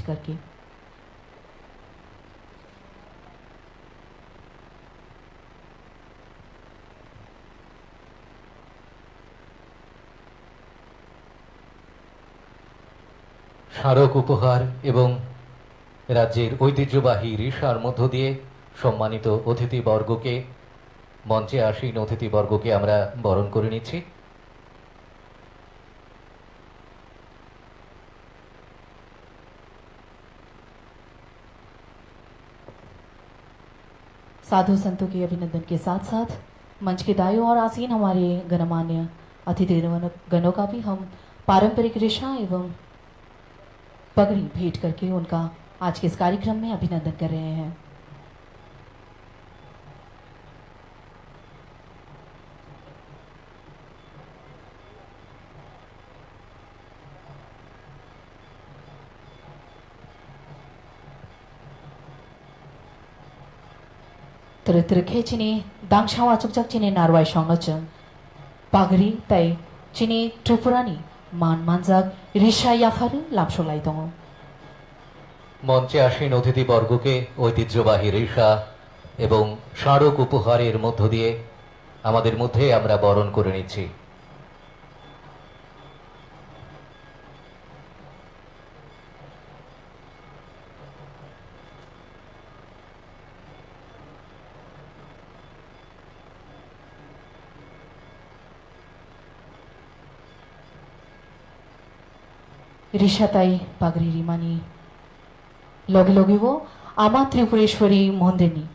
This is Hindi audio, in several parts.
करके। স্মারক উপহার এবং রাজ্যের ঐতিহ্যবাহী রিশার মধ্য দিয়ে সম্মানিত অতিথিবর্গকে, মঞ্চে আসীন অতিথিবর্গকে আমরা বরণ করে নিচ্ছি। साधु संतों के अभिनंदन के साथ साथ मंच के दाएं ओर आसीन हमारे गणमान्य अतिथि गणों का भी हम पारंपरिक रेशा एवं पगड़ी भेंट करके उनका आज के इस कार्यक्रम में अभिनंदन कर रहे हैं। Terterke cini dangshawa cukcak cini narwai shongaceng pagri tai cini tripurani মান মানজাক রিশা ইয়াফারে লাভসলাই দङ। মঞ্চে আসীন অতিথিবর্গকে ঐতিহ্যবাহী রিশা এবং স্মারক উপহারের মধ্য দিয়ে আমাদের মধ্যে আমরা বরণ করে নিচ্ছি। রিশাতাই পাগড়ি রিমানি লগে লগে वो आमा त्रिपुरेश्वरी मन्दिरनि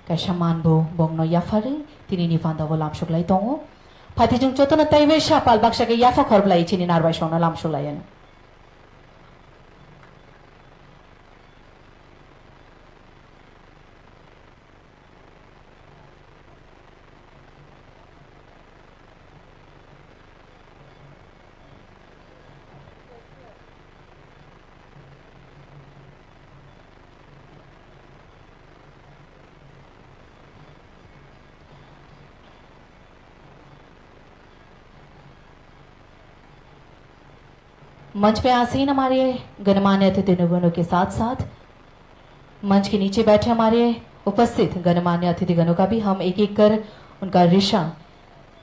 कायसा मानबो बंगनो याफारे तिनि निफान्दाबो लामसुगलाय दङ। फातिजों चतन ताइबे सापाल बाक्साके याफा खरब्लाय चिनि नारबाय संना लामसुलायन। मंच पे आसीन हमारे गणमान्य अतिथिगणों के साथ साथ मंच के नीचे बैठे हमारे उपस्थित गणमान्य अतिथिगणों का भी हम एक एक कर उनका ऋषा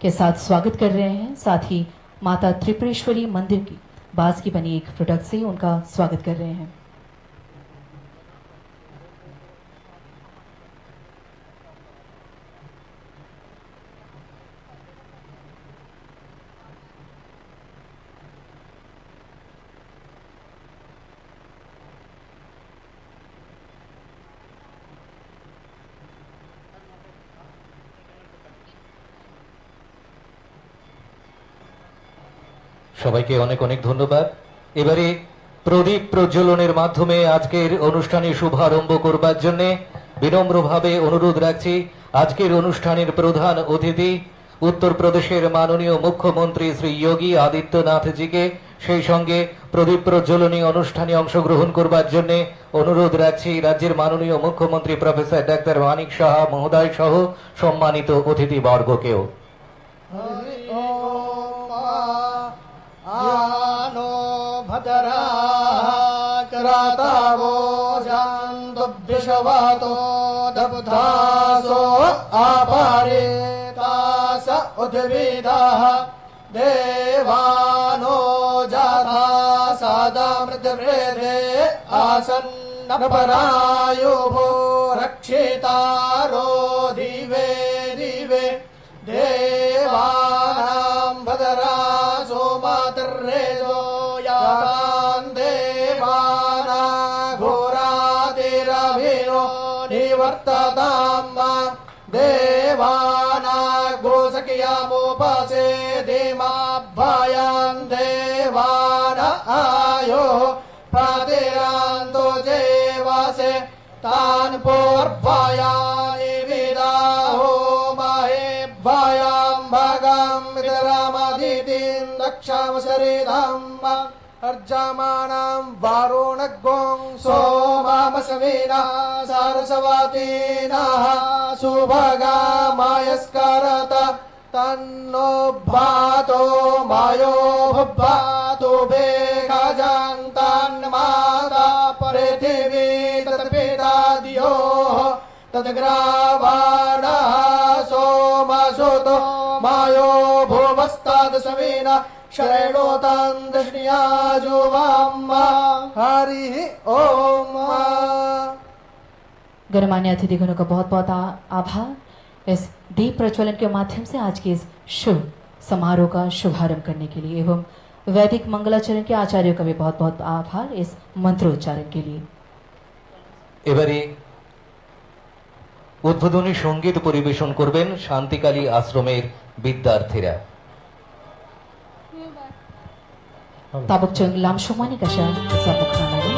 के साथ स्वागत कर रहे हैं। साथ ही माता त्रिपुरेश्वरी मंदिर की बांस की बनी एक प्रोडक्ट से उनका स्वागत कर रहे हैं। সবাইকে অনেক অনেক ধন্যবাদ। এবারে প্রদীপ প্রজ্বলনের মাধ্যমে আজকের অনুষ্ঠানে শুভারম্ভ করবার জন্য বিনম্রভাবে অনুরোধ রাখছি আজকের অনুষ্ঠানের প্রধান অতিথি উত্তরপ্রদেশের মাননীয় মুখ্যমন্ত্রী শ্রী যোগী আদিত্যনাথজিকে, সেই সঙ্গে প্রদীপ প্রজ্বলনী অনুষ্ঠানে অংশগ্রহণ করবার জন্য অনুরোধ রাখছি রাজ্যের মাননীয় মুখ্যমন্ত্রী প্রফেসর ডাক্তার মানিক সাহা মহোদয় সহ সম্মানিত অতিথিবর্গকেও। करातावो जान्तुभ्यशवातो दब्धासो आपारे तास उद्भिदाः देवानो जाता सादा मृतवृधे आसन्नपरायुभो रक्षितारो दिवे दिवे देवानां भद्रासो मातर्रेजो यातान् देवाना घोरातिरभिनो निवर्तताम् देवाना गोसख्यामुपसे धीमाभ्याम् देवान आयो प्रातिरान्तो जेवासे तान् पूर्वायानि विदाहो महेभ्याम् भगम् विदरामदितिम् दक्षाम् शरीरम् अर्जमाणम् वारुणगों सोमामसविना सारस्वतीनः सुभगामायस्करत तन्नो भातो मायो भुभातो भेखजन्तन् माता तद्ग्रावाणः सोमसुतो मायो भूमस्तादसवेन शरणोतां दृष्टियाजुवाम हरि ओम। गणमान्य अतिथिगणों का बहुत बहुत आभार इस दीप प्रज्वलन के माध्यम से आज के इस शुभ समारोह का शुभारंभ करने के लिए एवं वैदिक मंगलाचरण के आचार्यों का भी बहुत बहुत आभार इस मंत्रोच्चारण के लिए। এবারে উদ্বোধনী সঙ্গীত পরিবেশন করবেন শান্তিকালী আশ্রমের বিদ্যার্থীরা। Tabukchung lam shumani kasha sa bukhana ni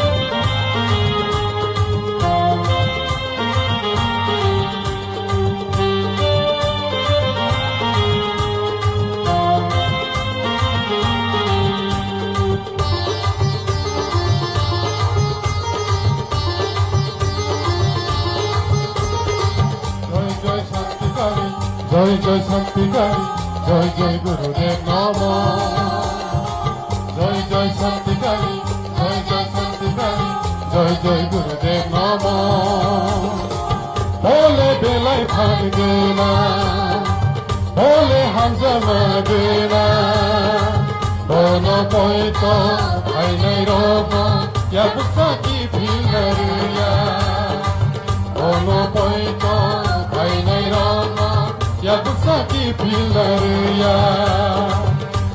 জয় জয় শান্তিকারী জয় জয় গুরুদেব নমঃ জয় জয় শান্তিকারী জয় জয় শান্তিকারী জয় জয় গুরুদেব নমঃ বলে বেলায় ভাঙবে না বলে হামজা মারবে না বন কইত আইনাই রব ইয়াবুসা কি ভিড়ারিয়া বন কইত আইনাই রব ইয়াবুসা কি ভিড়ারিয়া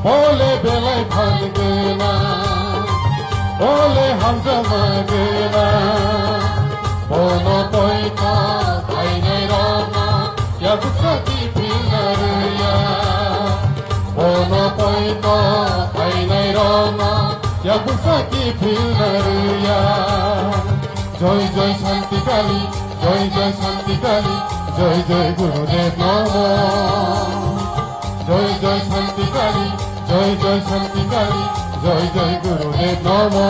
বলে বেলায় ভাঙবে না বলে হামজা মারবে না বন কইত আইনাই রব ইয়াবুসা কি ভিড়ারিয়া বন কইত আইনাই রব ইয়াবুসা কি ভিড়ারিয়া জয় জয় শান্তিকালী জয় জয় শান্তিকালী জয় জয় গুরুদেব নমঃ জয় জয় শান্তিকালী জয় জয় শান্তিকালী জয় জয় গুরুদেব নমঃ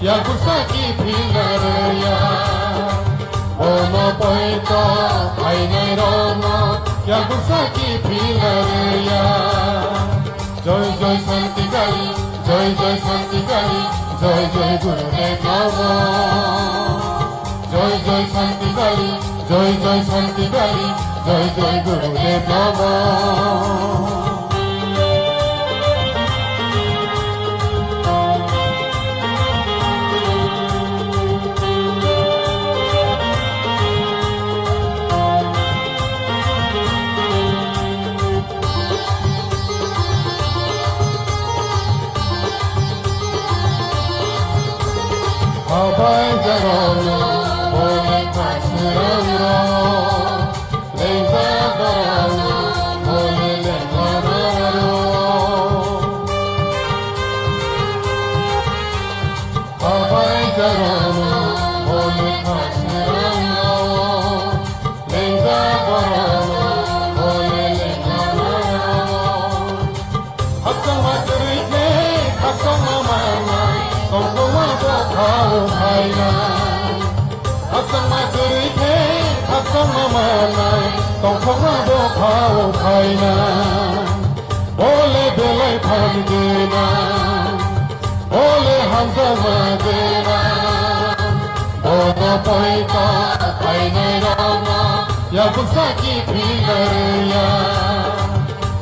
ইয়াবুসা কি ভিড়ারিয়া বন কইত আইনাই রব ইয়াবুসা কি ভিড়ারিয়া জয় জয় শান্তিকালী জয় জয় শান্তিকালী জয় জয় গুরুদেব নমঃ জয় জয় শান্তিকালী জয় জয় শান্তিকালী জয় জয় গুরুদেব নমঃ Abay jarana, bole kasrana, leiza jarana, bole lemararo. Abay jarana, bole kasrana, leiza jarana, bole lemararo. Hasan matrike, hasan mama. Khao khai na Hassan ma turi ke Hassan ma mana Tong khong ma bo khao khai na Bole belai phang de na Bole hamza ma de na Bono poika kaine rana yabsaki prilaria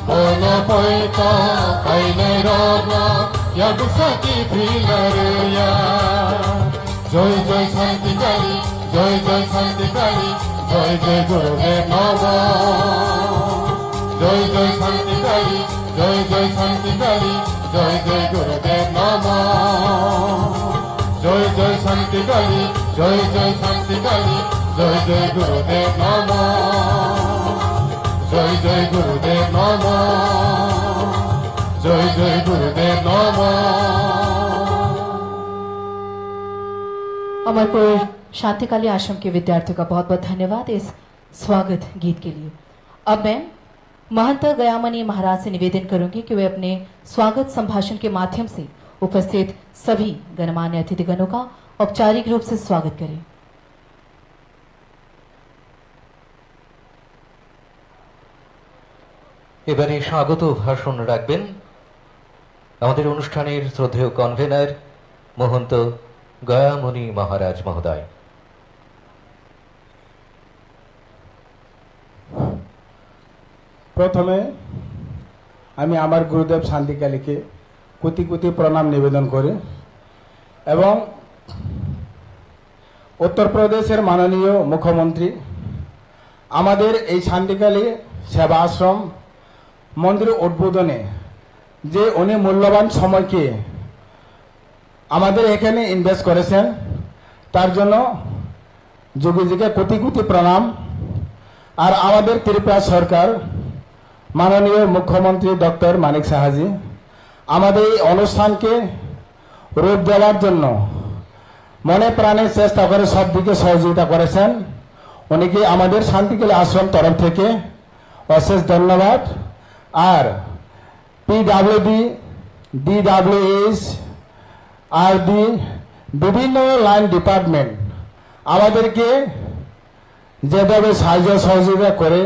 Bolo poika kaine rana yabsaki prilaria Joy joy shanti kali joy joy shanti kali joy joy gurudev namo joy joy shanti kali joy joy shanti kali joy joy gurudev namo joy joy shanti kali joy joy shanti kali joy joy gurudev namo joy joy gurudev namo joy joy gurudev namo Amarpur Shantikali आश्रम के विद्यार्थियों का बहुत बहुत धन्यवाद इस स्वागत गीत के लिए। अब मैं महंत गयामणि महाराज से निवेदन करूंगी कि वे अपने स्वागत संभाषण के माध्यम से उपस्थित सभी गणमान्य अतिथिगणों का औपचारिक रूप से स्वागत करें। এবারে স্বাগত ভাষণ রাখবেন আমাদের অনুষ্ঠানের শ্রদ্ধেয় কনভেনার মহন্ত গয়ামণি মহারাজ মহোদয়। প্রথমে আমি আমার গুরুদেব শান্তিকালীকে কোটি কোটি প্রণাম নিবেদন করি এবং উত্তরপ্রদেশের মাননীয় মুখ্যমন্ত্রী আমাদের এই শান্তিকালী সেবা আশ্রম মন্দির উদ্বোধনে যে উনি মূল্যবান সময়কে আমাদের এখানে ইনভেস্ট করেছেন তার জন্য যুগে যুগে কোটি কোটি প্রণাম। আর আমাদের ত্রিপুরা সরকার মাননীয় মুখ্যমন্ত্রী ডক্টর মানিক সাহাজি আমাদের এই অনুষ্ঠানকে রূপ দেওয়ার জন্য মনে প্রাণে চেষ্টা করে সব দিকে সহযোগিতা করেছেন। উনিকে আমাদের শান্তিকালী আশ্রম তরফ থেকে অশেষ ধন্যবাদ। আর পিডাব্লিউডি ডিডাব্লিউএস আর বিভিন্ন লাইন ডিপার্টমেন্ট আমাদেরকে যেভাবে সাহায্য সহযোগিতা করে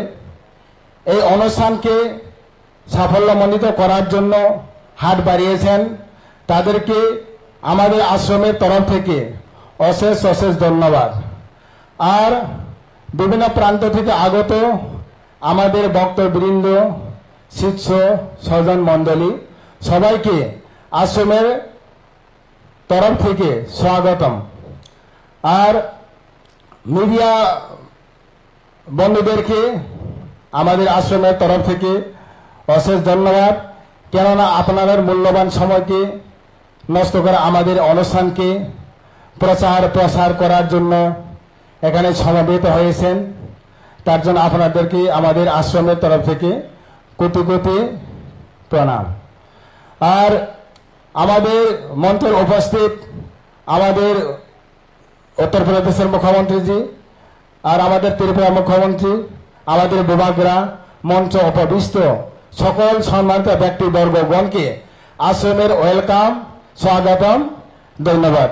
এই অনুষ্ঠানকে সাফল্যমণ্ডিত করার জন্য হাত বাড়িয়েছেন তাদেরকে আমাদের আশ্রমের তরফ থেকে অশেষ অশেষ ধন্যবাদ। আর বিভিন্ন প্রান্ত থেকে আগত আমাদের ভক্তবৃন্দ শিষ্য স্বজন মণ্ডলী সবাইকে আশ্রমের তরফ থেকে স্বাগতম। আর মিডিয়া বন্ধুদেরকে আমাদের আশ্রমের তরফ থেকে অশেষ ধন্যবাদ, কেননা আপনাদের মূল্যবান সময়কে নষ্ট করে আমাদের অনুষ্ঠানকে প্রসার করার জন্য এখানে সমবেত হয়েছেন। তার জন্য আপনাদেরকে আমাদের আশ্রমের তরফ থেকে কোটি কোটি প্রণাম। আর আমাদের মঞ্চে উপস্থিত আমাদের উত্তরপ্রদেশের মুখ্যমন্ত্রীজি আর আমাদের ত্রিপুরা মুখ্যমন্ত্রী, আমাদের বিভাগরা, মঞ্চ উপবিষ্ট সকল সম্মানিত ব্যক্তিবর্গগণকে আশ্রমের ওয়েলকাম, स्वागतम, धन्यवाद।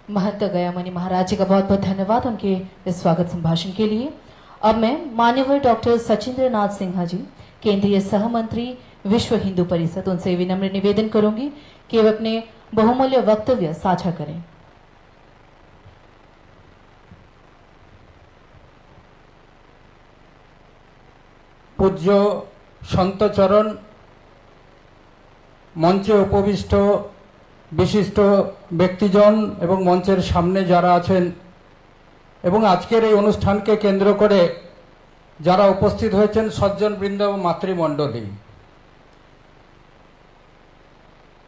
महंत गयामणि महाराज जी का बहुत बहुत धन्यवाद उनके इस स्वागत संभाषण के लिए। अब मैं मान्यवर डॉक्टर सचिंद्र नाथ सिन्हा जी, केंद्रीय सह मंत्री, विश्व हिंदू परिषद, उनसे विनम्र निवेदन करूंगी कि वे अपने बहुमूल्य वक्तव्य साझा करें। पूज्य संत चरण, मंचे उपविष्ट विशिष्ट व्यक्तिजन एवं मंचेर सामने जारा आছেন এবং আজকের এই অনুষ্ঠানকে কেন্দ্র করে যারা উপস্থিত হয়েছেন সজ্জনবৃন্দ ও মাতৃমণ্ডলী,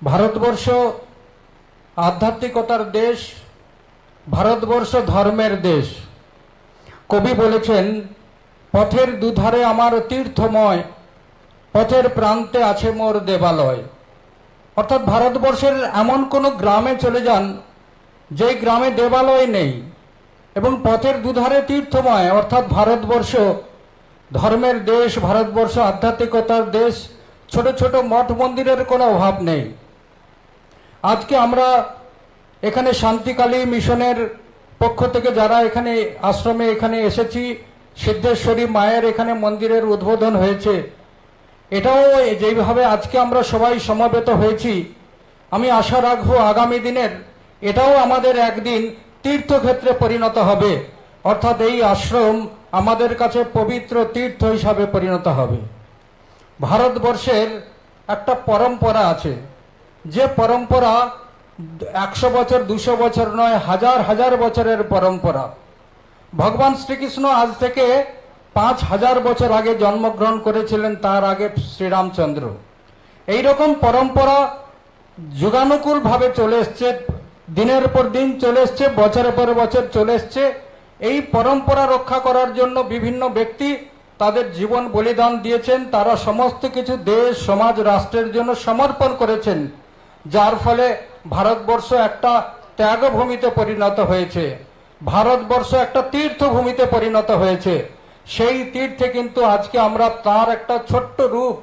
ভারতবর্ষ আধ্যাত্মিকতার দেশ, ভারতবর্ষ ধর্মের দেশ। কবি বলেছেন, পথের দুধারে আমার তীর্থময়, পথের প্রান্তে আছে মোর দেবালয়। অর্থাৎ ভারতবর্ষের এমন কোনো গ্রামে চলে যান যেই গ্রামে দেবালয় নেই, এবং পথের দুধারে তীর্থময়, অর্থাৎ ভারতবর্ষ ধর্মের দেশ, ভারতবর্ষ আধ্যাত্মিকতার দেশ। ছোট ছোট মঠ মন্দিরের কোনো অভাব নেই। আজকে আমরা এখানে শান্তিকালী মিশনের পক্ষ থেকে যারা এখানে আশ্রমে এখানে এসেছি, সিদ্ধেশ্বরী মায়ের এখানে মন্দিরের উদ্বোধন হয়েছে, এটাও যেইভাবে আজকে আমরা সবাই সমবেত হয়েছি, আমি আশা রাখবো আগামী দিনের এটাও আমাদের একদিন তীর্থক্ষেত্রে পরিণত হবে, অর্থাৎ এই আশ্রম আমাদের কাছে পবিত্র তীর্থ হিসাবে পরিণত হবে। ভারতবর্ষের একটা পরম্পরা আছে, যে পরম্পরা 100 বছর 200 বছর নয়, হাজার হাজার বছরের পরম্পরা। ভগবান শ্রীকৃষ্ণ আজ থেকে 5000 বছর আগে জন্মগ্রহণ করেছিলেন, তার আগে শ্রীরামচন্দ্র। এইরকম পরম্পরা যুগানুকূল ভাবে চলে এসছে, দিনের পর দিন চলে এসছে, বছরের পর বছর চলে এসছে। এই পরম্পরা রক্ষা করার জন্য বিভিন্ন ব্যক্তি তাদের জীবন বলিদান দিয়েছেন, তারা সমস্ত কিছু দেশ সমাজ রাষ্ট্রের জন্য সমর্পণ করেছেন, যার ফলে ভারতবর্ষ একটা ত্যাগভূমিতে পরিণত হয়েছে, ভারতবর্ষ একটা তীর্থভূমিতে পরিণত হয়েছে। সেই তীর্থে কিন্তু আজকে আমরা তার একটা ছোট্ট রূপ,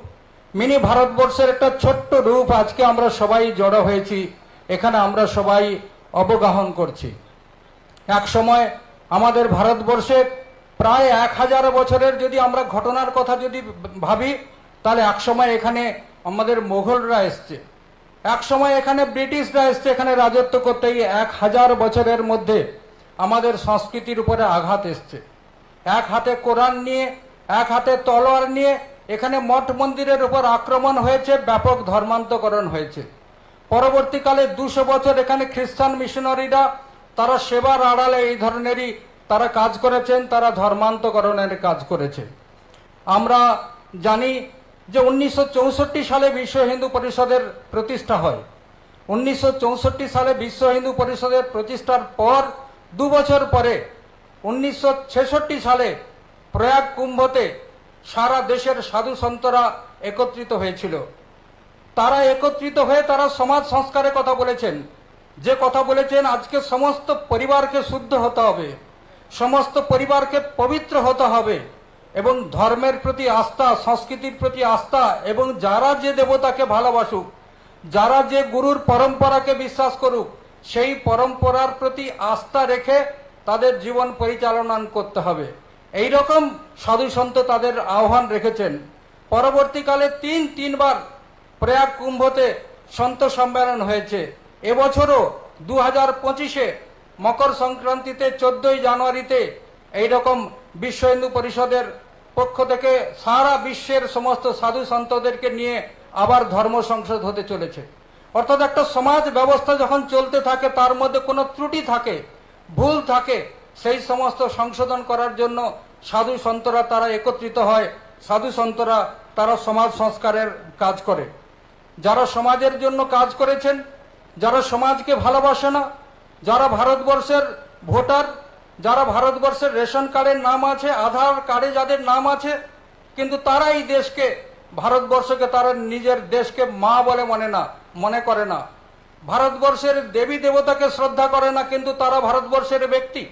মিনি ভারতবর্ষের একটা ছোট্ট রূপ আজকে আমরা সবাই জড়ো হয়েছি, এখানে আমরা সবাই অবগাহন করছি। এক সময় আমাদের ভারতবর্ষে প্রায় 1000 বছরের যদি আমরা ঘটনার কথা যদি ভাবি, তাহলে এক সময় এখানে আমাদের মোগলরা এসছে, এক সময় এখানে ব্রিটিশরা এসছে এখানে রাজত্ব করতে। এই 1000 বছরের মধ্যে আমাদের সংস্কৃতির উপরে আঘাত এসছে। এক হাতে কোরআন নিয়ে, এক হাতে তলোয়ার নিয়ে এখানে মঠ মন্দিরের উপর আক্রমণ হয়েছে, ব্যাপক ধর্মান্তকরণ হয়েছে। পরবর্তীকালে 200 বছর এখানে খ্রিস্টান মিশনারিরা তারা সেবার আড়ালে এই ধরনেরই তারা কাজ করেছেন, তারা ধর্মান্তকরণের কাজ করেছে। আমরা জানি যে 1964 সালে বিশ্ব হিন্দু পরিষদের প্রতিষ্ঠা হয়। 1964 সালে বিশ্ব হিন্দু পরিষদের প্রতিষ্ঠার পর 2 বছর পরে 1966 সালে প্রয়াগ কুম্ভতে সারা দেশের সাধু সন্তরা একত্রিত হয়েছিল। তারা একত্রিত হয়ে তারা সমাজ সংস্কারের কথা বলেছেন, যে কথা বলেছেন আজকে সমস্ত পরিবারকে শুদ্ধ হতে হবে, সমস্ত পরিবারকে পবিত্র হতে হবে এবং ধর্মের প্রতি আস্থা, সংস্কৃতির প্রতি আস্থা এবং যারা যে দেবতাকে ভালোবাসুক, যারা যে গুরুর পরম্পরাকে বিশ্বাস করুক, সেই পরম্পরার প্রতি আস্থা রেখে তাদের জীবন পরিচালনা করতে হবে। এই রকম সাধু সন্ত তাদের আহ্বান রেখেছেন। পরবর্তীকালে তিনবার প্রয়াগ কুম্ভতে সন্ত সম্মেলন হয়েছে। এবছরও 2025-এ মকর সংক্রান্তিতে 14ই জানুয়ারিতে এইরকম বিশ্ব হিন্দু পরিষদের পক্ষ থেকে সারা বিশ্বের সমস্ত সাধু সন্তদেরকে নিয়ে আবার ধর্ম সংসদ হতে চলেছে। অর্থাৎ একটা সমাজ ব্যবস্থা যখন চলতে থাকে, তার মধ্যে কোনো ত্রুটি থাকে, ভুল থাকে, সেই সমস্ত সংশোধন করার জন্য সাধু সন্তরা তারা একত্রিত হয়। সাধু সন্তরা তারা সমাজ সংস্কারের কাজ করে। যারা সমাজের জন্য কাজ করেছেন, যারা সমাজকে ভালোবাসে না, যারা ভারতবর্ষের ভোটার, যারা ভারতবর্ষের রেশন কার্ডের নাম আছে, আধার কার্ডে যাদের নাম আছে, কিন্তু তারা এই দেশকে, ভারতবর্ষকে তারা নিজের দেশকে মা বলে মনে করে না। ভারতবর্ষের দেবী দেবতাকে শ্রদ্ধা করে না, কিন্তু তারা ভারতবর্ষের ব্যক্তি।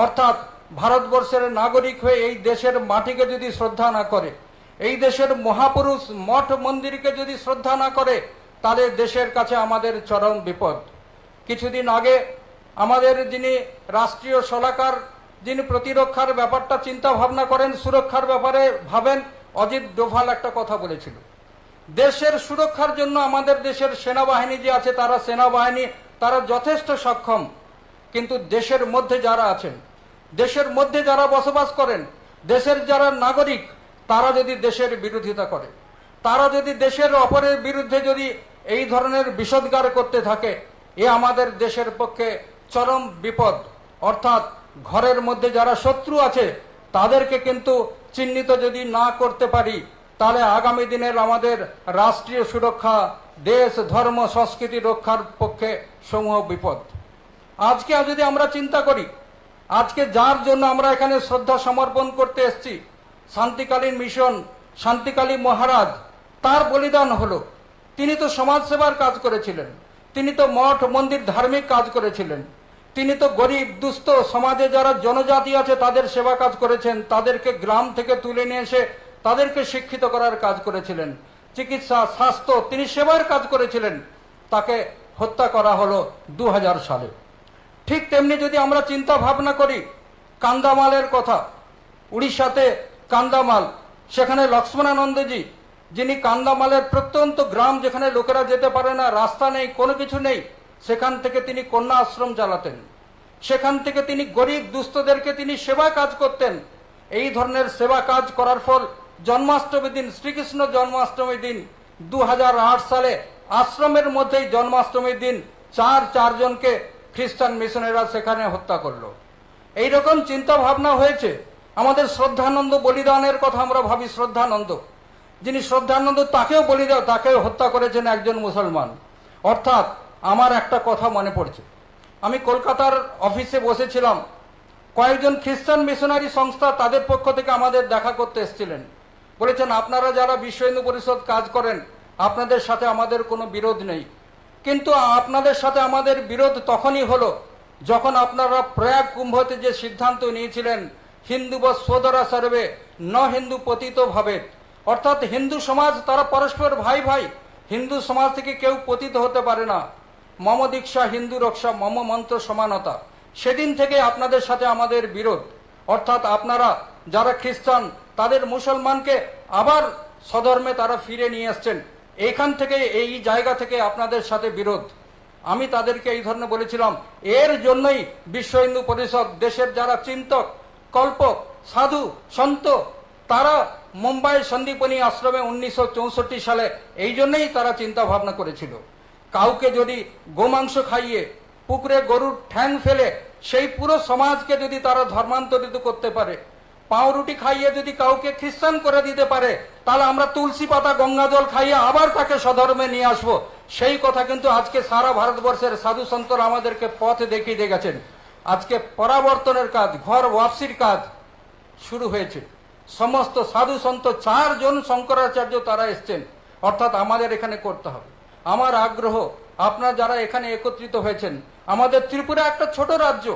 অর্থাৎ ভারতবর্ষের নাগরিক হয়ে এই দেশের মাটিকে যদি শ্রদ্ধা না করে, এই দেশের মহাপুরুষ মঠ মন্দিরকে যদি শ্রদ্ধা না করে, তাহলে দেশের কাছে আমাদের চরম বিপদ। কিছুদিন আগে আমাদের যিনি রাষ্ট্রীয় সলাকার, যিনি প্রতিরক্ষার ব্যাপারটা চিন্তা ভাবনা করেন, সুরক্ষার ব্যাপারে ভাবেন, অজিত ডোভাল একটা কথা বলেছিল। দেশের সুরক্ষার জন্য আমাদের দেশের সেনাবাহিনী যে আছে, তারা সেনাবাহিনী তারা যথেষ্ট সক্ষম, কিন্তু দেশের মধ্যে যারা আছেন, দেশের মধ্যে যারা বসবাস করেন, দেশের যারা নাগরিক, তারা যদি দেশের বিরোধিতা করে, তারা যদি দেশের অপরের বিরুদ্ধে যদি এই ধরনের বিষোদ্গার করতে থাকে, এ আমাদের দেশের পক্ষে চরম বিপদ। অর্থাৎ ঘরের মধ্যে যারা শত্রু আছে, তাদেরকে কিন্তু চিহ্নিত যদি না করতে পারি, তাহলে আগামী দিনের আমাদের রাষ্ট্রীয় সুরক্ষা, দেশ ধর্ম সংস্কৃতি রক্ষার পক্ষে সমূহ বিপদ। আজকে যদি আমরা চিন্তা করি, আজকে যার জন্য আমরা এখানে শ্রদ্ধা সমর্পণ করতে এসেছি, শান্তিকালীন মিশন, শান্তিকালী মহারাজ, তার বলিদান হলো। তিনি তো সমাজসেবার কাজ করেছিলেন, তিনি তো মঠ মন্দির ধার্মিক কাজ করেছিলেন, তিনি তো গরিব দুস্থ সমাজে যারা জনজাতি আছে তাদের সেবা কাজ করেছেন, তাদেরকে গ্রাম থেকে তুলে নিয়ে এসে তাদেরকে শিক্ষিত করার কাজ করেছিলেন, চিকিৎসা স্বাস্থ্য তিনি সেবার কাজ করেছিলেন। তাকে হত্যা করা হলো 2000 সালে। ঠিক তেমনি যদি আমরা চিন্তা ভাবনা করি কান্দামালের কথা, উড়িষ্যাতে কান্দামাল, সেখানে লক্ষ্মণানন্দজি, যিনি কান্দামালের প্রত্যন্ত গ্রাম, যেখানে লোকেরা যেতে পারে না, রাস্তা নেই, কোনো কিছু নেই, সেখান থেকে তিনি কন্যা আশ্রম চালাতেন, সেখান থেকে তিনি গরিব দুস্থদেরকে তিনি সেবা কাজ করতেন। এই ধরনের সেবা কাজ করার ফল জন্মাষ্টমী দিন, শ্রীকৃষ্ণ জন্মাষ্টমী দিন 2008 সালে আশ্রমের মধ্যেই জন্মাষ্টমীর দিন চারজনকে খ্রিস্টান মিশনারিরা সেখানে হত্যা করলো। এইরকম চিন্তা ভাবনা হয়েছে। আমাদের শ্রদ্ধানন্দ বলিদানের কথা আমরা ভাবি, শ্রদ্ধানন্দ যিনি শ্রদ্ধানন্দ তাকেও হত্যা করেছেন একজন মুসলমান। অর্থাৎ আমার একটা কথা মনে পড়ছে, আমি কলকাতার অফিসে বসেছিলাম, কয়েকজন খ্রিস্টান মিশনারি সংস্থা তাদের পক্ষ থেকে আমাদের দেখা করতে এসেছিলেন। বলেছেন, আপনারা যারা বিশ্ব হিন্দু পরিষদ কাজ করেন আপনাদের সাথে আমাদের কোনো বিরোধ নেই, কিন্তু আপনাদের সাথে আমাদের বিরোধ তখনই হলো যখন আপনারা প্রয়াগ কুম্ভতে যে সিদ্ধান্ত নিয়েছিলেন হিন্দু বা সোদরা সর্বে ন হিন্দু পতিত ভাবে, অর্থাৎ হিন্দু সমাজ তারা পরস্পর ভাই ভাই, হিন্দু সমাজ থেকে কেউ পতিত হতে পারে না। মম দীক্ষা হিন্দু রক্ষা মম মন্ত্র সমানতা। সেদিন থেকে আপনাদের সাথে আমাদের বিরোধ। অর্থাৎ আপনারা যারা খ্রিস্টান তাদের মুসলমানকে আবার স্বধর্মে তারা ফিরে নিয়ে আসছেন, এইখান থেকে এই জায়গা থেকে আপনাদের সাথে বিরোধ। আমি তাদেরকে এই ধরনের বলেছিলাম, এর জন্যই বিশ্ব হিন্দু পরিষদ দেশের যারা চিন্তক কল্পক সাধু সন্ত তারা মুম্বাই সন্দীপনী আশ্রমে 1964 সালে এই জন্যই তারা চিন্তা ভাবনা করেছিল, কাউকে যদি গোমাংস খাইয়ে পুকুরে গরুর ঠ্যাং ফেলে সেই পুরো সমাজকে যদি তারা ধর্মান্তরিত করতে পারে, পাউরুটি খাইয়ে যদি কাউকে খ্রিস্টান করে দিতে পারে, তাহলে আমরা তুলসী পাতা গঙ্গা জল খাইয়ে আবার তাকে স্বধর্মে নিয়ে আসবো। সেই কথা কিন্তু আজকে সারা ভারতবর্ষের সাধু সন্তরা আমাদেরকে পথ দেখিয়ে দিয়ে গেছেন। আজকে পরাবর্তনের কাজ, ঘর ওয়াপসির কাজ শুরু হয়েছে। সমস্ত সাধু সন্ত 4 জন শঙ্করাচার্য তারা এসছেন, অর্থাৎ আমাদের এখানে করতে হবে। আমার আগ্রহ, আপনারা যারা এখানে একত্রিত হয়েছেন, আমাদের ত্রিপুরা একটা ছোট রাজ্য,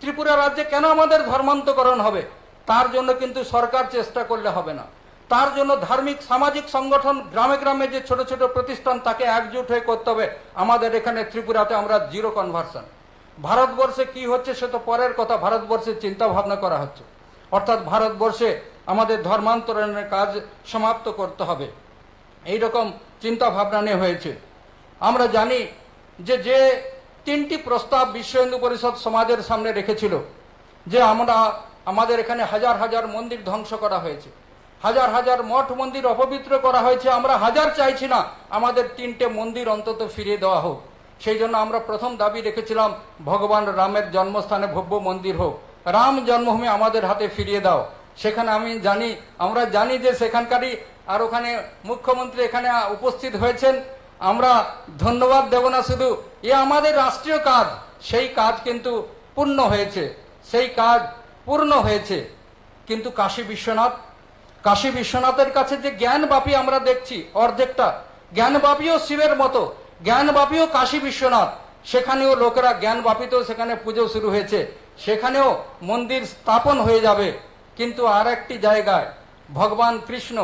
ত্রিপুরা রাজ্যে কেন আমাদের ধর্মান্তকরণ হবে? তার জন্য কিন্তু সরকার চেষ্টা করলে হবে না। তার জন্য ধার্মিক সামাজিক সংগঠন গ্রামে গ্রামে যে ছোট ছোট প্রতিষ্ঠান তাকে একজোট হয়ে করতে হবে। আমাদের এখানে ত্রিপুরাতে আমরা জিরো কনভার্সন। ভারতবর্ষে কি হচ্ছে সে তো পরের কথা, ভারতবর্ষের চিন্তা ভাবনা করা হচ্ছে। অর্থাৎ ভারতবর্ষে আমাদের ধর্মান্তরণের কাজ সমাপ্ত করতে হবে, এইরকম চিন্তা ভাবনা নিয়ে হয়েছে। আমরা জানি যে 3টি প্রস্তাব বিশ্ব হিন্দু পরিষদ সমাজের সামনে রেখেছিল, যে আমাদের এখানে হাজার হাজার মন্দির ধ্বংস করা হয়েছে, হাজার হাজার মঠ মন্দির অপবিত্র করা হয়েছে। আমরা হাজার চাইছি না, আমাদের 3টে মন্দির অন্তত ফিরিয়ে দেওয়া হোক। সেই জন্য আমরা প্রথম দাবি রেখেছিলাম ভগবান রামের জন্মস্থানে ভব্য মন্দির হোক, রাম জন্মভূমি আমাদের হাতে ফিরিয়ে দাও। সেখানে আমরা জানি যে সেখানকারই আর ওখানে মুখ্যমন্ত্রী এখানে উপস্থিত হয়েছেন। আমরা ধন্যবাদ দেব না শুধু, এ আমাদের রাষ্ট্রীয় কাজ, সেই কাজ কিন্তু পূর্ণ হয়েছে, সেই কাজ পূর্ণ হয়েছে। কিন্তু কাশী বিশ্বনাথের কাছে যে জ্ঞানবাপী আমরা দেখছি, অর্ধেকটা জ্ঞানবাপীও শিবের মতো, জ্ঞানবাপীও কাশী বিশ্বনাথ, সেখানেও লোকেরা জ্ঞানবাপীতেও সেখানে পুজো শুরু হয়েছে, সেখানেও মন্দির স্থাপন হয়ে যাবে। কিন্তু আর একটি জায়গায় ভগবান কৃষ্ণ,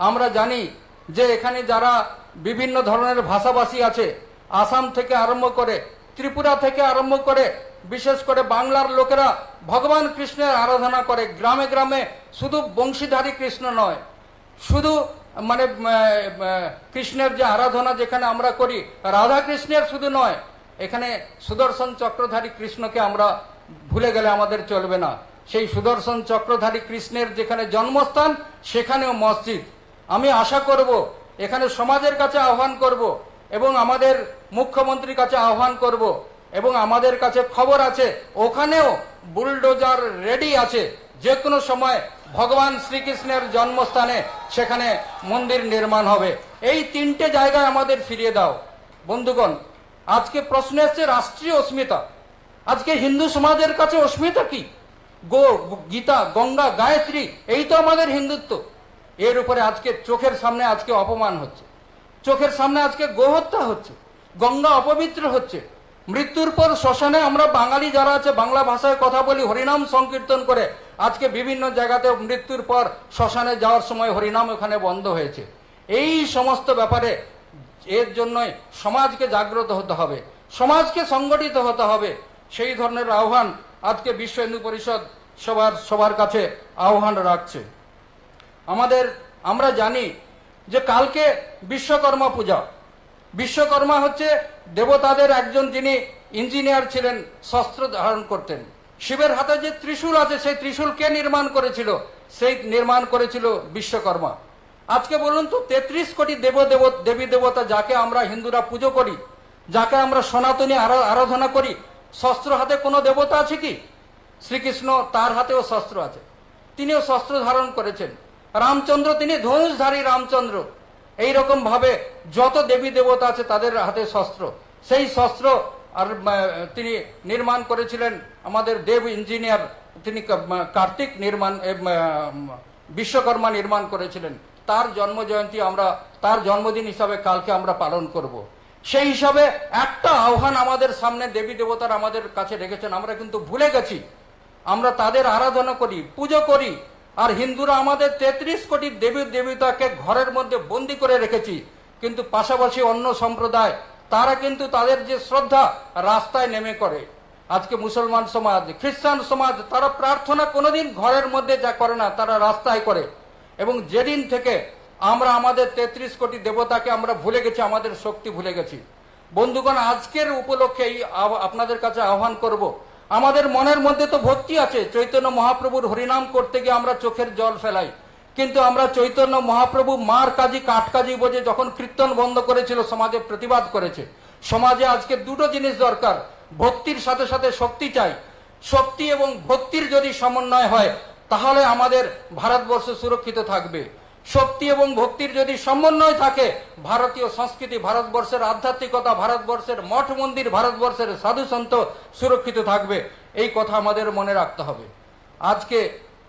আমরা জানি যে এখানে যারা বিভিন্ন ধরনের ভাষাভাষী আছে, আসাম থেকে আরম্ভ করে ত্রিপুরা থেকে আরম্ভ করে বিশেষ করে বাংলার লোকেরা ভগবান কৃষ্ণের আরাধনা করে। গ্রামে গ্রামে শুধু বংশীধারী কৃষ্ণ নয়, শুধু কৃষ্ণের যে আরাধনা যেখানে আমরা করি রাধা কৃষ্ণের শুধু নয়, এখানে সুদর্শন চক্রধারী কৃষ্ণকে আমরা ভুলে গেলে আমাদের চলবে না। সেই সুদর্শন চক্রধারী কৃষ্ণের যেখানে জন্মস্থান সেখানেও মসজিদ। আমি আশা করব, এখানে সমাজের কাছে আহ্বান করব এবং আমাদের মুখ্যমন্ত্রীর কাছে আহ্বান করব, এবং আমাদের কাছে খবর আছে ওখানেও বুলডোজার রেডি আছে, যে কোনো সময় ভগবান শ্রীকৃষ্ণের জন্মস্থানে সেখানে মন্দির নির্মাণ হবে। এই 3টে জায়গায় আমাদের ফিরিয়ে দাও। বন্ধুগণ, আজকে প্রশ্ন এসছে রাষ্ট্রীয় অস্মিতা। আজকে হিন্দু সমাজের কাছে অস্মিতা কি? গীতা, গঙ্গা, গায়ত্রী, এই তো আমাদের হিন্দুত্ব। এর উপরে আজকে চোখের সামনে আজকে অপমান হচ্ছে, চোখের সামনে আজকে গোহত্যা হচ্ছে, গঙ্গা অপবিত্র হচ্ছে। মৃত্যুর পর শ্মশানে আমরা বাঙালি যারা আছে বাংলা ভাষায় কথা বলি, হরিনাম সংকীর্তন করে। আজকে বিভিন্ন জায়গাতে মৃত্যুর পর শ্মশানে যাওয়ার সময় হরিনাম ওখানে বন্ধ হয়েছে। এই সমস্ত ব্যাপারে এর জন্যই সমাজকে জাগ্রত হতে হবে, সমাজকে সংগঠিত হতে হবে। সেই ধরনের আহ্বান আজকে বিশ্ব হিন্দু পরিষদ সবার কাছে আহ্বান রাখছে। আমরা জানি যে কালকে বিশ্বকর্মা পূজা, বিশ্বকর্মা হচ্ছে দেবতাদের একজন, যিনি ইঞ্জিনিয়ার ছিলেন, শস্ত্র ধারণ করতেন। শিবের হাতে যে ত্রিশূল আছে, সেই ত্রিশূল কে নির্মাণ করেছিল? সেই নির্মাণ করেছিল বিশ্বকর্মা। আজকে বলুন তো, 33 কোটি দেবী দেবতা যাকে আমরা হিন্দুরা পুজো করি, যাকে আমরা সনাতনী আরাধনা করি, শস্ত্র হাতে কোনো দেবতা আছে কি? শ্রীকৃষ্ণ, তার হাতেও শস্ত্র আছে, তিনিও শস্ত্র ধারণ করেছেন। রামচন্দ্র, তিনি ধনুষধারী রামচন্দ্র। এইরকম ভাবে যত দেবী দেবতা আছে তাদের হাতে শস্ত্র, সেই শস্ত্র আর তিনি নির্মাণ করেছিলেন আমাদের দেব ইঞ্জিনিয়ার, তিনি কার্তিক বিশ্বকর্মা নির্মাণ করেছিলেন। তার জন্ম জয়ন্তী আমরা, তার জন্মদিন হিসাবে কালকে আমরা পালন করব। সেই হিসাবে একটা আহ্বান আমাদের সামনে দেবী দেবতার আমাদের কাছে রেখেছেন, আমরা কিন্তু ভুলে গেছি। আমরা তাদের আরাধনা করি, পুজো করি, আর হিন্দুরা আমাদের 33 কোটি দেবী দেবতাকে ঘরের মধ্যে বন্দি করে রেখেছি। কিন্তু পাশাপাশি অন্য সম্প্রদায়, তারা কিন্তু তাদের যে শ্রদ্ধা রাস্তায় নেমে করে। আজকে মুসলমান সমাজ, খ্রিস্টান সমাজ, তারা প্রার্থনা কোনোদিন ঘরের মধ্যে যা করে না, তারা রাস্তায় করে। এবং যেদিন থেকে আমরা আমাদের 33 কোটি দেবতাকে আমরা ভুলে গেছি, আমাদের শক্তি ভুলে গেছি। বন্ধুগণ, আজকের উপলক্ষে আপনাদের কাছে আহ্বান করব, আমাদের মনের মধ্যে তো ভক্তি আছে। চৈতন্য মহাপ্রভুর হরিনাম করতে গিয়ে আমরা চোখের জল ফেলাই, কিন্তু আমরা চৈতন্য মহাপ্রভু মার কাজী কাঠকাজী বোঝে যখন কীর্তন বন্ধ করেছিল, সমাজে প্রতিবাদ করেছে। সমাজে আজকে দুটো জিনিস দরকার, ভক্তির সাথে সাথে শক্তি চাই। শক্তি এবং ভক্তির যদি সমন্বয় হয়, তাহলে আমাদের ভারতবর্ষ সুরক্ষিত থাকবে। শক্তি এবং ভক্তির যদি সমন্বয় থাকে, ভারতীয় সংস্কৃতি, ভারতবর্ষের আধ্যাত্মিকতা, ভারতবর্ষের মঠ মন্দির, ভারতবর্ষের সাধু সন্ত সুরক্ষিত থাকবে। এই কথা আমাদের মনে রাখতে হবে। আজকে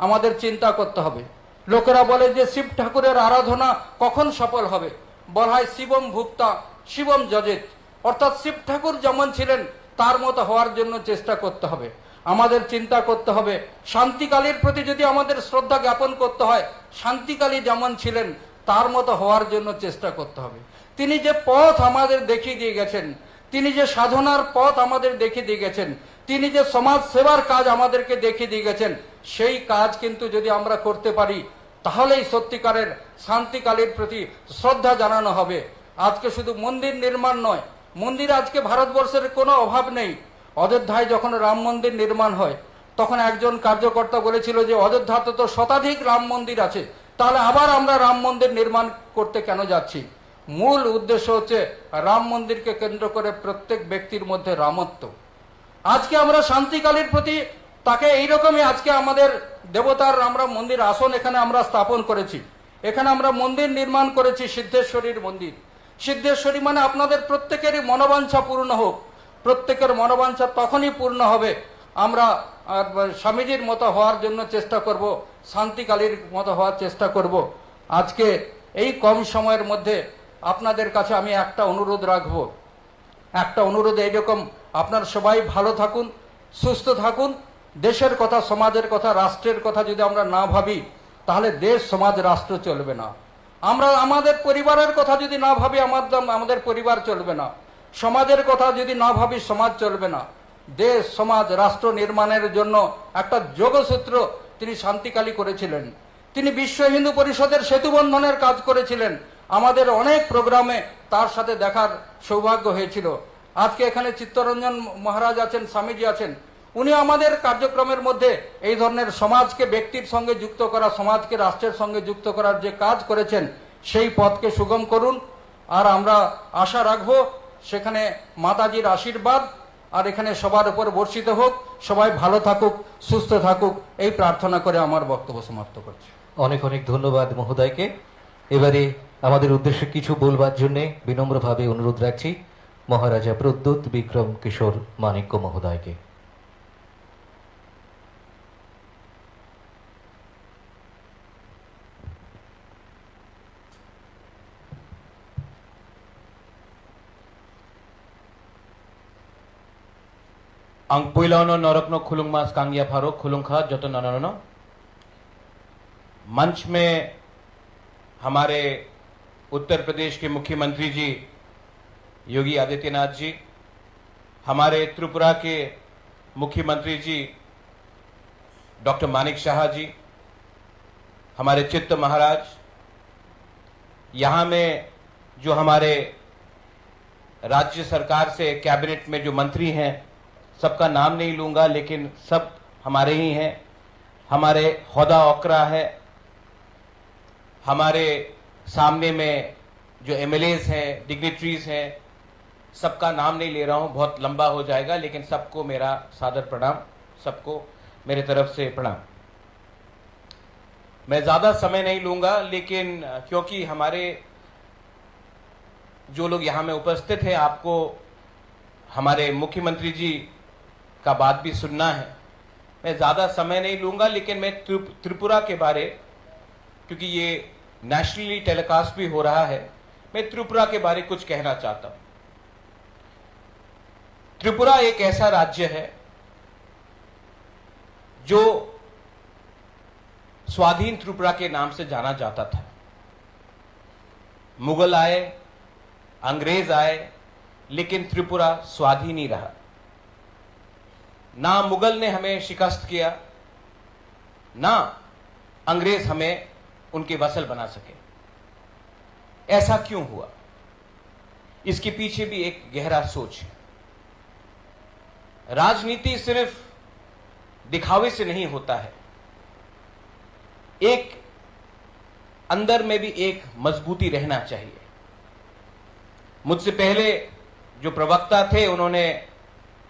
আমাদের চিন্তা করতে হবে। লোকেরা বলে যে শিব ঠাকুরের আরাধনা কখন সফল হবে? বলা হয় শিবম ভুক্তা শিবম যজেত, অর্থাৎ শিব ঠাকুর যেমন ছিলেন তার মতো হওয়ার জন্য চেষ্টা করতে হবে। আমাদের চিন্তা করতে হবে, শান্তিকালীর প্রতি যদি আমাদের শ্রদ্ধা জ্ঞাপন করতে হয়, শান্তিকালী যেমন ছিলেন তার মতো হওয়ার জন্য চেষ্টা করতে হবে। তিনি যে পথ আমাদের দেখিয়ে দিয়ে গেছেন, তিনি যে সাধনার পথ আমাদের দেখিয়ে দিয়ে গেছেন, তিনি যে সমাজ সেবার কাজ আমাদেরকে দেখিয়ে দিয়ে গেছেন, সেই কাজ কিন্তু যদি আমরা করতে পারি, তাহলেই সত্যিকারের শান্তিকালীর প্রতি শ্রদ্ধা জানানো হবে। আজকে শুধু মন্দির নির্মাণ নয়, মন্দির আজকে ভারতবর্ষের কোনো অভাব নেই। অযোধ্যায় যখন রাম মন্দির নির্মাণ হয়, তখন একজন কার্যকর্তা বলেছিল যে অযোধ্যাতে তো শতাধিক রাম মন্দির আছে, তাহলে আবার আমরা রাম মন্দির নির্মাণ করতে কেন যাচ্ছি? মূল উদ্দেশ্য হচ্ছে রাম মন্দিরকে কেন্দ্র করে প্রত্যেক ব্যক্তির মধ্যে রামত্ব। আজকে আমরা শান্তিকালীর প্রতি তাকে এইরকমই, আজকে আমাদের দেবতার আমরা মন্দির আসন এখানে আমরা স্থাপন করেছি, এখানে আমরা মন্দির নির্মাণ করেছি, সিদ্ধেশ্বরীর মন্দির। সিদ্ধেশ্বরী মানে আপনাদের প্রত্যেকেরই মনোবাঞ্ছা পূর্ণ হোক। প্রত্যেকের মনোবাঞ্ছা তখনই পূর্ণ হবে আমরা স্বামীজির মতো হওয়ার জন্য চেষ্টা করব, শান্তিকালীর মতো হওয়ার চেষ্টা করব। আজকে এই কম সময়ের মধ্যে আপনাদের কাছে আমি একটা অনুরোধ রাখবো, একটা অনুরোধ এইরকম, আপনারা সবাই ভালো থাকুন, সুস্থ থাকুন। দেশের কথা, সমাজের কথা, রাষ্ট্রের কথা যদি আমরা না ভাবি, তাহলে দেশ সমাজ রাষ্ট্র চলবে না। আমরা আমাদের পরিবারের কথা যদি না ভাবি, আমাদের পরিবার চলবে না। সমাজের কথা যদি না ভাবি, সমাজ চলবে না। দেশ, সমাজ, রাষ্ট্র নির্মাণের জন্য একটা যোগসূত্র তিনি শান্তিকালী করেছিলেন। তিনি বিশ্ব হিন্দু পরিষদের সেতুবন্ধনের কাজ করেছিলেন। আমাদের অনেক প্রোগ্রামে তার সাথে দেখার সৌভাগ্য হয়েছিল। আজকে এখানে চিত্তরঞ্জন মহারাজ আছেন, স্বামীজি আছেন, উনি আমাদের কার্যক্রমের মধ্যে এই ধরনের সমাজকে ব্যক্তির সঙ্গে যুক্ত করা, সমাজকে রাষ্ট্রের সঙ্গে যুক্ত করার যে কাজ করেছেন, সেই পথকে সুগম করুন। আর আমরা আশা রাখবো সেখানে মাতাজির আশীর্বাদ আর এখানে সবার উপর বর্ষিত হোক। সবাই ভালো থাকুক, সুস্থ থাকুক, এই প্রার্থনা করে আমার বক্তব্য সমাপ্ত করছি। অনেক অনেক ধন্যবাদ মহোদয়কে। এবারে আমাদের উদ্দেশ্যে কিছু বলবার জন্য বিনম্রভাবে অনুরোধ রাখছি মহারাজা প্রদ্যোৎ বিক্রম কিশোর মাণিক্য মহোদয়কে। ang puilano नरकनो खुलुंग मास कांगिया फारो खुलुंखा जतो नननो मंच में हमारे उत्तर प्रदेश के मुख्यमंत्री जी योगी आदित्यनाथ जी, हमारे त्रिपुरा के मुख्यमंत्री जी डॉक्टर मानिक शाह जी, हमारे चित्त महाराज, यहाँ में जो हमारे राज्य सरकार से कैबिनेट में जो मंत्री हैं सबका नाम नहीं लूंगा, लेकिन सब हमारे ही हैं। हमारे होदा ओकरा है, हमारे सामने में जो एमएलएज हैं, डिग्निटरीज हैं, सबका नाम नहीं ले रहा हूं, बहुत लंबा हो जाएगा, लेकिन सबको मेरा सादर प्रणाम, सबको मेरे तरफ से प्रणाम। मैं ज्यादा समय नहीं लूंगा, लेकिन क्योंकि हमारे जो लोग यहां में उपस्थित हैं, आपको हमारे मुख्यमंत्री जी का बात भी सुनना है, मैं ज्यादा समय नहीं लूंगा। लेकिन मैं त्रिपुरा के बारे, क्योंकि ये नेशनली टेलीकास्ट भी हो रहा है, मैं त्रिपुरा के बारे कुछ कहना चाहता हूं। त्रिपुरा एक ऐसा राज्य है जो स्वाधीन त्रिपुरा के नाम से जाना जाता था। मुगल आए, अंग्रेज आए, लेकिन त्रिपुरा स्वाधीन ही रहा। ना मुगल ने हमें शिकस्त किया, ना अंग्रेज हमें उनके वसल बना सके। ऐसा क्यों हुआ? इसके पीछे भी एक गहरा सोच है। राजनीति सिर्फ दिखावे से नहीं होता है, एक अंदर में भी एक मजबूती रहना चाहिए। मुझसे पहले जो प्रवक्ता थे उन्होंने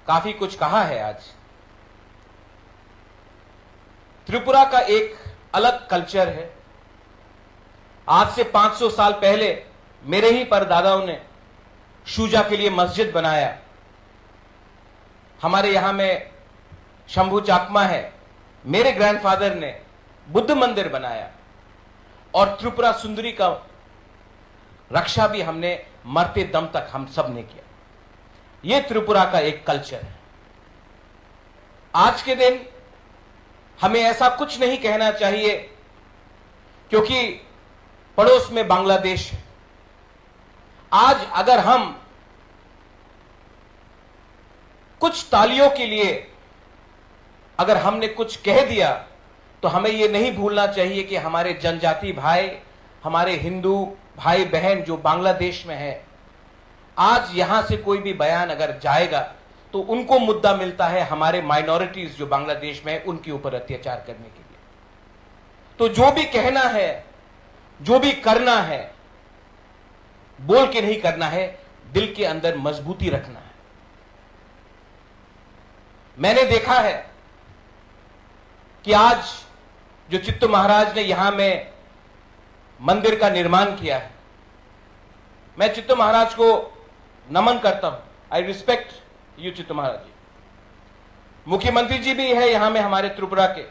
काफी कुछ कहा है। आज त्रिपुरा का एक अलग कल्चर है। आज से 500 साल पहले मेरे ही परदादाओं ने शूजा के लिए मस्जिद बनाया। हमारे यहां में शंभू चाकमा है, मेरे ग्रैंडफादर ने बुद्ध मंदिर बनाया, और त्रिपुरा सुंदरी का रक्षा भी हमने मरते दम तक हम सब ने किया। यह त्रिपुरा का एक कल्चर है। आज के दिन हमें ऐसा कुछ नहीं कहना चाहिए, क्योंकि पड़ोस में बांग्लादेश है। आज अगर हम कुछ तालियों के लिए अगर हमने कुछ कह दिया, तो हमें यह नहीं भूलना चाहिए कि हमारे जनजाति भाई, हमारे हिंदू भाई बहन जो बांग्लादेश में है, आज यहां से कोई भी बयान अगर जाएगा तो उनको मुद्दा मिलता है हमारे माइनॉरिटीज जो बांग्लादेश में है उनके ऊपर अत्याचार करने के लिए। तो जो भी कहना है, जो भी करना है, बोल के नहीं करना है, दिल के अंदर मजबूती रखना है। मैंने देखा है कि आज जो चित्तू महाराज ने यहां में मंदिर का निर्माण किया है, मैं चित्तू महाराज को नमन करता हूं। आई रिस्पेक्ट यू चित्तू महाराज जी। मुख्यमंत्री जी भी है यहां में हमारे त्रिपुरा के,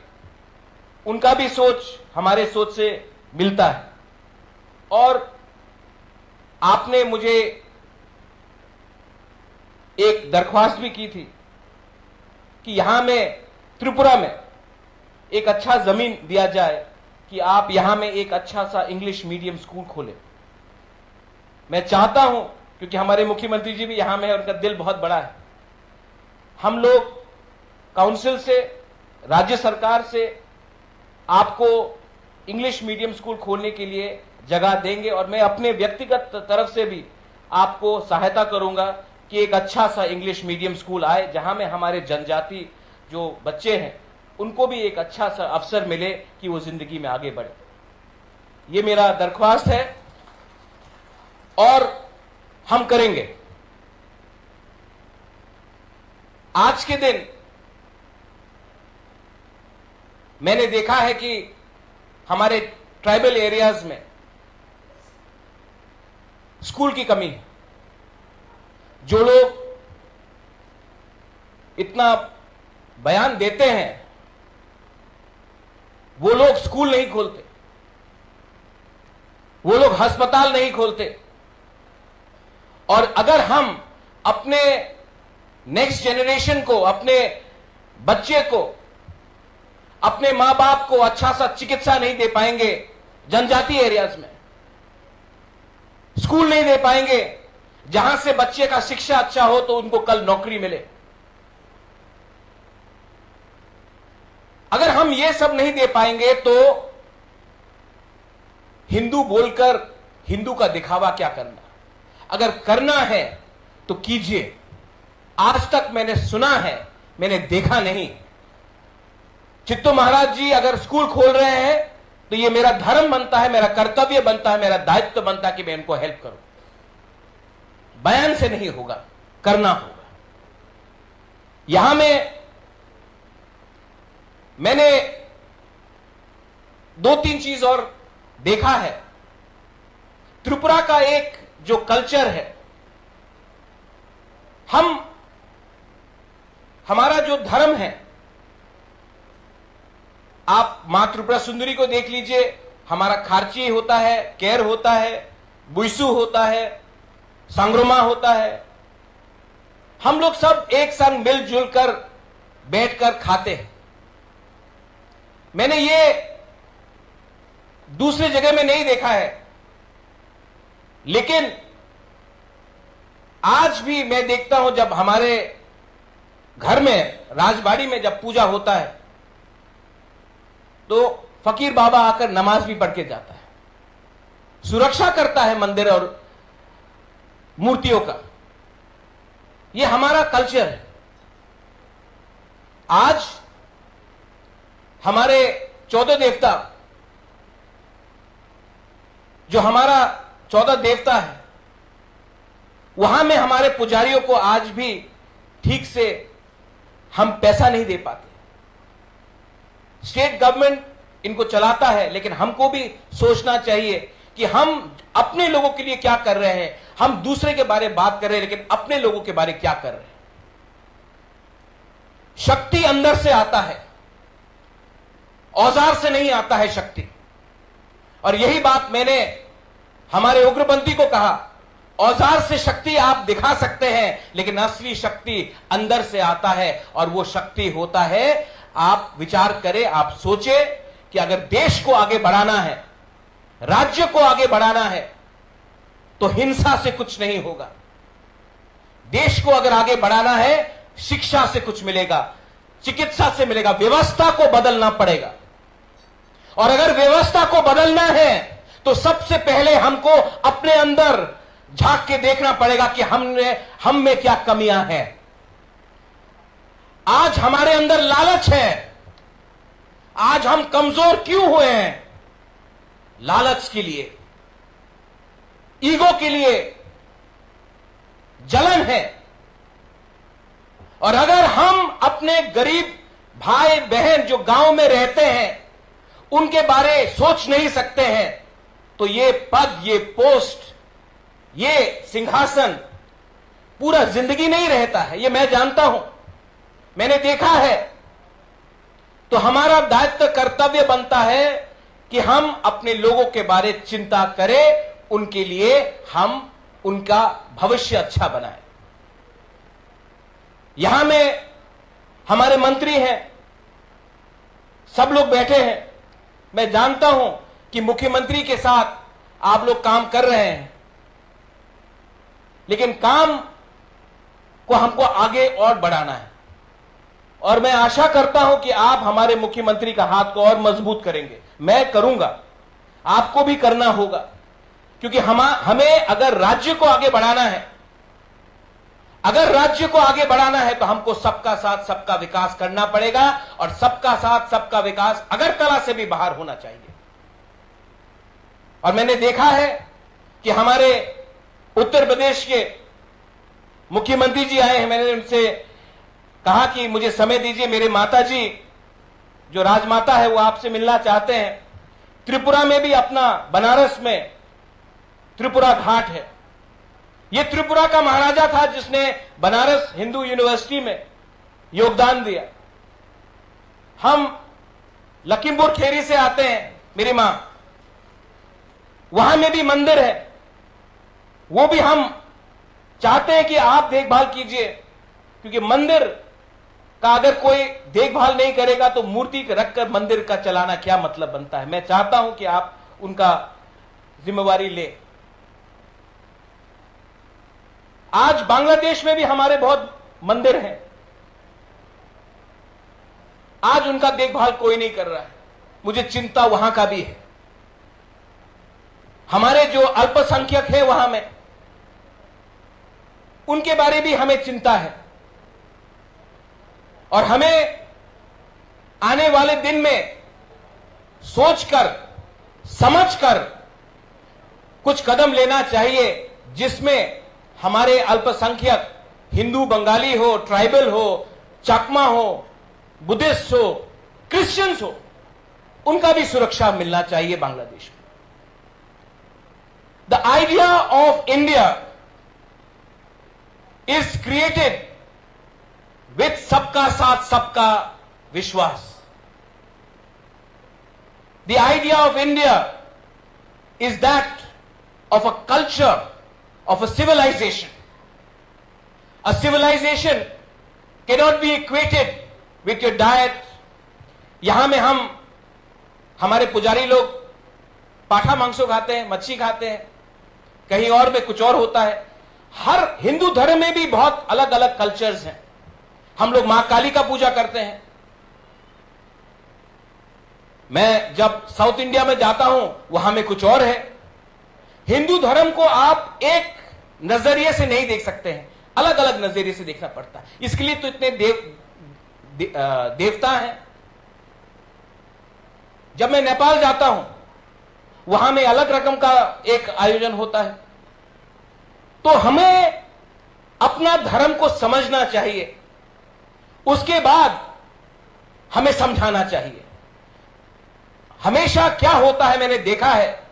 उनका भी सोच हमारे सोच से मिलता है। और आपने मुझे एक दरख्वास्त भी की थी कि यहां में त्रिपुरा में एक अच्छा जमीन दिया जाए कि आप यहां में एक अच्छा सा इंग्लिश मीडियम स्कूल खोलें। मैं चाहता हूं, क्योंकि हमारे मुख्यमंत्री जी भी यहां में है, उनका दिल बहुत बड़ा है। हम लोग काउंसिल से, राज्य सरकार से आपको इंग्लिश मीडियम स्कूल खोलने के लिए जगह देंगे, और मैं अपने व्यक्तिगत तरफ से भी आपको सहायता करूंगा कि एक अच्छा सा इंग्लिश मीडियम स्कूल आए, जहां में हमारे जनजाति जो बच्चे हैं उनको भी एक अच्छा सा अवसर मिले कि वो जिंदगी में आगे बढ़े। ये मेरा दरख्वास्त है और हम करेंगे। आज के दिन मैंने देखा है कि हमारे ट्राइबल एरियाज में स्कूल की कमी है। जो लोग इतना बयान देते हैं वो लोग स्कूल नहीं खोलते, वो लोग अस्पताल नहीं खोलते। और अगर हम अपने नेक्स्ट जनरेशन को, अपने बच्चे को, अपने मां बाप को अच्छा सा चिकित्सा नहीं दे पाएंगे, जनजाति एरियाज में स्कूल नहीं दे पाएंगे जहां से बच्चे का शिक्षा अच्छा हो तो उनको कल नौकरी मिले, अगर हम ये सब नहीं दे पाएंगे तो हिंदू बोलकर हिंदू का दिखावा क्या करना। अगर करना है तो कीजिए। आज तक मैंने सुना है, मैंने देखा नहीं। चित्तो महाराज जी अगर स्कूल खोल रहे हैं तो ये मेरा धर्म बनता है, मेरा कर्तव्य बनता है, मेरा दायित्व बनता है कि मैं इनको हेल्प करूं। बयान से नहीं होगा, करना होगा। यहां मैंने 2-3 चीज और देखा है। त्रिपुरा का एक जो कल्चर है, हमारा जो धर्म है, आप मां त्रिपुरा सुंदरी को देख लीजिए, हमारा खारची होता है, केर होता है, बुइसु होता है, संग्रोमा होता है। हम लोग सब एक संग मिलजुल कर बैठकर खाते हैं। मैंने ये दूसरी जगह में नहीं देखा है, लेकिन आज भी मैं देखता हूं जब हमारे घर में राजबाड़ी में जब पूजा होता है तो फकीर बाबा आकर नमाज भी पढ़ के जाता है, सुरक्षा करता है मंदिर और मूर्तियों का। यह हमारा कल्चर है। आज हमारे 14 देवता, जो हमारा 14 देवता है, वहां में हमारे पुजारियों को आज भी ठीक से हम पैसा नहीं दे पाते। स्टेट गवर्नमेंट इनको चलाता है, लेकिन हमको भी सोचना चाहिए कि हम अपने लोगों के लिए क्या कर रहे हैं। हम दूसरे के बारे में बात कर रहे हैं, लेकिन अपने लोगों के बारे में क्या कर रहे हैं। शक्ति अंदर से आता है, औजार से नहीं आता है शक्ति। और यही बात मैंने हमारे उग्रपंथी को कहा, औजार से शक्ति आप दिखा सकते हैं, लेकिन असली शक्ति अंदर से आता है। और वो शक्ति होता है, आप विचार करें, आप सोचें कि अगर देश को आगे बढ़ाना है, राज्य को आगे बढ़ाना है, तो हिंसा से कुछ नहीं होगा। देश को अगर आगे बढ़ाना है, शिक्षा से कुछ मिलेगा, चिकित्सा से मिलेगा, व्यवस्था को बदलना पड़ेगा। और अगर व्यवस्था को बदलना है तो सबसे पहले हमको अपने अंदर झांक के देखना पड़ेगा कि हम में क्या कमियां हैं। आज हमारे अंदर लालच है, आज हम कमजोर क्यों हुए हैं? लालच के लिए, ईगो के लिए, जलन है। और अगर हम अपने गरीब भाई बहन जो गांव में रहते हैं उनके बारे सोच नहीं सकते हैं, तो ये पद, ये पोस्ट, ये सिंहासन पूरा जिंदगी नहीं रहता है। ये मैं जानता हूं, मैंने देखा है। तो हमारा दायित्व, कर्तव्य बनता है कि हम अपने लोगों के बारे चिंता करें, उनके लिए हम उनका भविष्य अच्छा बनाएं। यहां में हमारे मंत्री हैं, सब लोग बैठे हैं। मैं जानता हूं कि मुख्यमंत्री के साथ आप लोग काम कर रहे हैं, लेकिन काम को हमको आगे और बढ़ाना है। और मैं आशा करता हूं कि आप हमारे मुख्यमंत्री का हाथ को और मजबूत करेंगे। मैं करूंगा, आपको भी करना होगा, क्योंकि हमें अगर राज्य को आगे बढ़ाना है, अगर राज्य को आगे बढ़ाना है तो हमको सबका साथ सबका विकास करना पड़ेगा। और सबका साथ सबका विकास अगरतला से भी बाहर होना चाहिए। और मैंने देखा है कि हमारे उत्तर प्रदेश के मुख्यमंत्री जी आए हैं। मैंने उनसे कहा कि मुझे समय दीजिए, मेरे माता जी जो राजमाता है वो आपसे मिलना चाहते हैं। त्रिपुरा में भी अपना, बनारस में त्रिपुरा घाट है। ये त्रिपुरा का महाराजा था जिसने बनारस हिंदू यूनिवर्सिटी में योगदान दिया। हम लखीमपुर खेरी से आते हैं, मेरी मां, वहां में भी मंदिर है, वो भी हम चाहते हैं कि आप देखभाल कीजिए, क्योंकि मंदिर का अगर कोई देखभाल नहीं करेगा तो मूर्ति रखकर मंदिर का चलाना क्या मतलब बनता है। मैं चाहता हूं कि आप उनका जिम्मेवारी ले। आज बांग्लादेश में भी हमारे बहुत मंदिर हैं, आज उनका देखभाल कोई नहीं कर रहा है। मुझे चिंता वहां का भी है। हमारे जो अल्पसंख्यक हैं वहां में, उनके बारे भी हमें चिंता है और हमें आने वाले दिन में सोचकर समझकर कुछ कदम लेना चाहिए जिसमें हमारे अल्पसंख्यक हिंदू बंगाली हो, ट्राइबल हो, चकमा हो, बुद्धिस्ट हो, क्रिश्चियंस हो, उनका भी सुरक्षा मिलना चाहिए बांग्लादेश में। The idea of India is created with सबका साथ सबका विश्वास। The idea of India is that of a culture, of a civilization. A civilization cannot be equated with your diet. यहां में हमारे पुजारी लोग पाठा मांसो खाते हैं, मच्छी खाते हैं, कहीं और में कुछ और होता है। हर हिंदू धर्म में भी बहुत अलग अलग कल्चर्स हैं। हम लोग मां काली का पूजा करते हैं। मैं जब साउथ इंडिया में जाता हूं वहां में कुछ और है। हिंदू धर्म को आप एक नजरिए से नहीं देख सकते हैं, अलग अलग नजरिए से देखना पड़ता है। इसके लिए तो इतने देवता हैं। जब मैं नेपाल जाता हूं वहां में अलग रकम का एक आयोजन होता है। तो हमें अपना धर्म को समझना चाहिए, उसके बाद हमें समझाना चाहिए। हमेशा क्या होता है, मैंने देखा है,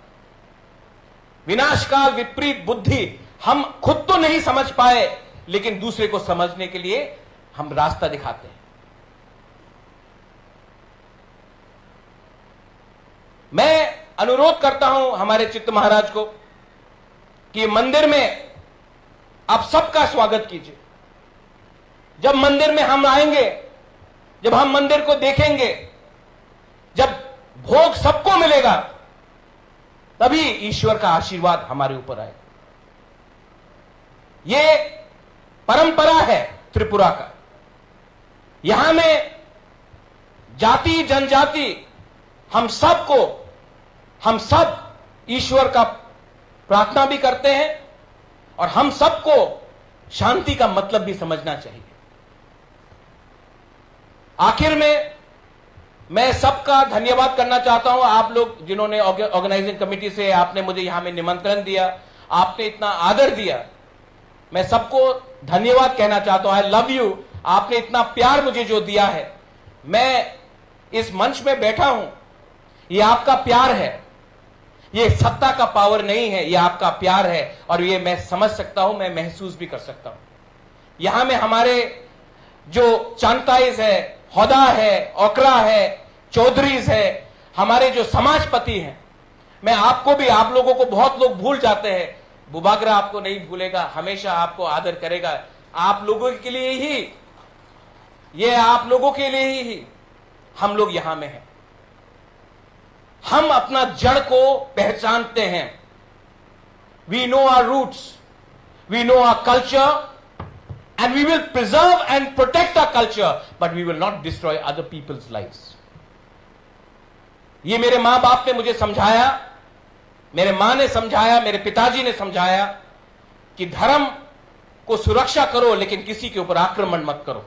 विनाशकाल विपरीत बुद्धि। हम खुद तो नहीं समझ पाए लेकिन दूसरे को समझने के लिए हम रास्ता दिखाते हैं। मैं अनुरोध करता हूं हमारे चित्त महाराज को कि मंदिर में आप सबका स्वागत कीजिए। जब मंदिर में हम आएंगे, जब हम मंदिर को देखेंगे, जब भोग सबको मिलेगा, तभी ईश्वर का आशीर्वाद हमारे ऊपर आएगा। ये परंपरा है त्रिपुरा का। यहां में जाति जनजाति हम सब ईश्वर का प्रार्थना भी करते हैं और हम सबको शांति का मतलब भी समझना चाहिए। आखिर में मैं सबका धन्यवाद करना चाहता हूं। आप लोग जिन्होंने ऑर्गेनाइजिंग कमेटी से आपने मुझे यहां में निमंत्रण दिया, आपने इतना आदर दिया, मैं सबको धन्यवाद कहना चाहता हूं। आई लव यू। आपने इतना प्यार मुझे जो दिया है, मैं इस मंच में बैठा हूं, ये आपका प्यार है। ये सत्ता का पावर नहीं है, ये आपका प्यार है और ये मैं समझ सकता हूं, मैं महसूस भी कर सकता हूं। यहां में हमारे जो चांताइज है, होदा है, ओकरा है, चौधरीज है, हमारे जो समाजपति हैं, मैं आपको भी, आप लोगों को बहुत लोग भूल जाते हैं, बुबागरा आपको नहीं भूलेगा, हमेशा आपको आदर करेगा। आप लोगों के लिए ही, ये आप लोगों के लिए ही हम लोग यहां में हैं। हम अपना जड़ को पहचानते हैं। We know our roots, we know our culture, and we will preserve and protect our culture, but we will not destroy other people's lives. ये मेरे मां बाप ने मुझे समझाया, मेरे मां ने समझाया, मेरे पिताजी ने समझाया कि धर्म को सुरक्षा करो लेकिन किसी के ऊपर आक्रमण मत करो।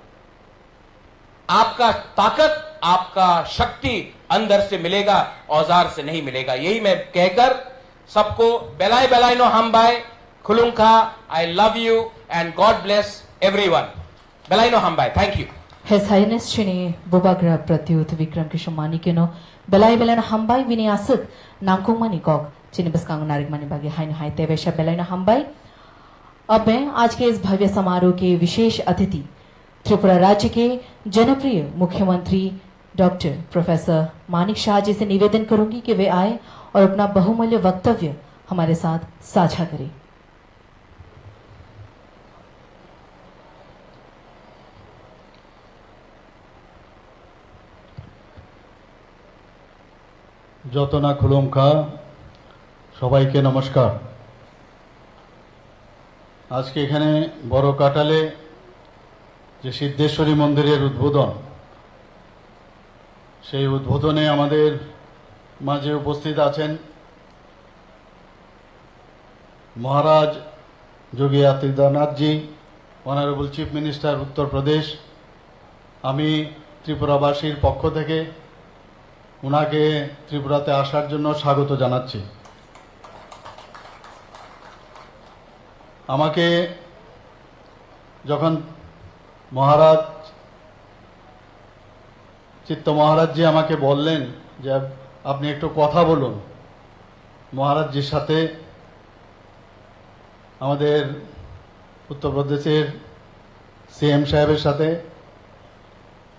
आपका ताकत, आपका शक्ति अंदर से मिलेगा, औजार से नहीं मिलेगा। यही मैं कहकर सबको बेलाय बेलाय नो हमबाय खुलुंखा, I love you and God bless everyone. Belaino Hambai. Thank you. His Highness Shini Bubagra Pratyut Vikram Kishomani Kino Belai Belana Hambai Vini Asuk Nangkumani Kok Chinibaskanग नारिक मनी बागे हाइन हाई तेवेशा बेलाइना हम्बाई। अब मैं आज के इस भव्य समारोह के विशेष अतिथि त्रिपुरा राज्य के जनप्रिय मुख्यमंत्री डॉक्टर प्रोफेसर मानिक शाह जी से निवेदन करूंगी कि वे आए और अपना बहुमूल्य वक्तव्य हमारे साथ साझा करें। যতনা খুলুমখা সবাইকে নমস্কার। আজকে এখানে বড় কাটালে যে সিদ্ধেশ্বরী মন্দিরের উদ্বোধন, সেই উদ্বোধনে আমাদের মাঝে উপস্থিত আছেন মহারাজ যোগী Adityanath ji, honourable chief minister Uttar Pradesh, আমি ত্রিপুরাবাসীর পক্ষ থেকে ওনাকে ত্রিপুরাতে আসার জন্য স্বাগত জানাচ্ছি। আমাকে যখন মহারাজ চিত্ত মহারাজজি আমাকে বললেন যে আপনি একটু কথা বলুন মহারাজজির সাথে, আমাদের উত্তরপ্রদেশের সিএম সাহেবের সাথে,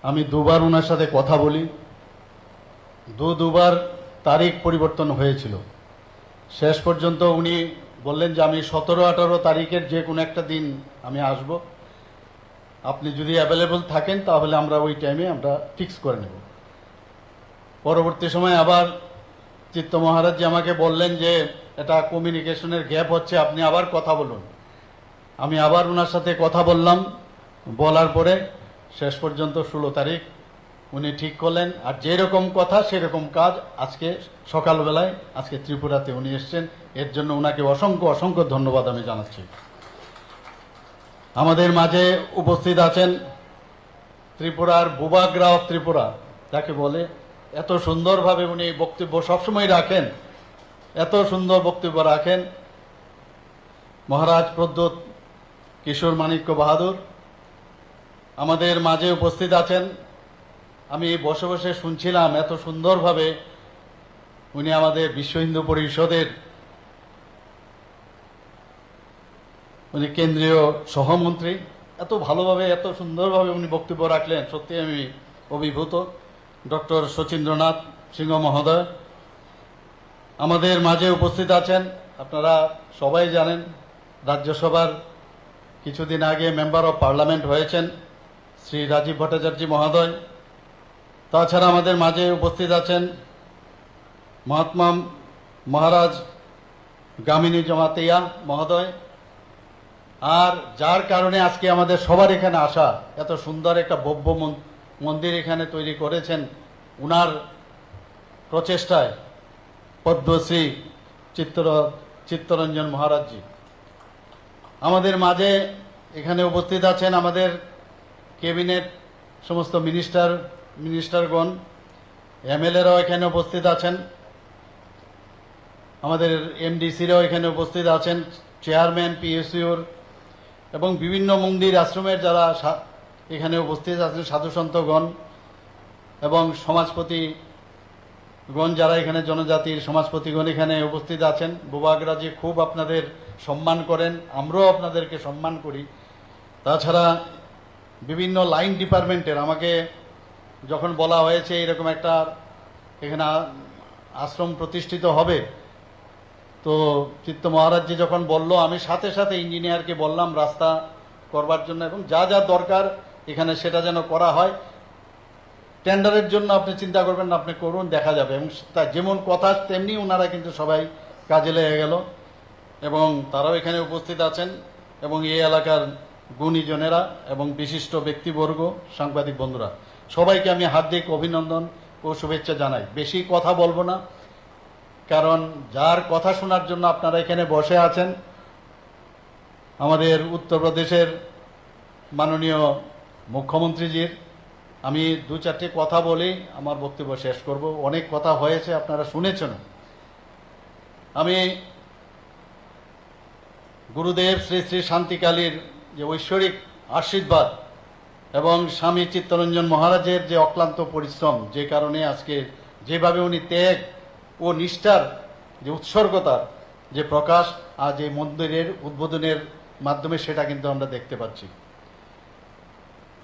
আমি দুবার ওনার সাথে কথা বলি। দুবার তারিখ পরিবর্তন হয়েছিল। শেষ পর্যন্ত উনি বললেন যে আমি 17-18 তারিখের যে কোনো একটা দিন আমি আসব, আপনি যদি অ্যাভেলেবল থাকেন তাহলে আমরা ওই টাইমে আমরা ফিক্স করে নেব। পরবর্তী সময় আবার চিত্ত মহারাজজি আমাকে বললেন যে এটা কমিউনিকেশনের গ্যাপ হচ্ছে, আপনি আবার কথা বলুন। আমি আবার ওনার সাথে কথা বললাম, বলার পরে শেষ পর্যন্ত 16 তারিখ উনি ঠিক করলেন। আর যেরকম কথা সেরকম কাজ। আজকে সকালবেলায় আজকে ত্রিপুরাতে উনি এসছেন, এর জন্য ওনাকে অসংখ্য অসংখ্য ধন্যবাদ আমি জানাচ্ছি। আমাদের মাঝে উপস্থিত আছেন ত্রিপুরার বুবাগ্রা অফ ত্রিপুরা যাকে বলে, এত সুন্দরভাবে উনি বক্তব্য সবসময় রাখেন, এত সুন্দর বক্তব্য রাখেন মহারাজ প্রদ্যোৎ কিশোর মাণিক্য বাহাদুর আমাদের মাঝে উপস্থিত আছেন। আমি বসে বসে শুনছিলাম এত সুন্দরভাবে উনি আমাদের বিশ্ব হিন্দু পরিষদের উনি কেন্দ্রীয় সহমন্ত্রী, এত ভালোভাবে এত সুন্দরভাবে উনি বক্তব্য রাখলেন, সত্যি আমি অভিভূত। ডক্টর শচীন্দ্রনাথ সিংহ মহোদয় আমাদের মাঝে উপস্থিত আছেন। আপনারা সবাই জানেন রাজ্যসভার কিছুদিন আগে মেম্বার অফ পার্লামেন্ট হয়েছেন শ্রী রাজীব ভট্টাচার্য মহোদয়। তাছাড়া আমাদের মাঝে উপস্থিত আছেন মহাত্মা মহারাজ গামিনী জমাতিয়া মহোদয়। আর যার কারণে আজকে আমাদের সবার এখানে আসা, এত সুন্দর একটা ভব্য মন্দির এখানে তৈরি করেছেন উনার প্রচেষ্টায় পদ্মশ্রী চিত্তরঞ্জন মহারাজজি। আমাদের মাঝে এখানে উপস্থিত আছেন আমাদের ক্যাবিনেট সমস্ত মিনিস্টারগণ, এমএলএরাও এখানে উপস্থিত আছেন, আমাদের এমডিসিরাও এখানে উপস্থিত আছেন, চেয়ারম্যান পিএসইউর এবং বিভিন্ন মন্দির আশ্রমের যারা এখানে উপস্থিত আছেন, সাধুসন্তগণ এবং সমাজপতিগণ যারা এখানে জনজাতির সমাজপতিগণ এখানে উপস্থিত আছেন। বুবাগ্রাজি খুব আপনাদের সম্মান করেন, আমরাও আপনাদেরকে সম্মান করি। তাছাড়া বিভিন্ন লাইন ডিপার্টমেন্টের আমাকে যখন বলা হয়েছে এরকম একটা এখানে আশ্রম প্রতিষ্ঠিত হবে, তো চিত্ত মহারাজজি যখন বলল, আমি সাথে সাথে ইঞ্জিনিয়ারকে বললাম রাস্তা করবার জন্য এবং যা যা দরকার এখানে সেটা যেন করা হয়। টেন্ডারের জন্য আপনি চিন্তা করবেন না, আপনি করুন, দেখা যাবে। এবং তা যেমন কথা তেমনি ওনারা কিন্তু সবাই কাজে লেগে গেল এবং তারাও এখানে উপস্থিত আছেন এবং এই এলাকার গুণীজনেরা এবং বিশিষ্ট ব্যক্তিবর্গ, সাংবাদিক বন্ধুরা, সবাইকে আমি হার্দিক অভিনন্দন ও শুভেচ্ছা জানাই। বেশি কথা বলবো না, কারণ যার কথা শোনার জন্য আপনারা এখানে বসে আছেন আমাদের উত্তরপ্রদেশের মাননীয় মুখ্যমন্ত্রীজির, আমি 2-4টি কথা বলেই আমার বক্তব্য শেষ করব। অনেক কথা হয়েছে, আপনারা শুনেছেন। আমি গুরুদেব শ্রী শ্রী শান্তিকালীর যে ঐশ্বরিক আশীর্বাদ এবং স্বামী চিত্তরঞ্জন মহারাজের যে অক্লান্ত পরিশ্রম, যে কারণে আজকে যেভাবে উনি ত্যাগ ও নিষ্ঠার যে উৎসর্গতার যে প্রকাশ আজ এই মন্দিরের উদ্বোধনের মাধ্যমে সেটা কিন্তু আমরা দেখতে পাচ্ছি।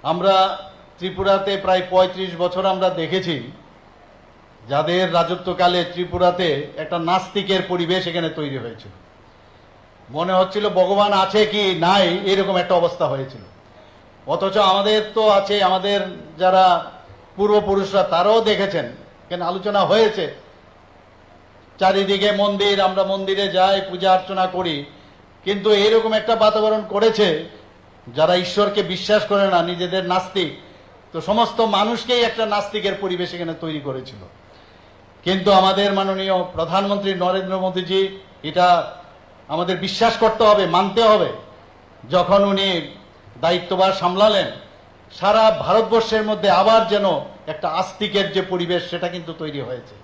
আমরা ত্রিপুরাতে প্রায় 35 বছর আমরা দেখেছি যাদের রাজত্বকালে ত্রিপুরাতে একটা নাস্তিকের পরিবেশ এখানে তৈরি হয়েছিল। মনে হচ্ছিল ভগবান আছে কি নাই, এরকম একটা অবস্থা হয়েছিল। অথচ আমাদের তো আছে, আমাদের যারা পূর্বপুরুষরা তারাও দেখেছেন, কেন আলোচনা হয়েছে, চারিদিকে মন্দির, আমরা মন্দিরে যাই, পূজা অর্চনা করি, কিন্তু এরকম একটা বাতাবরণ করেছে যারা ঈশ্বরকে বিশ্বাস করে না, নিজেদের নাস্তিক, তো সমস্ত মানুষকেই একটা নাস্তিকের পরিবেশ এখানে তৈরি করেছিল। কিন্তু আমাদের মাননীয় প্রধানমন্ত্রী নরেন্দ্র মোদীজি এটা আমাদের বিশ্বাস করতে হবে, মানতে হবে। যখন উনি দায়িত্বভার সামলালেন, সারা ভারতবর্ষের মধ্যে আবার যেন একটা আস্তিকের যে পরিবেশ সেটা কিন্তু তৈরি হয়েছে।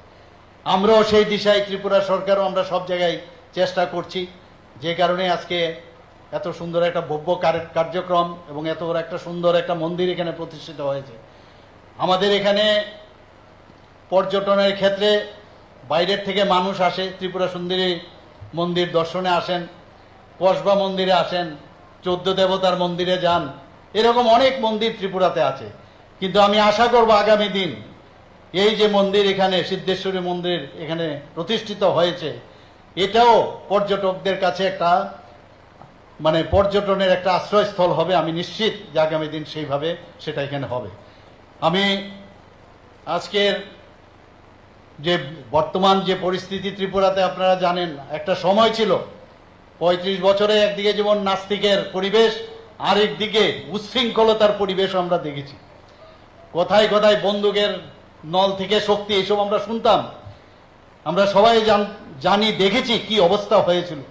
আমরাও সেই দিশায়, ত্রিপুরা সরকারও আমরা সব জায়গায় চেষ্টা করছি, যে কারণে আজকে এত সুন্দর একটা ভব্য কার্যক্রম এবং এত বড় একটা সুন্দর একটা মন্দির এখানে প্রতিষ্ঠিত হয়েছে। আমাদের এখানে পর্যটনের ক্ষেত্রে বাইরের থেকে মানুষ আসে, ত্রিপুরা সুন্দরী মন্দির দর্শনে আসেন, কসবা মন্দিরে আসেন, 14 দেবতার মন্দিরে যান, এরকম অনেক মন্দির ত্রিপুরাতে আছে। কিন্তু আমি আশা করব আগামী দিন এই যে মন্দির এখানে সিদ্ধেশ্বরী মন্দির এখানে প্রতিষ্ঠিত হয়েছে, এটাও পর্যটকদের কাছে একটা মানে পর্যটনের একটা আশ্রয়স্থল হবে। আমি নিশ্চিত যে আগামী দিন সেইভাবে সেটা এখানে হবে। আমি আজকের যে বর্তমান যে পরিস্থিতি ত্রিপুরাতে আপনারা জানেন, একটা সময় ছিল 35 বছরে একদিকে যেমন নাস্তিকের পরিবেশ, আরেক দিকে উচ্ছৃঙ্খলতার পরিবেশ আমরা দেখেছি। কোথায় কোথায় বন্দুকের নল থেকে শক্তি, এইসব আমরা শুনতাম। আমরা সবাই জানি, দেখেছি কি অবস্থা হয়েছিল।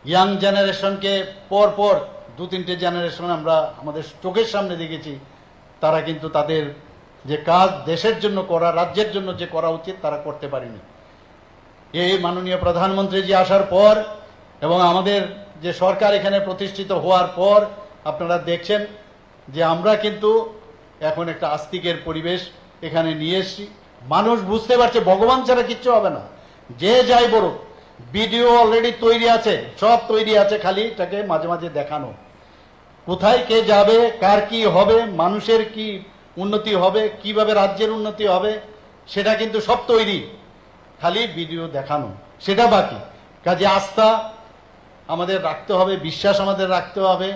ইয়াং জেনারেশনকে পর পর 2-3টে জেনারেশন আমরা আমাদের চোখের সামনে দেখেছি, তারা কিন্তু তাদের যে কাজ দেশের জন্য করা, রাজ্যের জন্য যে করা উচিত তারা করতে পারেনি। এই মাননীয় প্রধানমন্ত্রীজি আসার পর এবং আমাদের যে সরকার এখানে প্রতিষ্ঠিত হওয়ার পর আপনারা দেখছেন যে আমরা কিন্তু এখন একটা আস্তিকের পরিবেশ এখানে নিয়ে এসেছি। মানুষ বুঝতে পারছে ভগবান ছাড়া কিচ্ছু হবে না, যে যাই বলুক। ভিডিও অলরেডি তৈরি আছে, সব তৈরি আছে, খালি এটাকে মাঝে মাঝে দেখানো। কোথায় কে যাবে, কার কি হবে, মানুষের কি উন্নতি হবে, কিভাবে রাজ্যের উন্নতি হবে, সেটা কিন্তু সব তৈরি, খালি ভিডিও দেখানো সেটা বাকি। কাজে আস্থা আমাদের রাখতে হবে, বিশ্বাস আমাদের রাখতে হবে,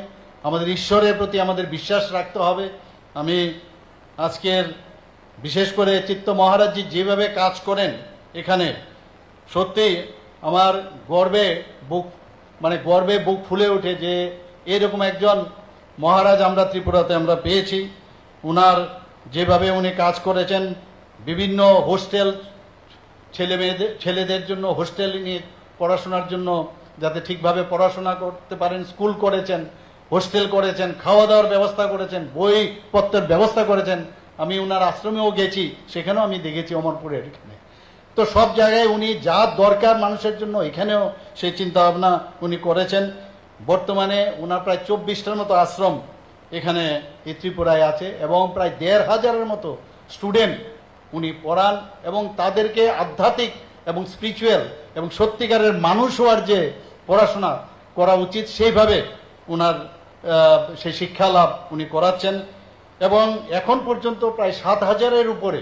আমাদের ঈশ্বরের প্রতি আমাদের বিশ্বাস রাখতে হবে। আমি আজকের বিশেষ করে চিত্ত মহারাজজি যেভাবে কাজ করেন এখানে, সত্যি আমার গর্বে বুক ফুলে ওঠে যে এরকম একজন মহারাজ আমরা ত্রিপুরাতে আমরা পেয়েছি। উনার যেভাবে উনি কাজ করেছেন, বিভিন্ন হোস্টেল ছেলেদের জন্য হোস্টেল নিয়ে পড়াশোনার জন্য যাতে ঠিকভাবে পড়াশোনা করতে পারেন, স্কুল করেছেন, হোস্টেল করেছেন, খাওয়া দাওয়ার ব্যবস্থা করেছেন, বইপত্রের ব্যবস্থা করেছেন। আমি উনার আশ্রমেও গেছি, সেখানেও আমি দেখেছি অমরপুরের এখানে। তো সব জায়গায় উনি যা দরকার মানুষের জন্য এখানেও সেই চিন্তা ভাবনা উনি করেছেন। বর্তমানে উনার প্রায় 24টার মতো আশ্রম এখানে এই ত্রিপুরায় আছে এবং প্রায় 1500-এর মতো স্টুডেন্ট উনি পড়ান এবং তাদেরকে আধ্যাত্মিক এবং স্পিরিচুয়াল এবং সত্যিকারের মানুষ হওয়ার যে পড়াশোনা করা উচিত সেইভাবে উনার সেই শিক্ষা লাভ উনি করাচ্ছেন। এবং এখন পর্যন্ত প্রায় 7000-এর উপরে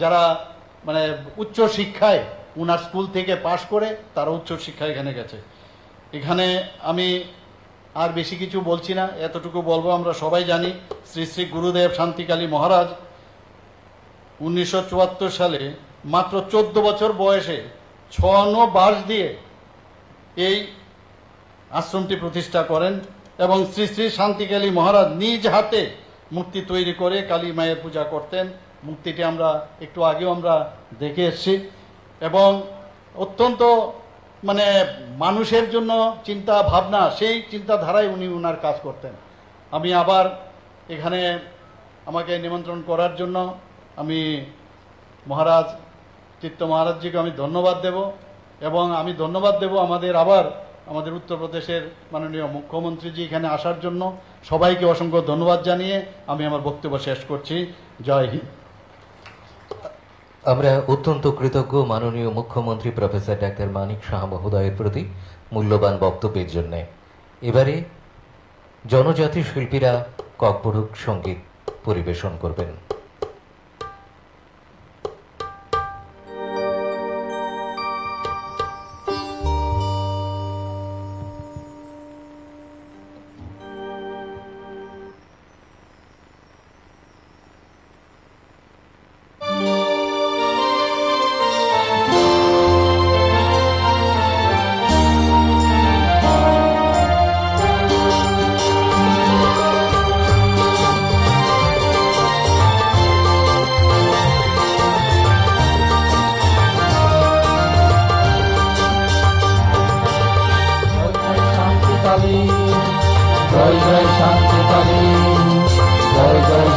যারা মানে উচ্চ শিক্ষায় উনার স্কুল থেকে পাশ করে তারা উচ্চ শিক্ষায় এখানে গেছে। এখানে আমি আর বেশি কিছু বলছি না, এতটুকু বলবো, আমরা সবাই জানি শ্রী শ্রী গুরুদেব শান্তিকালী মহারাজ 1974 সালে মাত্র 14 বছর বয়সে 6 বাস দিয়ে এই আশ্রমটি প্রতিষ্ঠা করেন এবং শ্রী শ্রী শান্তিকালী মহারাজ নিজ হাতে মূর্তি তৈরি করে কালী মায়ের পূজা করতেন। মূর্তিটি আমরা একটু আগেও আমরা দেখে এসেছি এবং অত্যন্ত মানে মানুষের জন্য চিন্তা ভাবনা, সেই চিন্তাধারায় উনি উনার কাজ করতেন। আমি আবার এখানে আমাকে নিমন্ত্রণ করার জন্য আমি মহারাজ চিত্ত মহারাজজিকে আমি ধন্যবাদ দেব এবং আমি ধন্যবাদ দেব আমাদের উত্তরপ্রদেশের মাননীয় মুখ্যমন্ত্রীজি এখানে আসার জন্য। সবাইকে অসংখ্য ধন্যবাদ জানিয়ে আমি আমার বক্তব্য শেষ করছি। জয় হিন্দ। আমরা অত্যন্ত কৃতজ্ঞ মাননীয় মুখ্যমন্ত্রী প্রফেসর ডাক্তার মানিক সাহা মহোদয়ের প্রতি মূল্যবান বক্তব্যের জন্য। এবারে জনজাতি শিল্পীরা ককবরক সঙ্গীত পরিবেশন করবেন।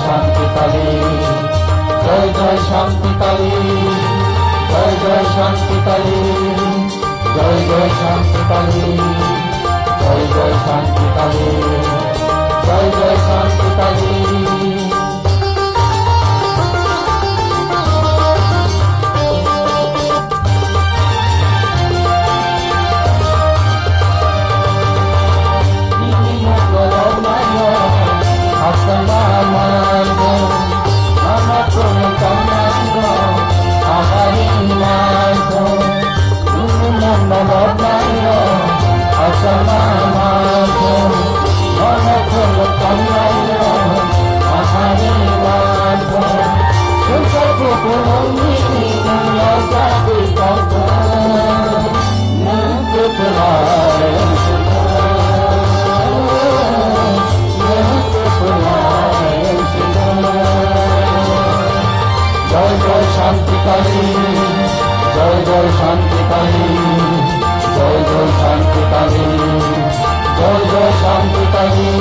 শান্তি কালী, জয় জয় শান্তি কালী, জয় জয় শান্তি কালী, জয় জয় শান্তি কালী, জয় জয় শান্তি কালী, জয় জয় শান্তি কালী। জয় জয় শান্তি কালী, জয় জয় শান্তি কালী, জয় জয় শান্তি কালী, জয় জয় শান্তি কালী।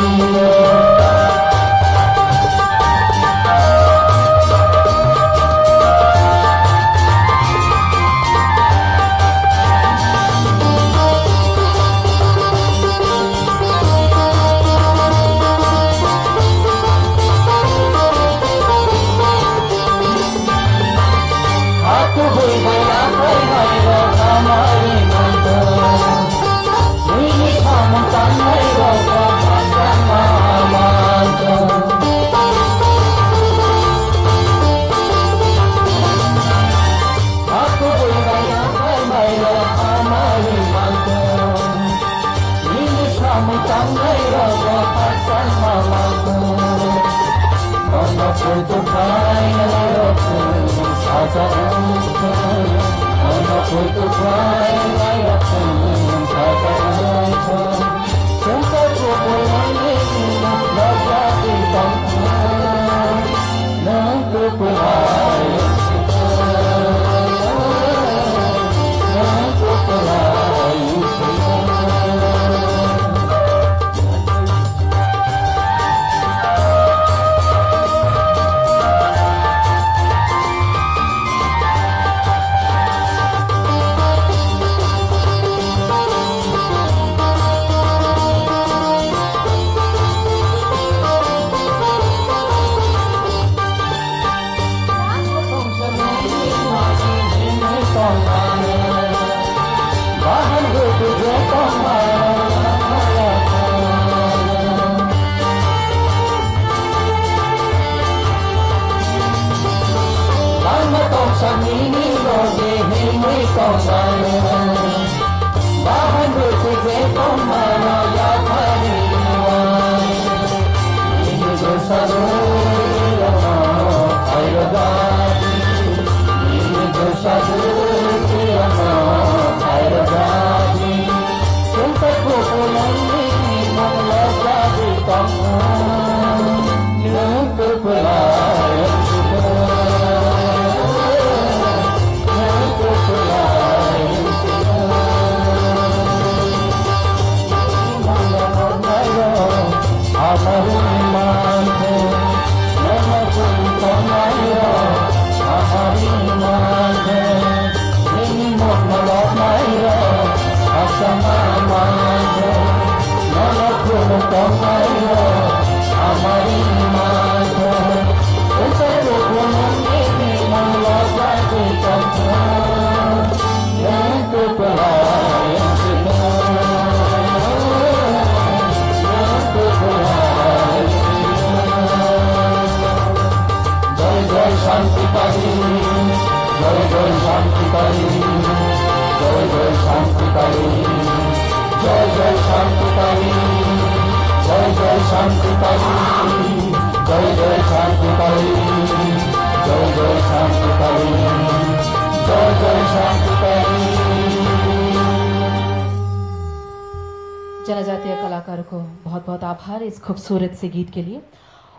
जनजातीय कलाकारों को बहुत बहुत आभार इस खूबसूरत से गीत के लिए।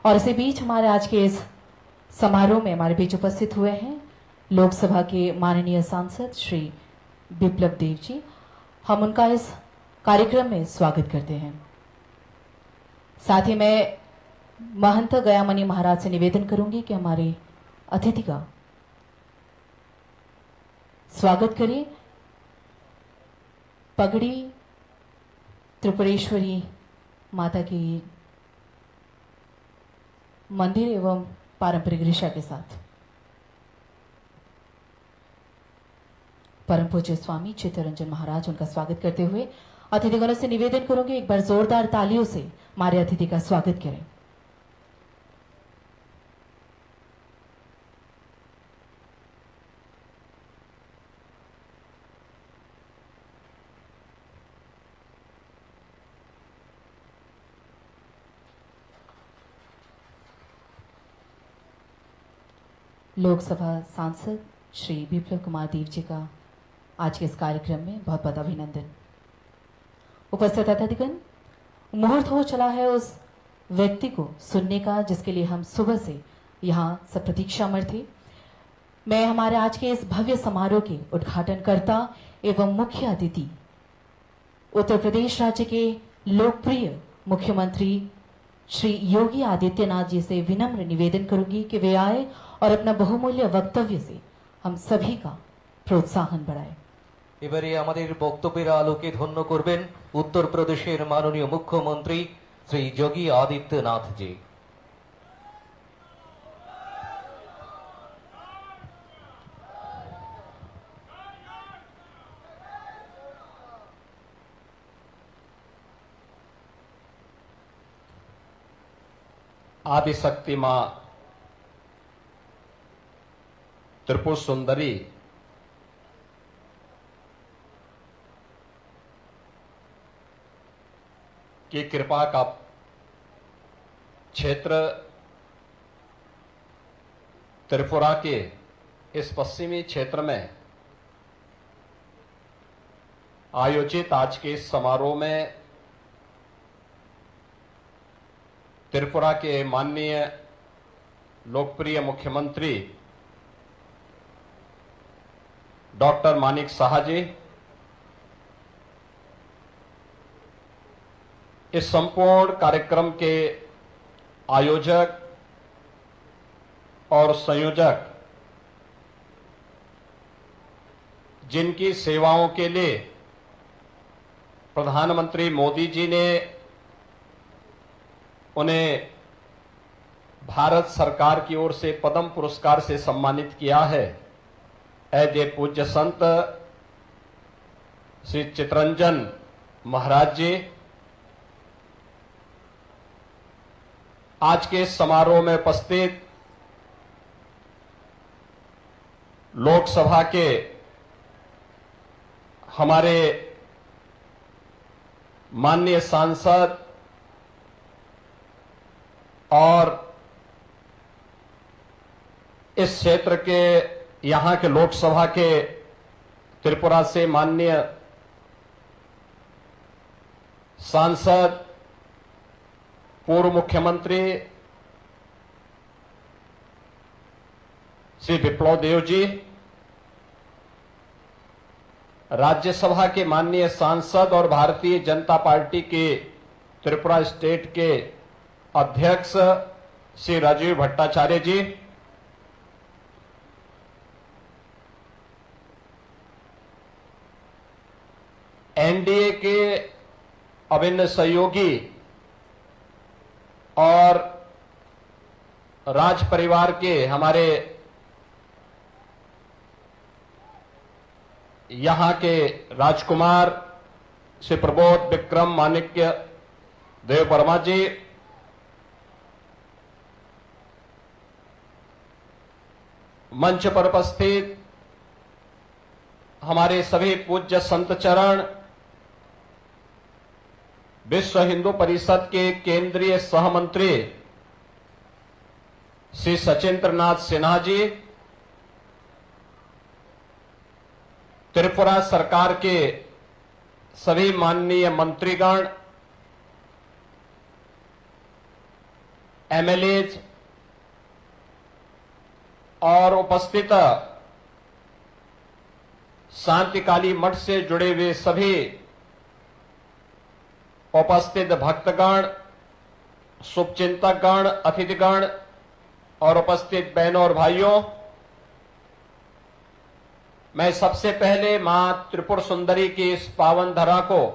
और इसी बीच हमारे आज के इस समारोह में हमारे बीच उपस्थित हुए हैं लोकसभा के माननीय सांसद श्री बिप्लब देव जी। हम उनका इस कार्यक्रम में स्वागत करते हैं। साथ ही मैं महंत गयामणि महाराज से निवेदन करूंगी कि हमारे अतिथि का स्वागत करें। पगड़ी त्रिपुरेश्वरी माता की मंदिर एवं पारंपरिक ऋषा के साथ परम पूज्य स्वामी चित्तरंजन महाराज उनका स्वागत करते हुए अतिथिगणों से निवेदन करूंगी एक बार जोरदार तालियों से हमारे अतिथि का स्वागत करें। लोकसभा सांसद श्री विप्लव कुमार देव जी का आज के इस कार्यक्रम में बहुत बहुत अभिनंदन। उपस्थित अतिथिगण, मुहूर्त हो चला है उस व्यक्ति को सुनने का जिसके लिए हम सुबह से यहाँ सब प्रतीक्षामर थे। मैं हमारे आज के इस भव्य समारोह के उद्घाटनकर्ता एवं मुख्य अतिथि उत्तर प्रदेश राज्य के लोकप्रिय मुख्यमंत्री श्री योगी आदित्यनाथ जी से विनम्र निवेदन करूंगी कि वे आए और अपना बहुमूल्य वक्तव्य से हम सभी का प्रोत्साहन बढ़ाए। এবারে আমাদের বক্তব্যের আলোকে ধন্য করবেন উত্তরপ্রদেশের মাননীয় মুখ্যমন্ত্রী শ্রী যোগী আদিত্যনাথ জি। आदिशक्ति मां त्रिपुर सुंदरी की कृपा का क्षेत्र त्रिपुरा के इस पश्चिमी क्षेत्र में आयोजित आज के इस समारोह में त्रिपुरा के माननीय लोकप्रिय मुख्यमंत्री डॉक्टर मानिक साहा जी, इस संपूर्ण कार्यक्रम के आयोजक और संयोजक, जिनकी सेवाओं के लिए प्रधानमंत्री मोदी जी ने उन्हें भारत सरकार की ओर से पद्म पुरस्कार से सम्मानित किया है, ऐसे पूज्य संत श्री चित्तरंजन महाराज जी, आज के इस समारोह में उपस्थित लोकसभा के हमारे माननीय सांसद और इस क्षेत्र के यहां के लोकसभा के त्रिपुरा से माननीय सांसद पूर्व मुख्यमंत्री श्री विप्लव देव जी, राज्यसभा के माननीय सांसद और भारतीय जनता पार्टी के त्रिपुरा स्टेट के अध्यक्ष श्री राजीव भट्टाचार्य जी, एनडीए के अभिन्न सहयोगी और राज परिवार के हमारे यहां के राजकुमार श्री प्रबोध विक्रम माणिक्य देव वर्मा जी, मंच पर उपस्थित हमारे सभी पूज्य संत चरण, विश्व हिंदू परिषद के केंद्रीय सहमंत्री श्री सचिंद्र नाथ सिन्हा जी, त्रिपुरा सरकार के सभी माननीय मंत्रीगण, एमएलएज और उपस्थित शांतिकाली मठ से जुड़े हुए सभी उपस्थित भक्तगण, शुभचिंतकगण, अतिथिगण और उपस्थित बहनों और भाइयों, मैं सबसे पहले मां त्रिपुर सुंदरी की इस पावन धरा को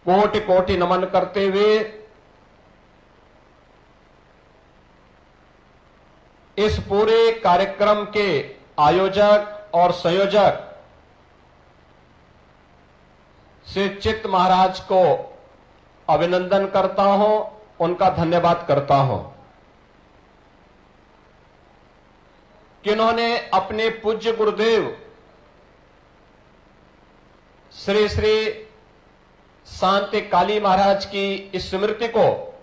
कोटि कोटि नमन करते हुए इस पूरे कार्यक्रम के आयोजक और संयोजक श्री चित्त महाराज को अभिनंदन करता हूं, उनका धन्यवाद करता हूं कि उन्होंने अपने पूज्य गुरुदेव श्री श्री शांति काली महाराज की स्मृति को,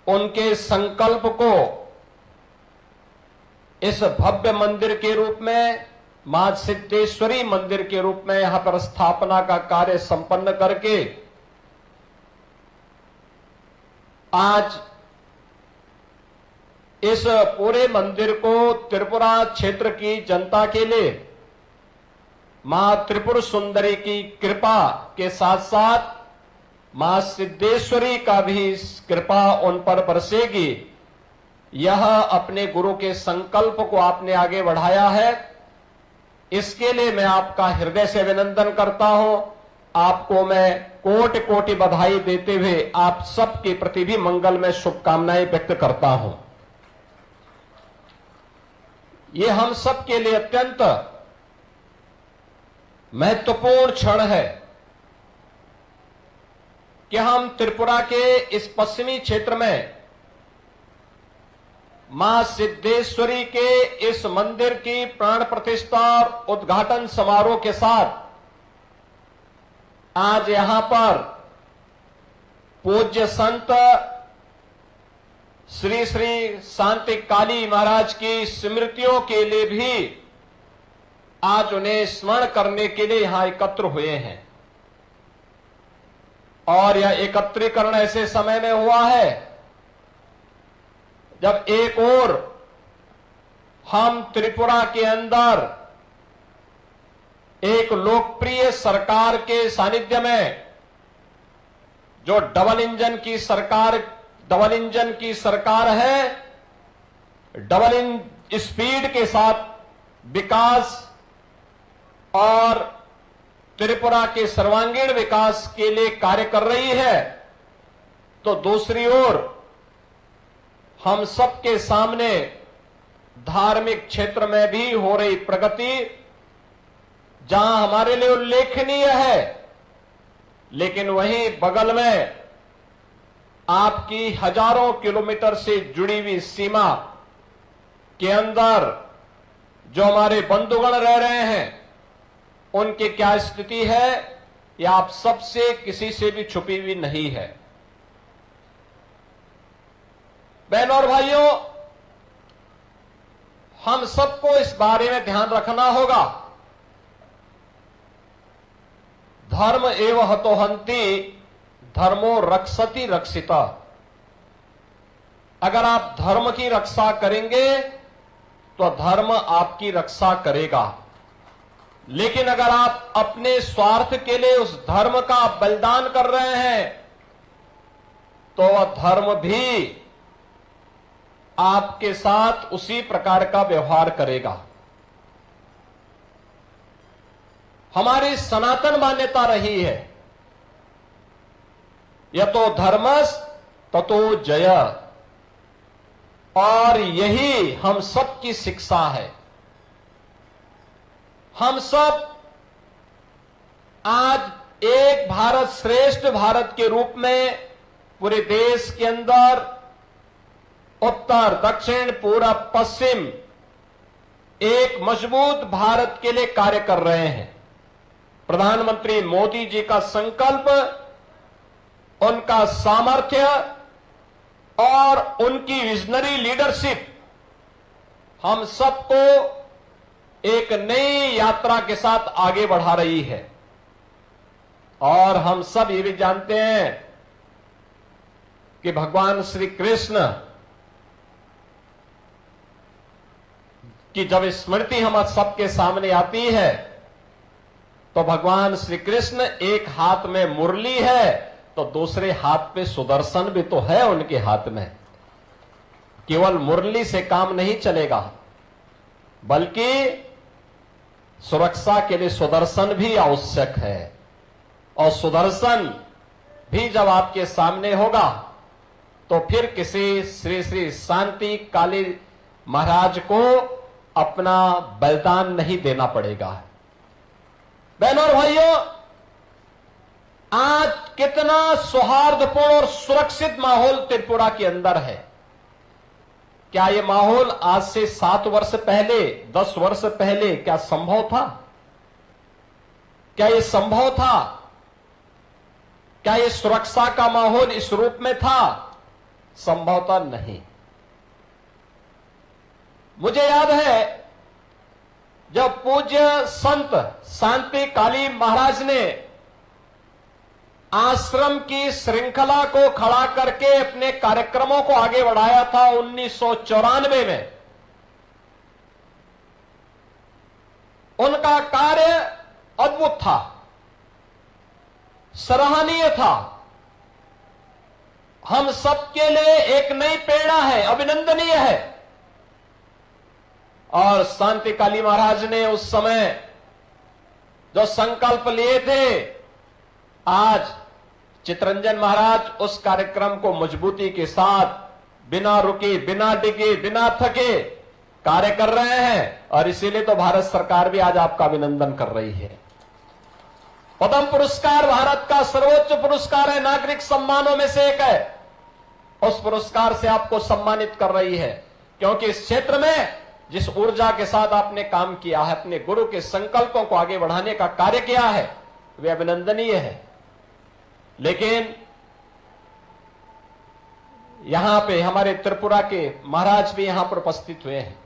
उनके संकल्प को इस भव्य मंदिर के रूप में, मां सिद्धेश्वरी मंदिर के रूप में यहां पर स्थापना का कार्य संपन्न करके आज इस पूरे मंदिर को त्रिपुरा क्षेत्र की जनता के लिए मां त्रिपुर सुंदरी की कृपा के साथ साथ मां सिद्धेश्वरी का भी कृपा उन पर बरसेगी, यह अपने गुरु के संकल्प को आपने आगे बढ़ाया है। इसके लिए मैं आपका हृदय से अभिनंदन करता हूं। आपको मैं कोटि कोटि बधाई देते हुए आप सबके प्रति भी मंगल में शुभकामनाएं व्यक्त करता हूं। ये हम सब के लिए अत्यंत महत्वपूर्ण क्षण है कि हम त्रिपुरा के इस पश्चिमी क्षेत्र में मां सिद्धेश्वरी के इस मंदिर की प्राण प्रतिष्ठा और उद्घाटन समारोह के साथ आज यहां पर पूज्य संत श्री श्री शांति काली महाराज की स्मृतियों के लिए भी आज उन्हें स्मरण करने के लिए यहां एकत्र हुए हैं। और यह एकत्रीकरण ऐसे समय में हुआ है जब एक ओर हम त्रिपुरा के अंदर एक लोकप्रिय सरकार के सानिध्य में जो डबल इंजन की सरकार है, डबल स्पीड के साथ विकास और त्रिपुरा के सर्वांगीण विकास के लिए कार्य कर रही है, तो दूसरी ओर हम सबके सामने धार्मिक क्षेत्र में भी हो रही प्रगति, जहां हमारे लिए उल्लेखनीय है, लेकिन वहीं बगल में आपकी हजारों किलोमीटर से जुड़ी हुई सीमा के अंदर जो हमारे बंधुगण रह रहे हैं, उनकी क्या स्थिति है, यह आप सबसे किसी से भी छुपी हुई नहीं है। बहनों और भाइयों, हम सबको इस बारे में ध्यान रखना होगा। धर्म एव हतोहंति धर्मो रक्षति रक्षिता। अगर आप धर्म की रक्षा करेंगे तो धर्म आपकी रक्षा करेगा, लेकिन अगर आप अपने स्वार्थ के लिए उस धर्म का बलिदान कर रहे हैं तो वह धर्म भी आपके साथ उसी प्रकार का व्यवहार करेगा। हमारी सनातन मान्यता रही है, यतो धर्मस् ततो जय, और यही हम सब की शिक्षा है। हम सब आज एक भारत श्रेष्ठ भारत के रूप में पूरे देश के अंदर उत्तर दक्षिण पूरब पश्चिम एक मजबूत भारत के लिए कार्य कर रहे हैं। प्रधानमंत्री मोदी जी का संकल्प, उनका सामर्थ्य और उनकी विजनरी लीडरशिप हम सबको एक नई यात्रा के साथ आगे बढ़ा रही है। और हम सब ये भी जानते हैं कि भगवान श्री कृष्ण की जब स्मृति हम सबके सामने आती है तो भगवान श्री कृष्ण एक हाथ में मुरली है तो दूसरे हाथ पे सुदर्शन भी तो है उनके हाथ में। केवल मुरली से काम नहीं चलेगा, बल्कि सुरक्षा के लिए सुदर्शन भी आवश्यक है। और सुदर्शन भी जब आपके सामने होगा तो फिर किसी श्री श्री शांति काली महाराज को अपना बलिदान नहीं देना पड़ेगा। बहनों और भाइयों, आज कितना सौहार्दपूर्ण और सुरक्षित माहौल त्रिपुरा के अंदर है। क्या यह माहौल आज से 7 वर्ष पहले, 10 वर्ष पहले क्या संभव था? क्या यह संभव था? क्या यह सुरक्षा का माहौल इस रूप में था? संभवतः नहीं। मुझे याद है जब पूज्य संत शांति काली महाराज ने आश्रम की श्रृंखला को खड़ा करके अपने कार्यक्रमों को आगे बढ़ाया था 1994 में, उनका कार्य अद्भुत था, सराहनीय था, हम सबके लिए एक नई प्रेरणा है, अभिनंदनीय है। और शांति काली महाराज ने उस समय जो संकल्प लिए थे, आज चितरंजन महाराज उस कार्यक्रम को मजबूती के साथ बिना रुके, बिना डिगे, बिना थके कार्य कर रहे हैं। और इसीलिए तो भारत सरकार भी आज आपका अभिनंदन कर रही है। पद्म पुरस्कार भारत का सर्वोच्च पुरस्कार है, नागरिक सम्मानों में से एक है। उस पुरस्कार से आपको सम्मानित कर रही है, क्योंकि इस क्षेत्र में जिस ऊर्जा के साथ आपने काम किया है, अपने गुरु के संकल्पों को आगे बढ़ाने का कार्य किया है, वे अभिनंदनीय है। लेकिन यहां पे हमारे त्रिपुरा के महाराज भी यहां पर उपस्थित हुए हैं।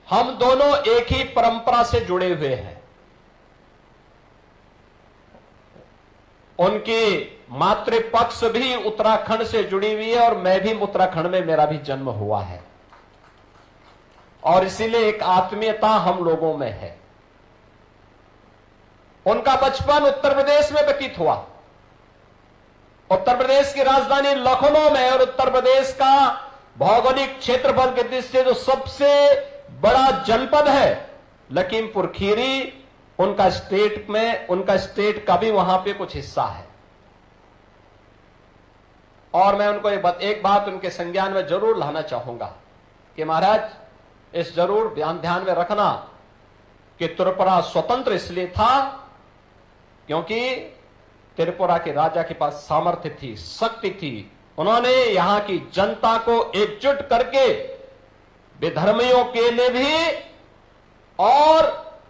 हम दोनों एक ही परंपरा से जुड़े हुए हैं। उनकी मातृपक्ष भी उत्तराखंड से जुड़ी हुई है और मैं भी उत्तराखंड में, मेरा भी जन्म हुआ है। और इसीलिए एक आत्मीयता हम लोगों में है। उनका बचपन उत्तर प्रदेश में व्यतीत हुआ। उत्तर प्रदेश की राजधानी लखनऊ में, और उत्तर प्रदेश का भौगोलिक क्षेत्रफल के दृष्टि से जो सबसे बड़ा जनपद है लखीमपुर खीरी, उनका स्टेट का भी वहां पे कुछ हिस्सा है। और मैं उनको एक बात उनके संज्ञान में जरूर लाना चाहूंगा कि महाराज, इस जरूर ध्यान में रखना कि त्रिपुरा स्वतंत्र इसलिए था क्योंकि त्रिपुरा के राजा के पास सामर्थ्य थी, शक्ति थी। उन्होंने यहां की जनता को एकजुट करके विधर्मियों के लिए भी और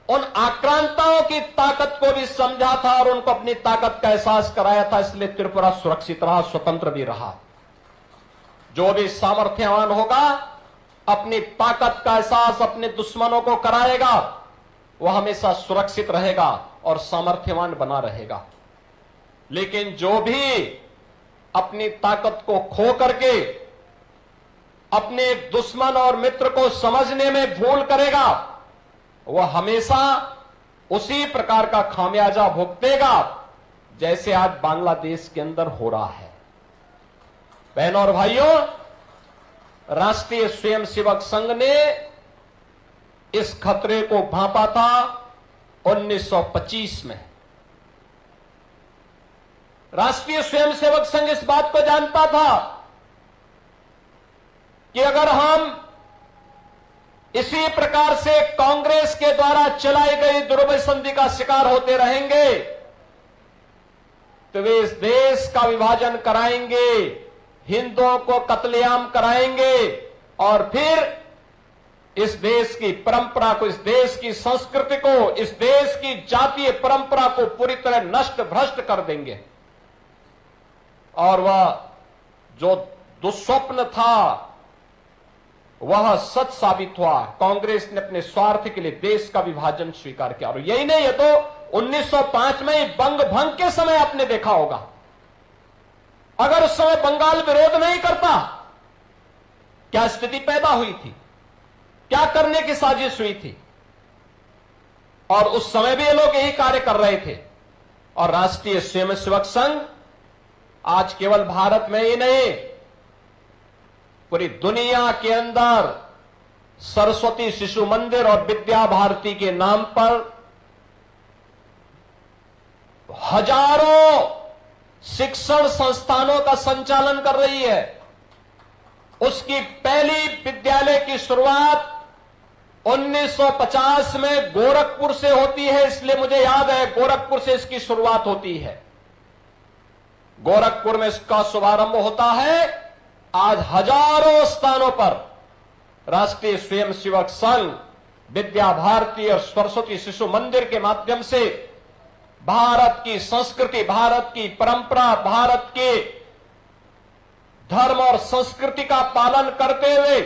उन आक्रांताओं की ताकत को भी समझा था और उनको अपनी ताकत का एहसास कराया था। इसलिए त्रिपुरा सुरक्षित रहा, स्वतंत्र भी रहा। जो भी सामर्थ्यवान होगा अपनी ताकत का एहसास अपने दुश्मनों को कराएगा, वह हमेशा सुरक्षित रहेगा और सामर्थ्यवान बना रहेगा। लेकिन जो भी अपनी ताकत को खो करके अपने दुश्मन और मित्र को समझने में भूल करेगा, वह हमेशा उसी प्रकार का खामियाजा भुगतेगा जैसे आज बांग्लादेश के अंदर हो रहा है। बहनों और भाइयों, राष्ट्रीय स्वयंसेवक संघ ने इस खतरे को भांपा था 1925 में। राष्ट्रीय स्वयंसेवक संघ इस बात को जानता था कि अगर हम इसी प्रकार से कांग्रेस के द्वारा चलाई गई दुर्बल संधि का शिकार होते रहेंगे तो वे इस देश का विभाजन कराएंगे, हिंदुओं को कत्लेआम कराएंगे और फिर इस देश की परंपरा को, इस देश की संस्कृति को, इस देश की जातीय परंपरा को पूरी तरह नष्ट भ्रष्ट कर देंगे। और वह जो दुस्वप्न था वह सच साबित हुआ। कांग्रेस ने अपने स्वार्थ के लिए देश का विभाजन स्वीकार किया। और यही नहीं, ये तो 1905 में बंग भंग के समय आपने देखा होगा। अगर उस समय बंगाल विरोध नहीं करता, क्या स्थिति पैदा हुई थी, क्या करने की साजिश हुई थी। और उस समय भी ये लोग यही कार्य कर रहे थे। और राष्ट्रीय स्वयंसेवक संघ आज केवल भारत में ही नहीं, पूरी दुनिया के अंदर सरस्वती शिशु मंदिर और विद्या भारती के नाम पर हजारों शिक्षण संस्थानों का संचालन कर रही है। उसकी पहली विद्यालय की शुरुआत 1950 में गोरखपुर से होती है, इसलिए मुझे याद है गोरखपुर से इसकी शुरुआत होती है। गोरखपुर में इसका शुभारंभ होता है। आज हजारों स्थानों पर राष्ट्रीय स्वयंसेवक संघ, विद्या भारती और सरस्वती शिशु मंदिर के माध्यम से भारत की संस्कृति, भारत की परंपरा, भारत के धर्म और संस्कृति का पालन करते हुए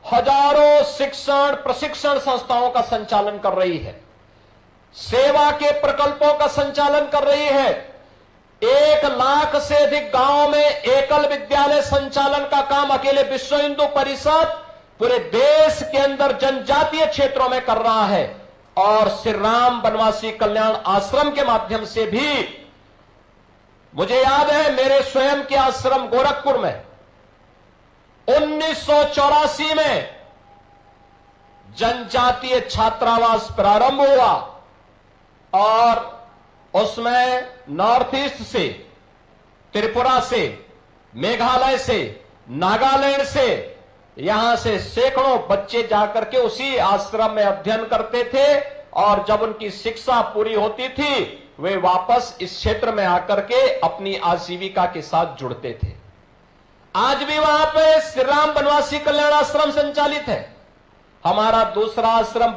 हजारों शिक्षण प्रशिक्षण संस्थाओं का संचालन कर रही है, सेवा के प्रकल्पों का संचालन कर रही है। 1 लाख से अधिक गांवों में एकल विद्यालय संचालन का काम अकेले विश्व हिंदू परिषद पूरे देश के अंदर जनजातीय क्षेत्रों में कर रहा है। और श्री राम वनवासी कल्याण आश्रम के माध्यम से भी मुझे याद है मेरे स्वयं के आश्रम गोरखपुर में 1984 में जनजातीय छात्रावास प्रारंभ हुआ और उसमें नॉर्थ ईस्ट से, त्रिपुरा से, मेघालय से, नागालैंड से, यहां से सैकड़ों बच्चे जाकर के उसी आश्रम में अध्ययन करते थे और जब उनकी शिक्षा पूरी होती थी वे वापस इस क्षेत्र में आकर के अपनी आजीविका के साथ जुड़ते थे। आज भी वहां पे श्री राम वनवासी कल्याण आश्रम संचालित है। हमारा दूसरा आश्रम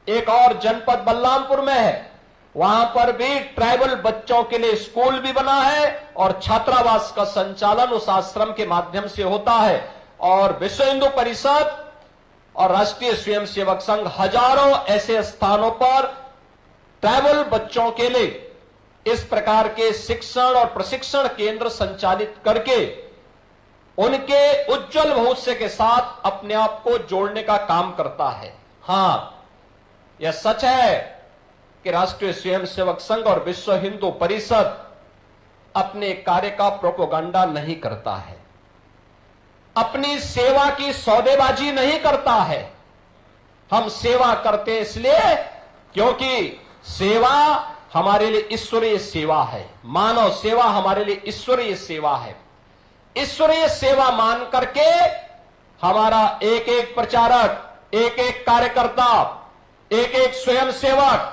एक और जनपद बलरामपुर में है, वहां पर भी ट्राइबल बच्चों के लिए स्कूल भी बना है और छात्रावास का संचालन उस आश्रम के माध्यम से होता है। और विश्व हिंदू परिषद और राष्ट्रीय स्वयंसेवक संघ हजारों ऐसे स्थानों पर ट्राइबल बच्चों के लिए इस प्रकार के शिक्षण और प्रशिक्षण केंद्र संचालित करके उनके उज्जवल भविष्य के साथ अपने आप को जोड़ने का काम करता है। हां, यह सच है कि राष्ट्रीय स्वयंसेवक संघ और विश्व हिंदू परिषद अपने कार्य का प्रोपेगेंडा नहीं करता है, अपनी सेवा की सौदेबाजी नहीं करता है। हम सेवा करते इसलिए क्योंकि सेवा हमारे लिए ईश्वरीय सेवा है, मानव सेवा हमारे लिए ईश्वरीय सेवा है। ईश्वरीय सेवा मान करके हमारा एक एक प्रचारक, एक एक कार्यकर्ता, एक एक स्वयंसेवक,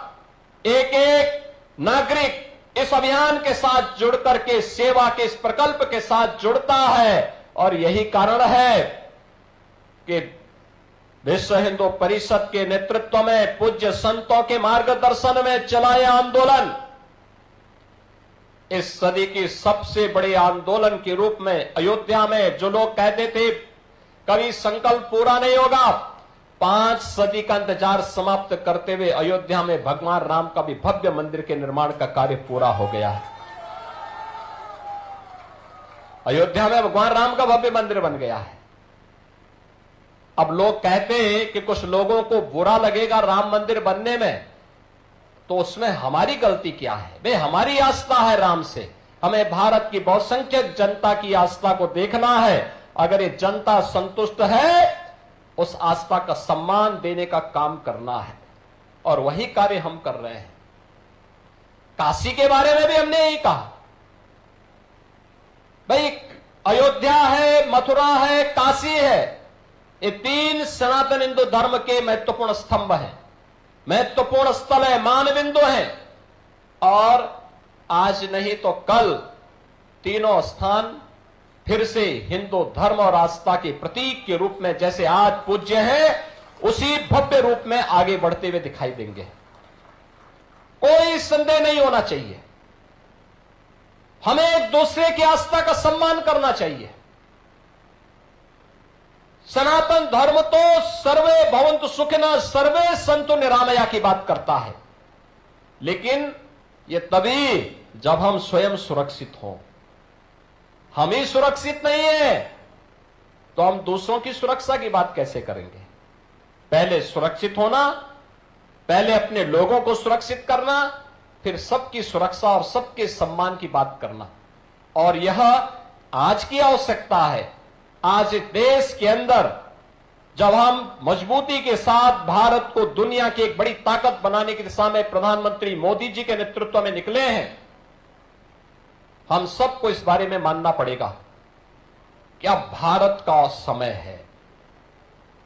एक एक नागरिक इस अभियान के साथ जुड़ करके सेवा के इस प्रकल्प के साथ जुड़ता है। और यही कारण है कि विश्व हिंदू परिषद के नेतृत्व में पूज्य संतों के मार्गदर्शन में चलाए आंदोलन इस सदी की सबसे बड़े आंदोलन के रूप में अयोध्या में जो लोग कहते थे कभी संकल्प पूरा नहीं होगा, 5 सदी का इंतजार समाप्त करते हुए अयोध्या में भगवान राम का भी भव्य मंदिर के निर्माण का कार्य पूरा हो गया है। अयोध्या में भगवान राम का भव्य मंदिर बन गया है। अब लोग कहते हैं कि कुछ लोगों को बुरा लगेगा राम मंदिर बनने में, तो उसमें हमारी गलती क्या है? वे हमारी आस्था है राम से, हमें भारत की बहुसंख्यक जनता की आस्था को देखना है। अगर ये जनता संतुष्ट है, उस आस्था का सम्मान देने का काम करना है और वही कार्य हम कर रहे हैं। काशी के बारे में भी हमने यही कहा, भाई अयोध्या है, मथुरा है, काशी है, ये 3 सनातन हिंदू धर्म के महत्वपूर्ण स्तंभ हैं, महत्वपूर्ण स्थल है, मानबिंदु हैं। और आज नहीं तो कल तीनों स्थान फिर से हिंदू धर्म और आस्था के प्रतीक के रूप में जैसे आज पूज्य हैं, उसी भव्य रूप में आगे बढ़ते हुए दिखाई देंगे। कोई संदेह नहीं होना चाहिए। हमें एक दूसरे की आस्था का सम्मान करना चाहिए। सनातन धर्म तो सर्वे भवन्तु सुखिनः सर्वे सन्तु निरामया की बात करता है, लेकिन यह तभी जब हम स्वयं सुरक्षित हों। हम ही सुरक्षित नहीं है तो हम दूसरों की सुरक्षा की बात कैसे करेंगे? पहले सुरक्षित होना, पहले अपने लोगों को सुरक्षित करना, फिर सबकी सुरक्षा और सबके सम्मान की बात करना। और यह आज की आवश्यकता है। आज इस देश के अंदर जब हम मजबूती के साथ भारत को दुनिया की एक बड़ी ताकत बनाने की दिशा में प्रधानमंत्री मोदी जी के नेतृत्व में निकले हैं, हम सबको इस बारे में मानना पड़ेगा कि अब भारत का समय है,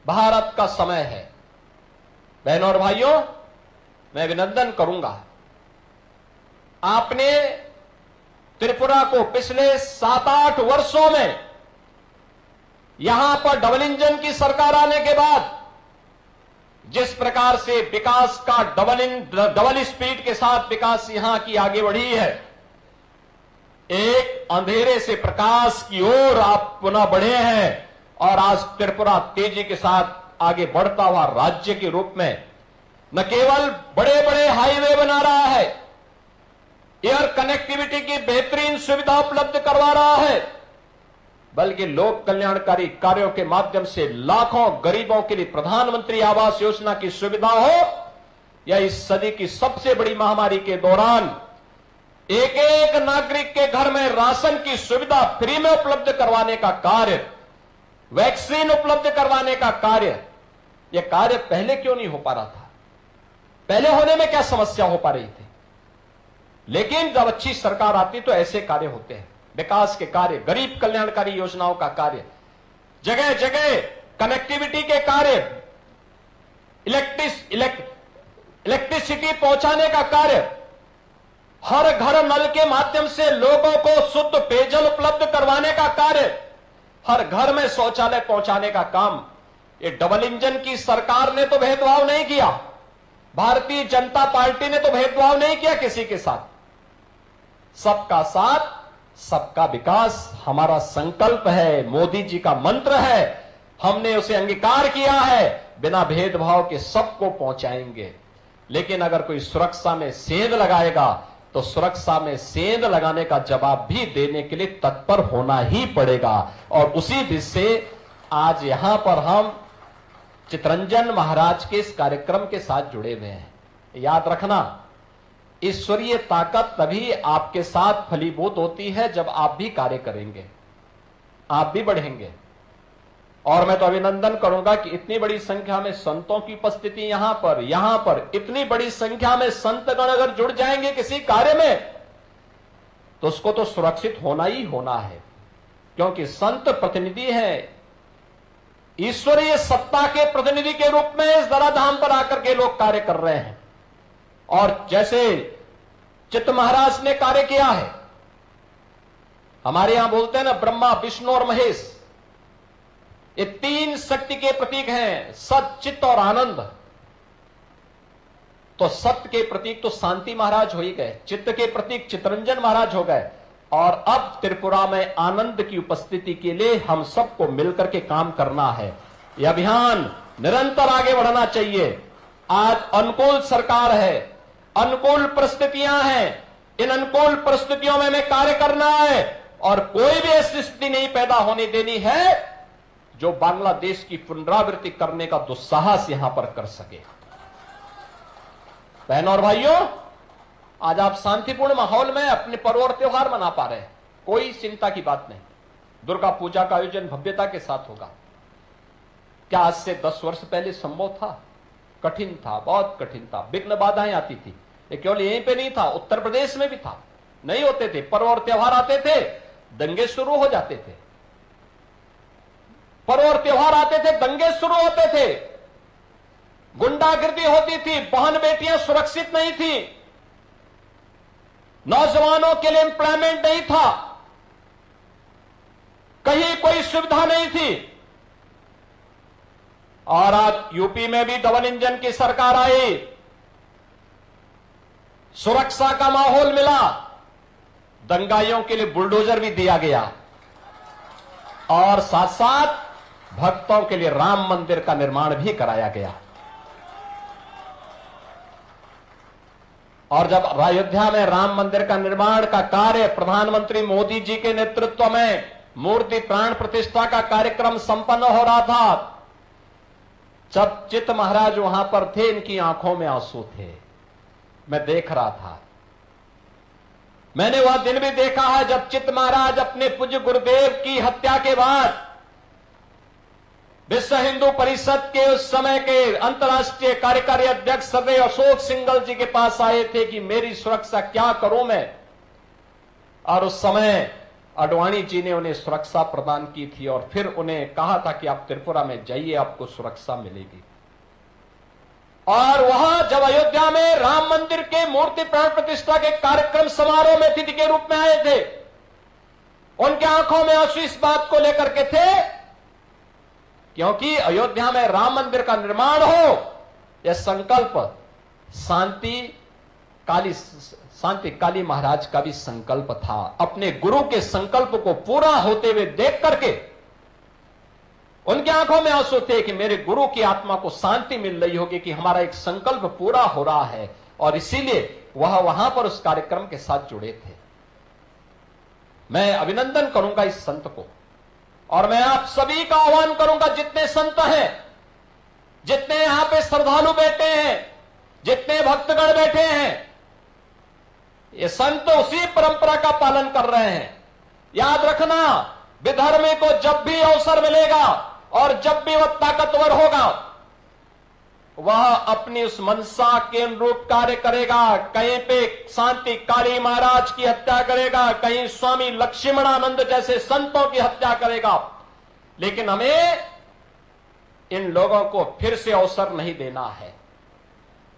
भारत का समय है। बहनों और भाइयों, मैं अभिनंदन करूंगा, आपने त्रिपुरा को पिछले 7-8 वर्षों में यहां पर डबल इंजन की सरकार आने के बाद जिस प्रकार से विकास का डबल स्पीड के साथ विकास यहां की आगे बढ़ी है, एक अंधेरे से प्रकाश की ओर आप पुनः बढ़े हैं और आज त्रिपुरा तेजी के साथ आगे बढ़ता हुआ राज्य के रूप में न केवल बड़े बड़े हाईवे बना रहा है, एयर कनेक्टिविटी की बेहतरीन सुविधा उपलब्ध करवा रहा है, बल्कि लोक कल्याणकारी कार्यों के माध्यम से लाखों गरीबों के लिए प्रधानमंत्री आवास योजना की सुविधा हो या इस सदी की सबसे बड़ी महामारी के दौरान एक एक नागरिक के घर में राशन की सुविधा फ्री में उपलब्ध करवाने का कार्य, वैक्सीन उपलब्ध करवाने का कार्य, यह कार्य पहले क्यों नहीं हो पा रहा था? पहले होने में क्या समस्या हो पा रही थी? लेकिन जब अच्छी सरकार आती तो ऐसे कार्य होते हैं, विकास के कार्य, गरीब कल्याणकारी योजनाओं का कार्य, जगह जगह कनेक्टिविटी के कार्य, इलेक्ट्रिसिटी पहुंचाने का कार्य, हर घर नल के माध्यम से लोगों को शुद्ध पेयजल उपलब्ध करवाने का कार्य, हर घर में शौचालय पहुंचाने का काम, ये डबल इंजन की सरकार ने तो भेदभाव नहीं किया, भारतीय जनता पार्टी ने तो भेदभाव नहीं किया किसी के साथ। सबका साथ, सबका विकास हमारा संकल्प है, मोदी जी का मंत्र है, हमने उसे अंगीकार किया है, बिना भेदभाव के सबको पहुंचाएंगे। लेकिन अगर कोई सुरक्षा में सेंध लगाएगा तो सुरक्षा में सेंध लगाने का जवाब भी देने के लिए तत्पर होना ही पड़ेगा। और उसी दिशा से आज यहां पर हम चितरंजन महाराज के इस कार्यक्रम के साथ जुड़े हुए हैं। याद रखना, ईश्वरीय ताकत तभी आपके साथ फलीभूत होती है जब आप भी कार्य करेंगे, आप भी बढ़ेंगे। और मैं तो अभिनंदन करूंगा कि इतनी बड़ी संख्या में संतों की उपस्थिति यहां पर इतनी बड़ी संख्या में संतगण अगर जुड़ जाएंगे किसी कार्य में तो उसको तो सुरक्षित होना ही होना है, क्योंकि संत प्रतिनिधि हैं, ईश्वरीय सत्ता के प्रतिनिधि के रूप में इस धराधाम पर आकर के लोग कार्य कर रहे हैं। और जैसे चित्त महाराज ने कार्य किया है, हमारे यहां बोलते हैं ना, ब्रह्मा विष्णु और महेश, ये तीन शक्ति के प्रतीक हैं, सत, चित्त और आनंद। तो सत्य के प्रतीक तो शांति महाराज हो ही गए, चित्त के प्रतीक चितरंजन महाराज हो गए, और अब त्रिपुरा में आनंद की उपस्थिति के लिए हम सबको मिलकर के काम करना है। यह अभियान निरंतर आगे बढ़ना चाहिए। आज अनुकूल सरकार है, अनुकूल परिस्थितियां हैं, इन अनुकूल परिस्थितियों में हमें कार्य करना है और कोई भी ऐसी स्थिति नहीं पैदा होने देनी है जो बांग्लादेश की पुनरावृत्ति करने का दुस्साहस यहां पर कर सके। बहनों और भाइयों, आज आप शांतिपूर्ण माहौल में अपने पर्व और त्योहार मना पा रहे हैं, कोई चिंता की बात नहीं। दुर्गा पूजा का आयोजन भव्यता के साथ होगा। क्या आज से 10 वर्ष पहले संभव था? कठिन था, बहुत कठिन था, विघ्न बाधाएं आती थी। ये केवल यहीं पे नहीं था, उत्तर प्रदेश में भी था, नहीं होते थे। पर्व और त्योहार आते थे, दंगे शुरू हो जाते थे। पर्व और त्योहार आते थे, दंगे शुरू होते थे, गुंडागिर्दी होती थी, बहन बेटियां सुरक्षित नहीं थी, नौजवानों के लिए एम्प्लॉयमेंट नहीं था, कहीं कोई सुविधा नहीं थी। और आज यूपी में भी डबल इंजन की सरकार आई, सुरक्षा का माहौल मिला, दंगाइयों के लिए बुलडोजर भी दिया गया और साथ साथ भक्तों के लिए राम मंदिर का निर्माण भी कराया गया। और जब अयोध्या में राम मंदिर का निर्माण का कार्य प्रधानमंत्री मोदी जी के नेतृत्व में मूर्ति प्राण प्रतिष्ठा का कार्यक्रम संपन्न हो रहा था, जब चित्त महाराज वहां पर थे, इनकी आंखों में आंसू थे। मैं देख रहा था, मैंने वह दिन भी देखा है जब चित्त महाराज अपने पूज्य गुरुदेव की हत्या के बाद विश्व हिंदू परिषद के उस समय के अंतर्राष्ट्रीय कार्यकारी अध्यक्ष सदैव अशोक सिंघल जी के पास आए थे कि मेरी सुरक्षा क्या करूं मैं, और उस समय आडवाणी जी ने उन्हें सुरक्षा प्रदान की थी और फिर उन्हें कहा था कि आप त्रिपुरा में जाइए, आपको सुरक्षा मिलेगी। और वह जब अयोध्या में राम मंदिर के मूर्ति प्राण प्रतिष्ठा के कार्यक्रम समारोह में अतिथि के रूप में आए थे, उनके आंखों में आंसू इस बात को लेकर के थे क्योंकि अयोध्या में राम मंदिर का निर्माण हो, यह संकल्प शांति काली महाराज का भी संकल्प था। अपने गुरु के संकल्प को पूरा होते हुए देख करके उनकी आंखों में आंसू थे कि मेरे गुरु की आत्मा को शांति मिल रही होगी कि हमारा एक संकल्प पूरा हो रहा है, और इसीलिए वह वहां पर उस कार्यक्रम के साथ जुड़े थे। मैं अभिनंदन करूंगा इस संत को, और मैं आप सभी का आह्वान करूंगा, जितने संत हैं, जितने यहां पे श्रद्धालु बैठे हैं, जितने भक्तगण बैठे हैं, ये संत उसी परंपरा का पालन कर रहे हैं। याद रखना, विधर्मी को जब भी अवसर मिलेगा और जब भी वह ताकतवर होगा, वह अपनी उस मनसा के अनुरूप कार्य करेगा। कहीं पे शांति काली महाराज की हत्या करेगा, कहीं स्वामी लक्ष्मणानंद जैसे संतों की हत्या करेगा, लेकिन हमें इन लोगों को फिर से अवसर नहीं देना है।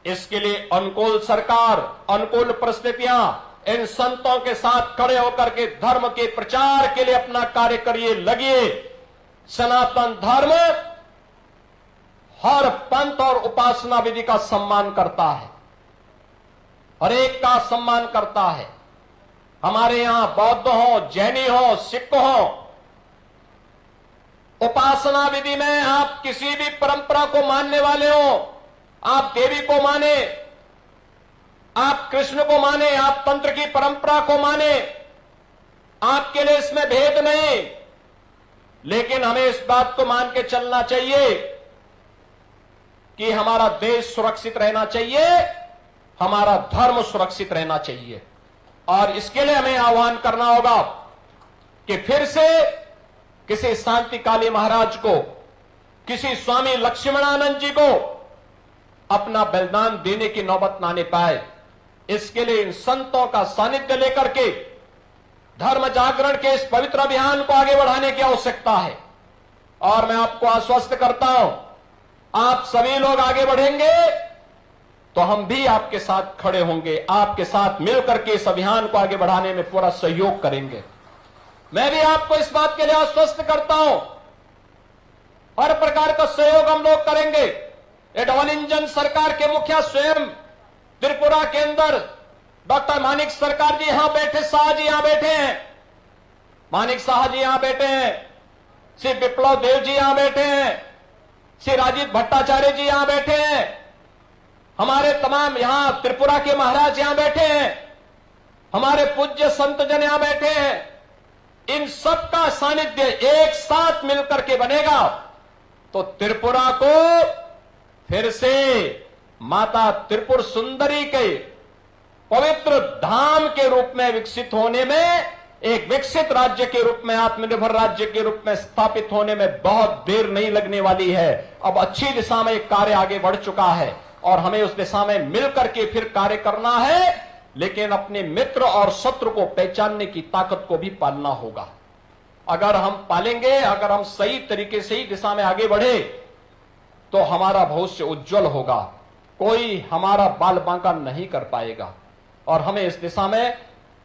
इसके लिए अनुकूल सरकार, अनुकूल परिस्थितियां, इन संतों के साथ खड़े होकर के धर्म के प्रचार के लिए अपना कार्य करिए, लगिए। सनातन धर्म हर पंथ और उपासना विधि का सम्मान करता है, हर एक का सम्मान करता है। हमारे यहां बौद्ध हो, जैनी हो, सिख हो, उपासना विधि में आप किसी भी परंपरा को मानने वाले हो, आप देवी को माने, आप कृष्ण को माने, आप तंत्र की परंपरा को माने, आपके लिए इसमें भेद नहीं, लेकिन हमें इस बात को मान के चलना चाहिए कि हमारा देश सुरक्षित रहना चाहिए, हमारा धर्म सुरक्षित रहना चाहिए। और इसके लिए हमें आह्वान करना होगा कि फिर से किसी शांति काली महाराज को, किसी स्वामी लक्ष्मणानंद जी को अपना बलिदान देने की नौबत ना आने पाए। इसके लिए इन संतों का सानिध्य लेकर के धर्म जागरण के इस पवित्र अभियान को आगे बढ़ाने की आवश्यकता है। और मैं आपको आश्वस्त करता हूं, आप सभी लोग आगे बढ़ेंगे तो हम भी आपके साथ खड़े होंगे, आपके साथ मिलकर के इस अभियान को आगे बढ़ाने में पूरा सहयोग करेंगे। मैं भी आपको इस बात के लिए आश्वस्त करता हूं, हर प्रकार का सहयोग हम लोग करेंगे। ये डबल इंजन सरकार के मुखिया स्वयं त्रिपुरा के अंदर डॉक्टर मानिक सरकार जी यहां बैठे, शाह जी यहां बैठे हैं, मानिक शाह जी यहां बैठे हैं, श्री विप्लव देव जी यहां बैठे हैं, श्री राजीव भट्टाचार्य जी यहां बैठे हैं, हमारे तमाम यहां त्रिपुरा के महाराज यहां बैठे हैं, हमारे पूज्य संत जन यहां बैठे हैं। इन सबका सानिध्य एक साथ मिलकर के बनेगा तो त्रिपुरा को फिर से माता त्रिपुर सुंदरी के पवित्र धाम के रूप में विकसित होने में, एक विकसित राज्य के रूप में, आत्मनिर्भर राज्य के रूप में स्थापित होने में बहुत देर नहीं लगने वाली है। अब अच्छी दिशा में एक कार्य आगे बढ़ चुका है और हमें उस दिशा में मिलकर के फिर कार्य करना है, लेकिन अपने मित्र और शत्रु को पहचानने की ताकत को भी पालना होगा। अगर हम पालेंगे, अगर हम सही तरीके से ही दिशा में आगे बढ़े तो हमारा भविष्य उज्जवल होगा, कोई हमारा बाल बांका नहीं कर पाएगा। और हमें इस दिशा में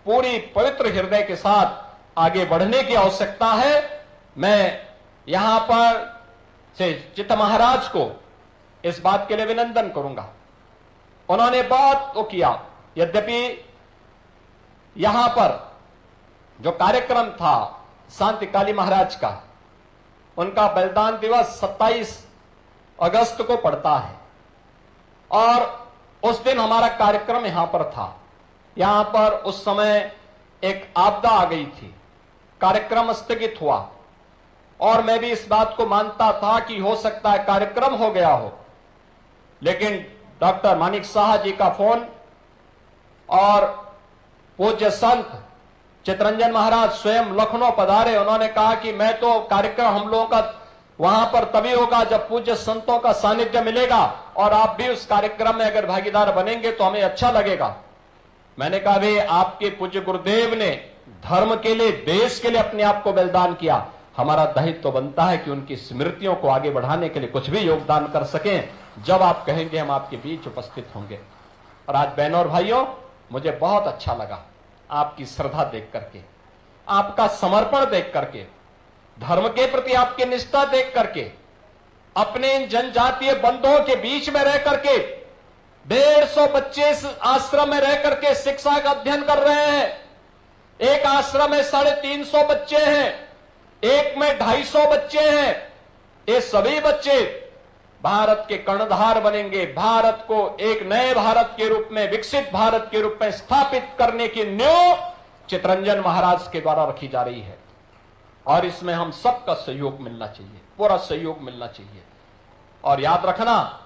पूरी पवित्र हृदय के साथ आगे बढ़ने की आवश्यकता है। मैं यहां पर से चित्त महाराज को इस बात के लिए अभिनंदन करूंगा, उन्होंने बहुत वो किया। यद्यपि यहां पर जो कार्यक्रम था शांति काली महाराज का, उनका बलिदान दिवस 27 अगस्त को पड़ता है और उस दिन हमारा कार्यक्रम यहां पर था। यहां पर उस समय एक आपदा आ गई थी, कार्यक्रम स्थगित हुआ और मैं भी इस बात को मानता था कि हो सकता है कार्यक्रम हो गया हो, लेकिन डॉक्टर मानिक शाह जी का फोन और पूज्य संत चितरंजन महाराज स्वयं लखनऊ पधारे। उन्होंने कहा कि मैं तो कार्यक्रम हम लोगों का वहां पर तभी होगा जब पूज्य संतों का सानिध्य मिलेगा और आप भी उस कार्यक्रम में अगर भागीदार बनेंगे तो हमें अच्छा लगेगा। मैंने कहा भाई आपके पूज्य गुरुदेव ने धर्म के लिए, देश के लिए अपने आप को बलिदान किया, हमारा दायित्व तो बनता है कि उनकी स्मृतियों को आगे बढ़ाने के लिए कुछ भी योगदान कर सकें। जब आप कहेंगे हम आपके बीच उपस्थित होंगे। और आज बहनों और भाइयों, मुझे बहुत अच्छा लगा आपकी श्रद्धा देख करके, आपका समर्पण देख करके, धर्म के प्रति आपकी निष्ठा देख करके, अपने इन जनजातीय बंधुओं के बीच में रह करके 150 बच्चे इस आश्रम में रह करके शिक्षा का अध्ययन कर रहे हैं। एक आश्रम में 350 बच्चे हैं, एक में 250 बच्चे हैं। ये सभी बच्चे भारत के कर्णधार बनेंगे। भारत को एक नए भारत के रूप में, विकसित भारत के रूप में स्थापित करने की नींव चितरंजन महाराज के द्वारा रखी जा रही है और इसमें हम सबका सहयोग मिलना चाहिए, पूरा सहयोग मिलना चाहिए। और याद रखना,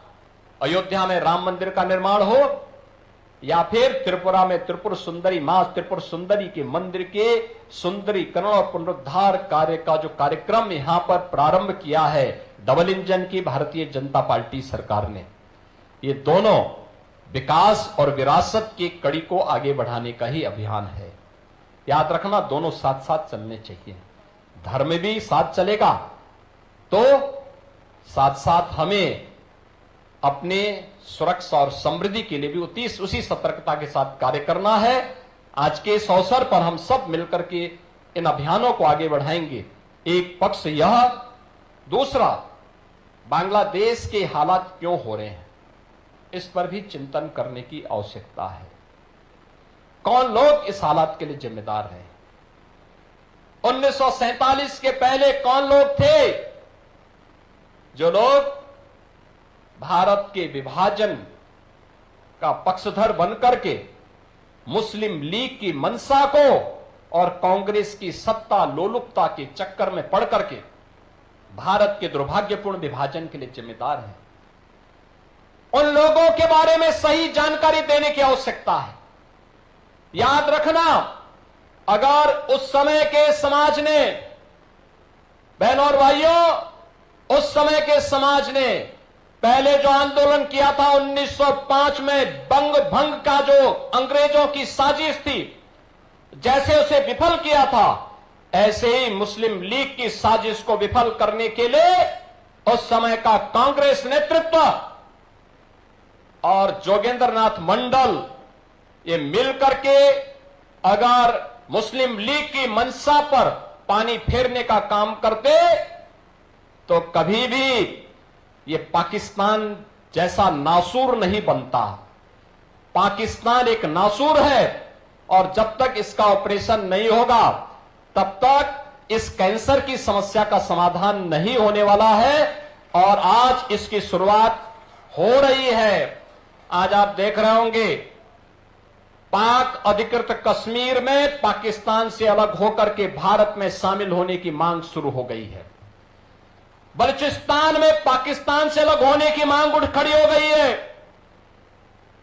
अयोध्या में राम मंदिर का निर्माण हो या फिर त्रिपुरा में त्रिपुर सुंदरी, मां त्रिपुर सुंदरी के मंदिर के सुंदरीकरण और पुनरुद्धार कार्य का जो कार्यक्रम यहां पर प्रारंभ किया है डबल इंजन की भारतीय जनता पार्टी सरकार ने, ये दोनों विकास और विरासत की कड़ी को आगे बढ़ाने का ही अभियान है। याद रखना, दोनों साथ साथ चलने चाहिए। धर्म भी साथ चलेगा तो साथ साथ हमें अपने सुरक्षा और समृद्धि के लिए भी उसी सतर्कता के साथ कार्य करना है। आज के इस अवसर पर हम सब मिलकर के इन अभियानों को आगे बढ़ाएंगे। एक पक्ष यह, दूसरा बांग्लादेश के हालात क्यों हो रहे हैं, इस पर भी चिंतन करने की आवश्यकता है। कौन लोग इस हालात के लिए जिम्मेदार हैं? 1947 के पहले कौन लोग थे जो लोग भारत के विभाजन का पक्षधर बनकर के मुस्लिम लीग की मंशा को और कांग्रेस की सत्ता लोलुपता के चक्कर में पड़ करके भारत के दुर्भाग्यपूर्ण विभाजन के लिए जिम्मेदार हैं? उन लोगों के बारे में सही जानकारी देने की आवश्यकता है। याद रखना, अगर उस समय के समाज ने, बहनों और भाइयों, उस समय के समाज ने पहले जो आंदोलन किया था 1905 में बंग भंग का जो अंग्रेजों की साजिश थी, जैसे उसे विफल किया था, ऐसे ही मुस्लिम लीग की साजिश को विफल करने के लिए उस समय का कांग्रेस नेतृत्व और जोगेंद्र नाथ मंडल ये मिलकर के अगर मुस्लिम लीग की मंशा पर पानी फेरने का काम करते तो कभी भी ये पाकिस्तान जैसा नासूर नहीं बनता। पाकिस्तान एक नासूर है और जब तक इसका ऑपरेशन नहीं होगा तब तक इस कैंसर की समस्या का समाधान नहीं होने वाला है। और आज इसकी शुरुआत हो रही है। आज आप देख रहे होंगे पाक अधिकृत कश्मीर में पाकिस्तान से अलग होकर के भारत में शामिल होने की मांग शुरू हो गई है। बलूचिस्तान में पाकिस्तान से अलग होने की मांग उठ खड़ी हो गई है।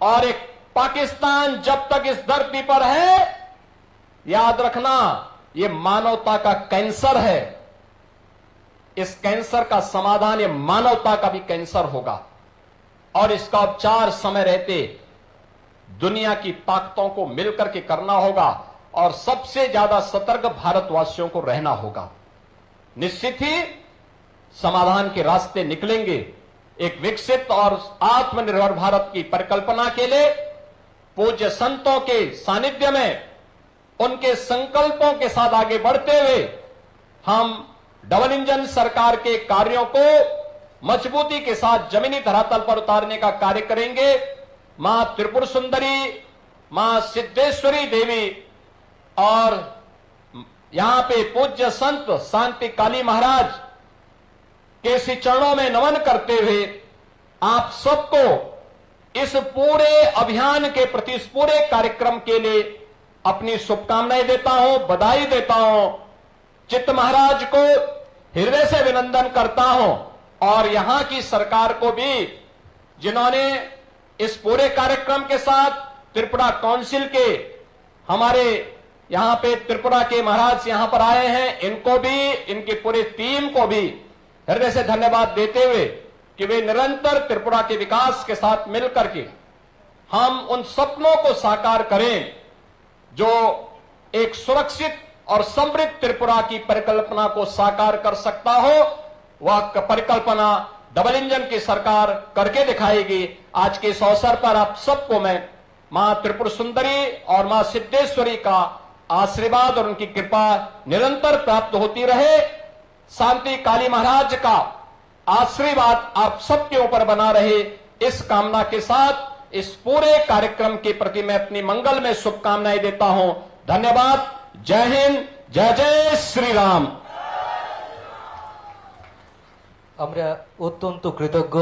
और एक पाकिस्तान जब तक इस धरती पर है, याद रखना, यह मानवता का कैंसर है। इस कैंसर का समाधान ये मानवता का भी कैंसर होगा और इसका उपचार समय रहते दुनिया की ताकतों को मिलकर के करना होगा और सबसे ज्यादा सतर्क भारतवासियों को रहना होगा। निश्चित ही समाधान के रास्ते निकलेंगे। एक विकसित और आत्मनिर्भर भारत की परिकल्पना के लिए पूज्य संतों के सानिध्य में उनके संकल्पों के साथ आगे बढ़ते हुए हम डबल इंजन सरकार के कार्यों को मजबूती के साथ जमीनी धरातल पर उतारने का कार्य करेंगे। मां त्रिपुर सुंदरी, मां सिद्धेश्वरी देवी और यहां पे पूज्य संत शांति काली महाराज के श्री चरणों में नमन करते हुए आप सबको इस पूरे अभियान के प्रति, इस पूरे कार्यक्रम के लिए अपनी शुभकामनाएं देता हूं, बधाई देता हूं। चित्त महाराज को हृदय से अभिनंदन करता हूं और यहां की सरकार को भी, जिन्होंने इस पूरे कार्यक्रम के साथ त्रिपुरा काउंसिल के हमारे यहाँ पे त्रिपुरा के महाराज यहाँ पर आए हैं, इनको भी, इनकी पूरी टीम को भी हृदय से धन्यवाद देते हुए कि वे निरंतर त्रिपुरा के विकास के साथ मिलकर के हम उन सपनों को साकार करें जो एक सुरक्षित और समृद्ध त्रिपुरा की परिकल्पना को साकार कर सकता हो। वह परिकल्पना डबल इंजन की सरकार करके दिखाएगी। आज के इस अवसर पर आप सबको मैं मां त्रिपुर सुंदरी और मां सिद्धेश्वरी का आशीर्वाद और उनकी कृपा निरंतर प्राप्त होती रहे। शांति काली महाराज का आशीर्वाद आप सबके ऊपर बना रहे, इस कामना के साथ इस पूरे कार्यक्रम के प्रति मैं अपनी मंगल में शुभकामनाएं देता हूं। धन्यवाद। जय हिंद, जय जय श्री राम। আমরা অত্যন্ত কৃতজ্ঞ।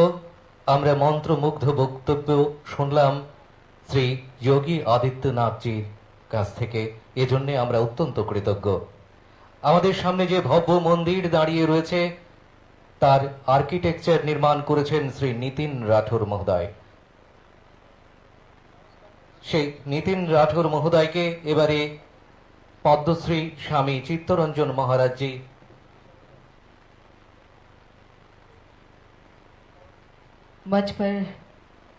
আমরা মন্ত্রমুগ্ধ বক্তব্য শুনলাম শ্রী যোগী আদিত্যনাথজির কাছ থেকে, এজন্য আমরা অত্যন্ত কৃতজ্ঞ। আমাদের সামনে যে ভব্য মন্দির দাঁড়িয়ে রয়েছে তার আর্কিটেকচার নির্মাণ করেছেন শ্রী নিতিন রাঠোর মহোদয়। সেই নিতিন রাঠোর মহোদয়কে এবারে পদ্মশ্রী স্বামী চিত্তরঞ্জন মহারাজজি मंच पर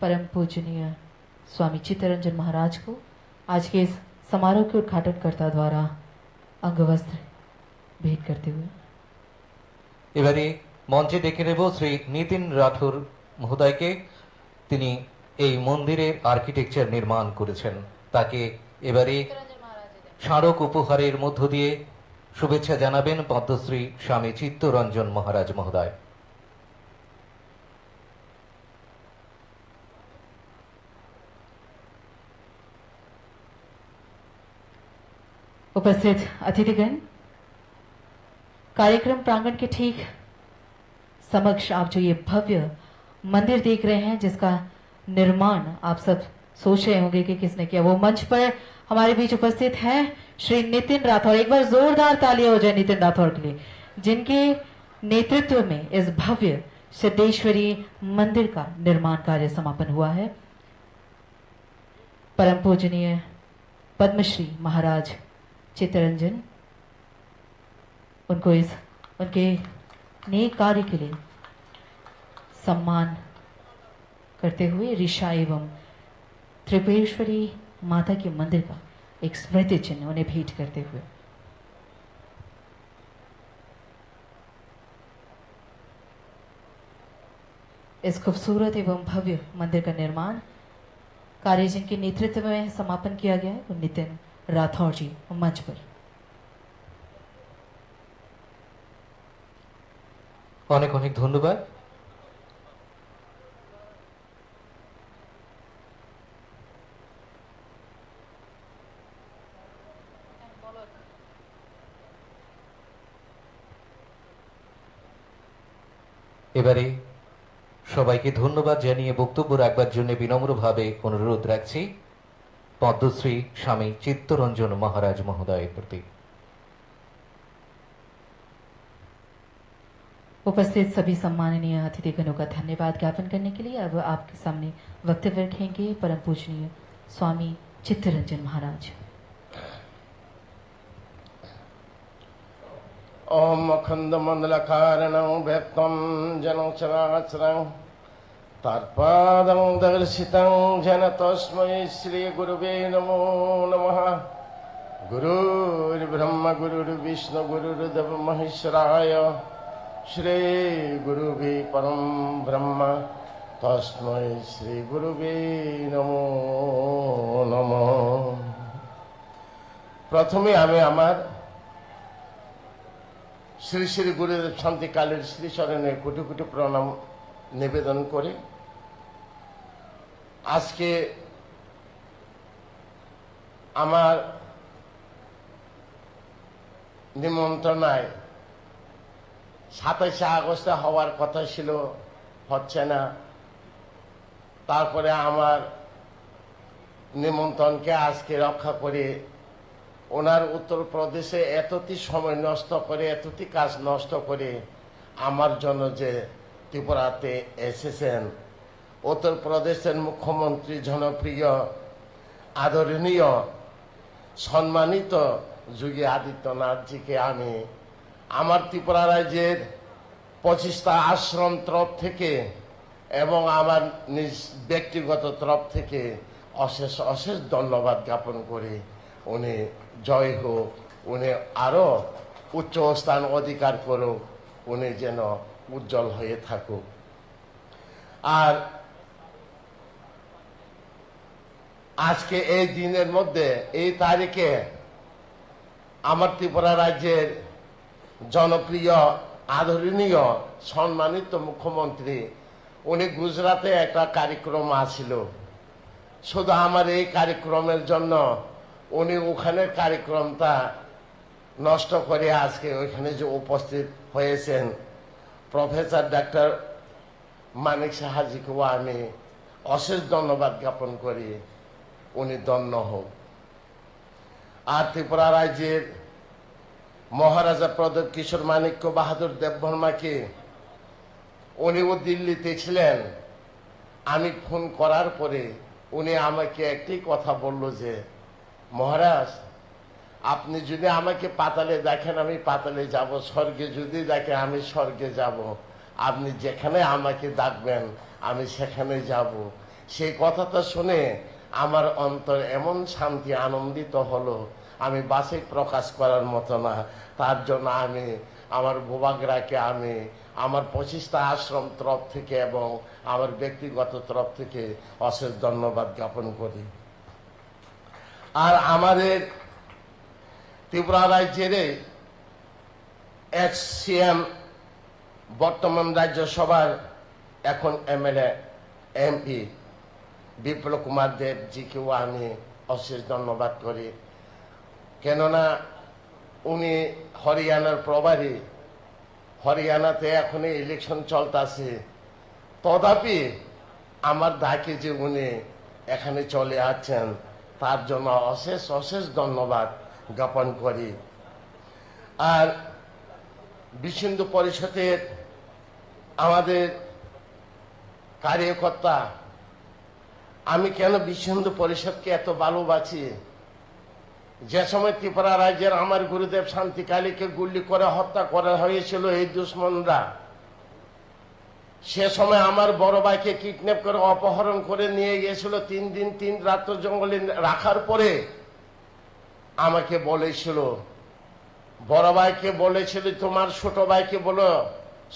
परम पूजनीय स्वामी चित्तरंजन महाराज को आज के इस समारोह के उद्घाटनकर्ता द्वारा अंगवस्त्र भेंट करते हुए এবারে মঞ্চে ডেকে নেব শ্রী নিতিন রাঠোর মহোদয়কে। তিনি এই মন্দিরের আর্কিটেকচার নির্মাণ করেছেন। তাকে এবারে স্মারক উপহারের মধ্য দিয়ে শুভেচ্ছা জানাবেন পদ্মশ্রী স্বামী চিত্তরঞ্জন মহারাজ মহোদয়। उपस्थित अतिथिगण, कार्यक्रम प्रांगण के ठीक समक्ष आप जो ये भव्य मंदिर देख रहे हैं जिसका निर्माण आप सब सोच रहे होंगे कि किसने किया, वो मंच पर हमारे बीच उपस्थित हैं श्री नितिन राठौर। एक बार जोरदार तालियां हो जाए नितिन राठौर के लिए, जिनके नेतृत्व में इस भव्य सिद्धेश्वरी मंदिर का निर्माण कार्य समापन हुआ है। परम पूजनीय पद्मश्री महाराज चित्तरंजन उनको इस उनके नेक कार्य के लिए सम्मान करते हुए ऋषा एवं त्रिपुरेश्वरी माता के मंदिर का एक स्मृति चिन्ह उन्हें भेंट करते हुए इस खूबसूरत एवं भव्य मंदिर का निर्माण कार्य जिनके नेतृत्व में समापन किया गया है वो नितिन राठौर जी मंच पर। অনেক অনেক ধন্যবাদ। এবারে সবাইকে ধন্যবাদ জানিয়ে বক্তব্য রাখবার জন্য বিনম্রভাবে অনুরোধ রাখছি পদ্মশ্রী স্বামী চিত্তরঞ্জন মহারাজ মহোদয়ের প্রতি। उपस्थित सभी सम्माननीय अतिथिगणों का धन्यवाद ज्ञापन करने के लिए अब आपके सामने वक्तव्य रखेंगे परम पूजनीय स्वामी चित्तरंजन महाराज। ओम अखंड मंडल कारणं व्यक्तं जनं चराचरं तत्पादं दर्शितं जन तस्मै श्री गुरुवे नमो नमः। गुरुर्ब्रह्मा गुरुर्विष्णु गुरुर्देव महेश्वराय श्री गुरुवे परम ब्रह्म तस्मै श्री गुरुवे नमो नमः। प्रथमे आमी आमार श्री श्री गुरुदेव शांतिकालेर श्री चरणे कोटि कोटि प्रणाम निवेदन करे आज के आमार निमंत्रणाय 27 আগস্টে হওয়ার কথা ছিল, হচ্ছে না। তারপরে আমার নিমন্ত্রণকে আজকে রক্ষা করে ওনার উত্তরপ্রদেশে এতটি সময় নষ্ট করে এতটি কাজ নষ্ট করে আমার জন্য যে ত্রিপুরাতে এসেছেন, উত্তরপ্রদেশের মুখ্যমন্ত্রী জনপ্রিয় আদরণীয় সম্মানিত যোগী আদিত্যনাথজিকে আমি আমার ত্রিপুরা রাজ্যের 25টা আশ্রম তরফ থেকে এবং আমার নিজ ব্যক্তিগত তরফ থেকে অশেষ অশেষ ধন্যবাদ জ্ঞাপন করি। উনি জয় হোক, উনি আরো উচ্চ স্থান অধিকার করুক, উনি যেন উজ্জ্বল হয়ে থাকুক। আর আজকে এই দিনের মধ্যে, এই তারিখে আমার ত্রিপুরা রাজ্যের জনপ্রিয় আদরণীয় সম্মানিত মুখ্যমন্ত্রী উনি গুজরাটে একটা কার্যক্রম আছিল। শুধু আমার এই কার্যক্রমের জন্য উনি ওখানের কার্যক্রমটা নষ্ট করে আজকে ওইখানে যে উপস্থিত হয়েছেন প্রফেসর ডাক্তার মানিক সাহাজিকেও আমি অশেষ ধন্যবাদ জ্ঞাপন করি। উনি ধন্য হোক। আর ত্রিপুরা রাজ্যের মহারাজা প্রদীপ কিশোর মানিক্য বাহাদুর দেববর্মাকে, উনিও দিল্লিতে ছিলেন। আমি ফোন করার পরে উনি আমাকে একটি কথা বলল যে, মহারাজ আপনি যদি আমাকে পাতালে দেখেন আমি পাতালে যাব, স্বর্গে যদি দেখেন আমি স্বর্গে যাব, আপনি যেখানে আমাকে ডাকবেন আমি সেখানে যাব। সেই কথাটা শুনে আমার অন্তর এমন শান্তি আনন্দিত হলো, আমি বাসে প্রকাশ করার মতো না। তার জন্য আমি আমার ভূভাগরাকে আমি আমার 25টা আশ্রম তরফ থেকে এবং আমার ব্যক্তিগত তরফ থেকে অশেষ ধন্যবাদ জ্ঞাপন করি। আর আমাদের ত্রিপুরা রাজ্যের এক্স সিএম, বর্তমান রাজ্যসভার এখন এমএলএ এমপি বিপ্লব কুমার দেবজিকেও আমি অশেষ ধন্যবাদ করি। কেননা উনি হরিয়ানার প্রভারী, হরিয়ানাতে এখন ইলেকশন চলতেছে, তথাপি আমার ডাকে যে উনি এখানে চলে আসছেন তার জন্য অশেষ অশেষ ধন্যবাদ জ্ঞাপন করি। আর বিশ্ব হিন্দু পরিষদের আমাদের কার্যকর্তা, আমি কেন বিশ্ব হিন্দু পরিষদকে এত ভালোবাসি, যে সময় ত্রিপুরা রাজ্যের আমার গুরুদেব শান্তিকালীকে গুলি করে হত্যা করা হয়েছিল এই দুশ্মনরা, সে সময় আমার বড় ভাইকে কিডন্যাপ করে অপহরণ করে নিয়ে গিয়েছিল। 3 দিন 3 রাত জঙ্গলে রাখার পরে আমাকে বলেছিল, বড় ভাইকে বলেছিল তোমার ছোট ভাইকে বলো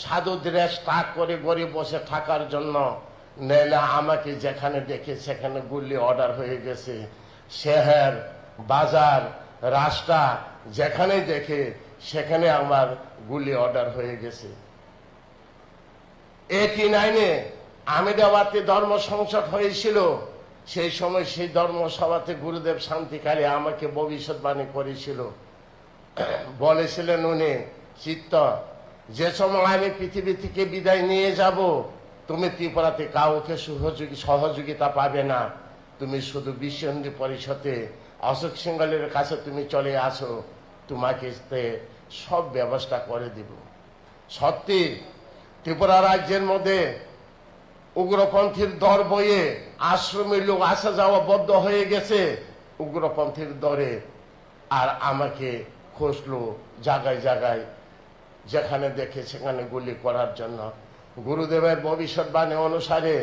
সাধু ড্রেস টাক করে গরিব বসে থাকার জন্য, নইলে আমাকে যেখানে দেখে সেখানে গুলি অর্ডার হয়ে গেছে। শহর বাজার রাস্তা যেখানে দেখে সেখানে আমার গুলি অর্ডার হয়ে গেছে। 89-এ আহমেদাবাদে ধর্ম সংসদ হয়েছিল, সেই সময় সেই ধর্মসভাতে গুরুদেব শান্তিকালী আমাকে ভবিষ্যৎবাণী করেছিল। বলেছিলেন উনি, চিত্ত যে সময় আমি পৃথিবী থেকে বিদায় নিয়ে যাব তুমি ত্রিপুরাতে কাউকে সহযোগিতা পাবে না, তুমি শুধু বিশ্ব হিন্দু পরিষদে অশোক সিংহলের কাছে তুমি চলে আসো, তোমাকে সব ব্যবস্থা করে দিব। সত্যি ত্রিপুরা রাজ্যের মধ্যে উগ্রপন্থীর দর বয়ে আশ্রমের লোক আসা যাওয়া বদ্ধ হয়ে গেছে উগ্রপন্থীর দরে। আর আমাকে খুঁজলো জায়গায় জায়গায়, যেখানে দেখে সেখানে গুলি করার জন্য। গুরুদেবের ভবিষ্যৎবাণী অনুসারে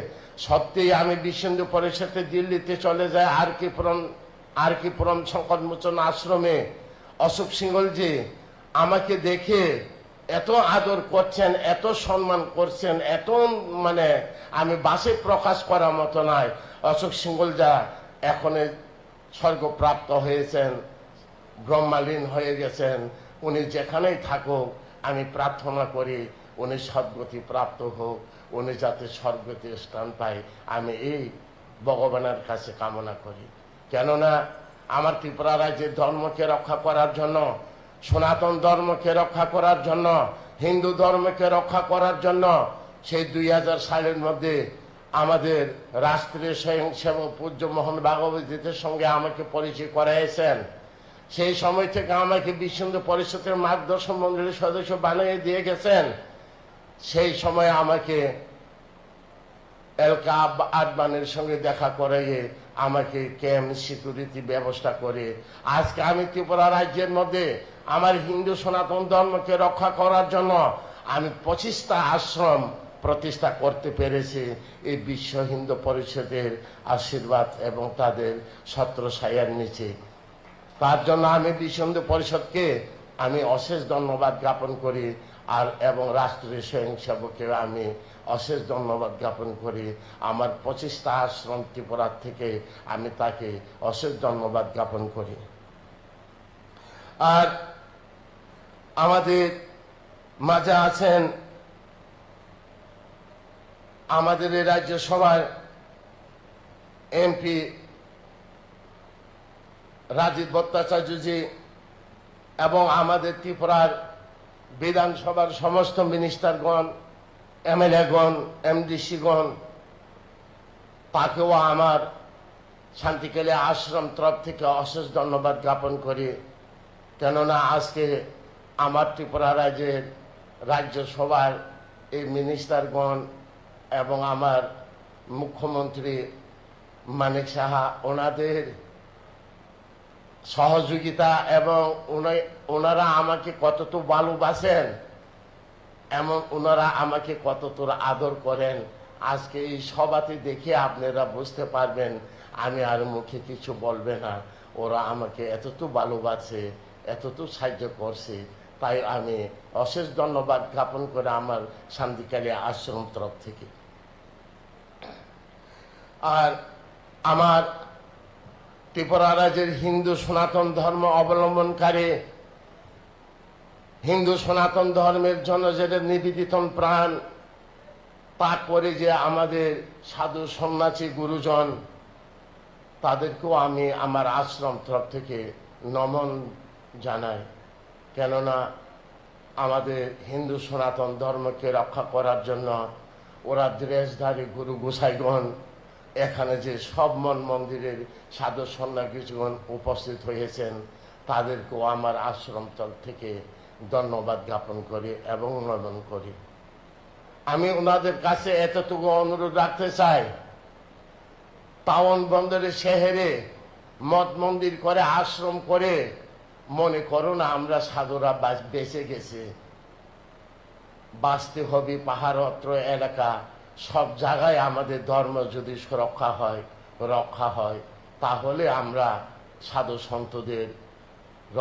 সত্যিই আমি বিশ্ব হিন্দু পরিষদে দিল্লিতে চলে যাই আর কি পুরম সংকট মোচন আশ্রমে। অশোক সিংহলজি আমাকে দেখে এত আদর করছেন, এত সম্মান করছেন, এত মানে আমি বাসে প্রকাশ করার মতো নয়। অশোক সিংহলজা এখন স্বর্গপ্রাপ্ত হয়েছেন, ব্রহ্মালীন হয়ে গেছেন। উনি যেখানেই থাকুক আমি প্রার্থনা করি উনি সদ্গতি প্রাপ্ত হোক, উনি যাতে স্বর্গতে স্থান পায় আমি এই ভগবানের কাছে কামনা করি। কেননা আমার ত্রিপুরা রাজ্যের ধর্মকে রক্ষা করার জন্য, সনাতন ধর্মকে রক্ষা করার জন্য, হিন্দু ধর্মকে রক্ষা করার জন্য সেই 2000 সালের মধ্যে আমাদের রাষ্ট্রীয় স্বয়ংসেবক পূজ্য মোহন ভাগবতীদের সঙ্গে আমাকে পরিচয় করাইছেন। সেই সময় থেকে আমাকে বিশ্ব হিন্দু পরিষদের মার্গদর্শন মন্ডলীর সদস্য বানিয়ে দিয়ে গেছেন। সেই সময় আমাকে এলকা আদবানের সঙ্গে দেখা করে আমাকে ক্যাম্প সিকিউরিটি ব্যবস্থা করে আজকে আমি ত্রিপুরা রাজ্যের মধ্যে আমার হিন্দু সনাতন ধর্মকে রক্ষা করার জন্য আমি 25টা আশ্রম প্রতিষ্ঠা করতে পেরেছি এই বিশ্ব হিন্দু পরিষদের আশীর্বাদ এবং তাদের ছত্রছায়ার নিচে। তার জন্য আমি বিশ্ব হিন্দু পরিষদকে আমি অশেষ ধন্যবাদ জ্ঞাপন করি আর এবং রাষ্ট্রীয় স্বয়ংসেবককে আমি অশেষ ধন্যবাদ জ্ঞাপন করি। আমার 25টা আশ্রম ত্রিপুরা থেকে আমি তাকে অশেষ ধন্যবাদ জ্ঞাপন করি। আর আমাদের মাঝে আছেন আমাদের এই রাজ্যসভার এমপি রাজীব ভট্টাচার্যজি এবং আমাদের ত্রিপুরার বিধানসভার সমস্ত মিনিস্টারগণ, এমএলএগণ, এমডিসিগণ, তাকেও আমার শান্তিকেলে আশ্রম তরফ থেকে অশেষ ধন্যবাদ জ্ঞাপন করি। কেননা আজকে আমার ত্রিপুরা রাজ্যের রাজ্যসভার এই মিনিস্টারগণ এবং আমার মুখ্যমন্ত্রী মানিক সাহা ওনাদের সহযোগিতা এবং ওনারা আমাকে কতটুকু ভালোবাসেন এবং ওনারা আমাকে কতটুকু আদর করেন আজকে এই সভাতে দেখে আপনারা বুঝতে পারবেন। আমি আর মুখে কিছু বলবে না, ওরা আমাকে এতটুকু ভালোবাসে, এতটুকু সাহায্য করছে, তাই আমি অশেষ ধন্যবাদ জ্ঞাপন করে আমার শান্তিকালী আশ্রম তরফ থেকে। আর আমার ত্রিপুরা রাজ্যের হিন্দু সনাতন ধর্ম অবলম্বনকারী হিন্দু সনাতন ধর্মের জন্য যেটা নিবেদিত প্রাণ, তারপরে যে আমাদের সাধু সন্ন্যাসী গুরুজন, তাদেরকেও আমি আমার আশ্রম তরফ থেকে নমন জানাই। কেননা আমাদের হিন্দু সনাতন ধর্মকে রক্ষা করার জন্য ওরা ড্রেসধারী গুরু গোসাইগণ এখানে যে সব মন মন্দিরের সাধু সন্ন্যাসীগণ উপস্থিত হয়েছেন, তাদেরকেও আমার আশ্রম তরফ থেকে ধন্যবাদ জ্ঞাপন করি এবং নমন করি। আমি ওনাদের কাছে এতটুকু অনুরোধ রাখতে চাই, টাউন বন্দরের শহরে মঠ মন্দির করে আশ্রম করে মনে করো না আমরা সাধুরা বেঁচে গেছে। বাঁচতে হবে পাহাড়ত্র এলাকা, সব জায়গায় আমাদের ধর্ম যদি রক্ষা হয় তাহলে আমরা সাধু সন্তদের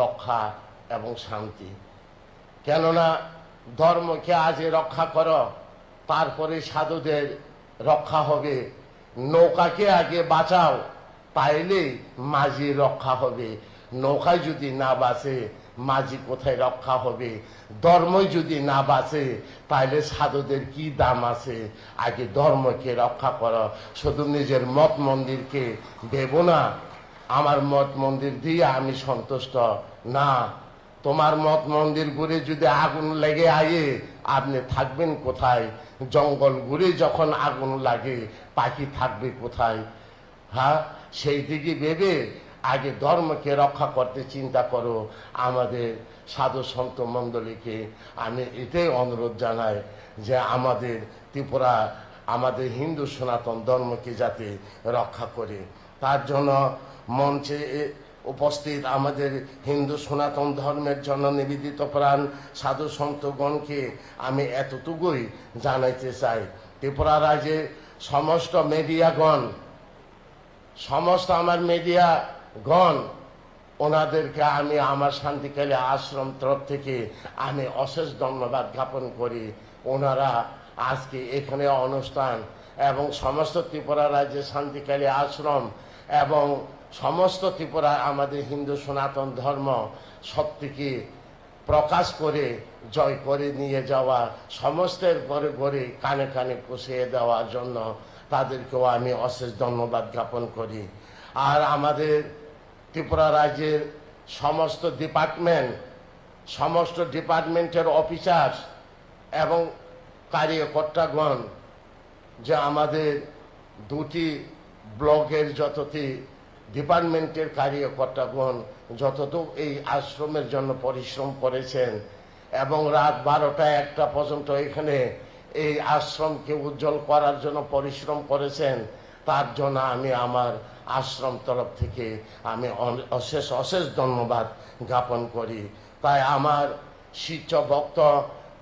রক্ষা এবং শান্তি। কেননা ধর্মকে আজ রক্ষা করো, তারপরে সাধুদের রক্ষা হবে। নৌকাকে আগে বাঁচাও, তাইলে মাঝি রক্ষা হবে। নৌকায় যদি না বাঁচে মাঝি কোথায় রক্ষা হবে? ধর্মই যদি না বাঁচে তাহলে সাধুদের কি দাম আছে? আগে ধর্মকে রক্ষা করো, শুধু নিজের মঠ মন্দিরকে ভেবো না আমার মঠ মন্দির দিয়ে আমি সন্তুষ্ট না। তোমার মঠ মন্দির ঘুরে যদি আগুন লেগে আয়ে আপনি থাকবেন কোথায়? জঙ্গল ঘুরে যখন আগুন লাগে পাখি থাকবে কোথায়? হ্যাঁ, সেই দিকে ভেবে আগে ধর্মকে রক্ষা করতে চিন্তা করো। আমাদের সাধু সন্ত মণ্ডলীকে আমি এটাই অনুরোধ জানাই যে আমাদের ত্রিপুরা আমাদের হিন্দু সনাতন ধর্মকে যাতে রক্ষা করে। তার জন্য মঞ্চে উপস্থিত আমাদের হিন্দু সনাতন ধর্মের জন্য নিবেদিত প্রাণ সাধু সন্তগণকে আমি এতটুকুই জানাইতে চাই। ত্রিপুরা রাজ্যে সমস্ত মিডিয়াগণ, সমস্ত আমার মিডিয়াগণ, ওনাদেরকে আমি আমার শান্তিকালী আশ্রম তরফ থেকে আমি অশেষ ধন্যবাদ জ্ঞাপন করি। ওনারা আজকে এখানে অনুষ্ঠান এবং সমস্ত ত্রিপুরা রাজ্যের শান্তিকালী আশ্রম এবং সমস্ত ত্রিপুরা আমাদের হিন্দু সনাতন ধর্ম সত্যিকে প্রকাশ করে জয় করে নিয়ে যাওয়া, সমস্তের ঘরে ঘরে কানে কানে পুষিয়ে দেওয়ার জন্য তাদেরকেও আমি অশেষ ধন্যবাদ জ্ঞাপন করি। আর আমাদের ত্রিপুরা রাজ্যের সমস্ত ডিপার্টমেন্টের অফিসার এবং কার্যকর্তাগণ, যে আমাদের দুটি ব্লকের যতটি ডিপার্টমেন্টের কার্যকর্তাগণ যতটুকু এই আশ্রমের জন্য পরিশ্রম করেছেন এবং রাত 12টা 1টা পর্যন্ত এখানে এই আশ্রমকে উজ্জ্বল করার জন্য পরিশ্রম করেছেন, তার জন্য আমি আমার আশ্রম তরফ থেকে আমি অশেষ অশেষ ধন্যবাদ জ্ঞাপন করি। তাই আমার শিষ্য ভক্ত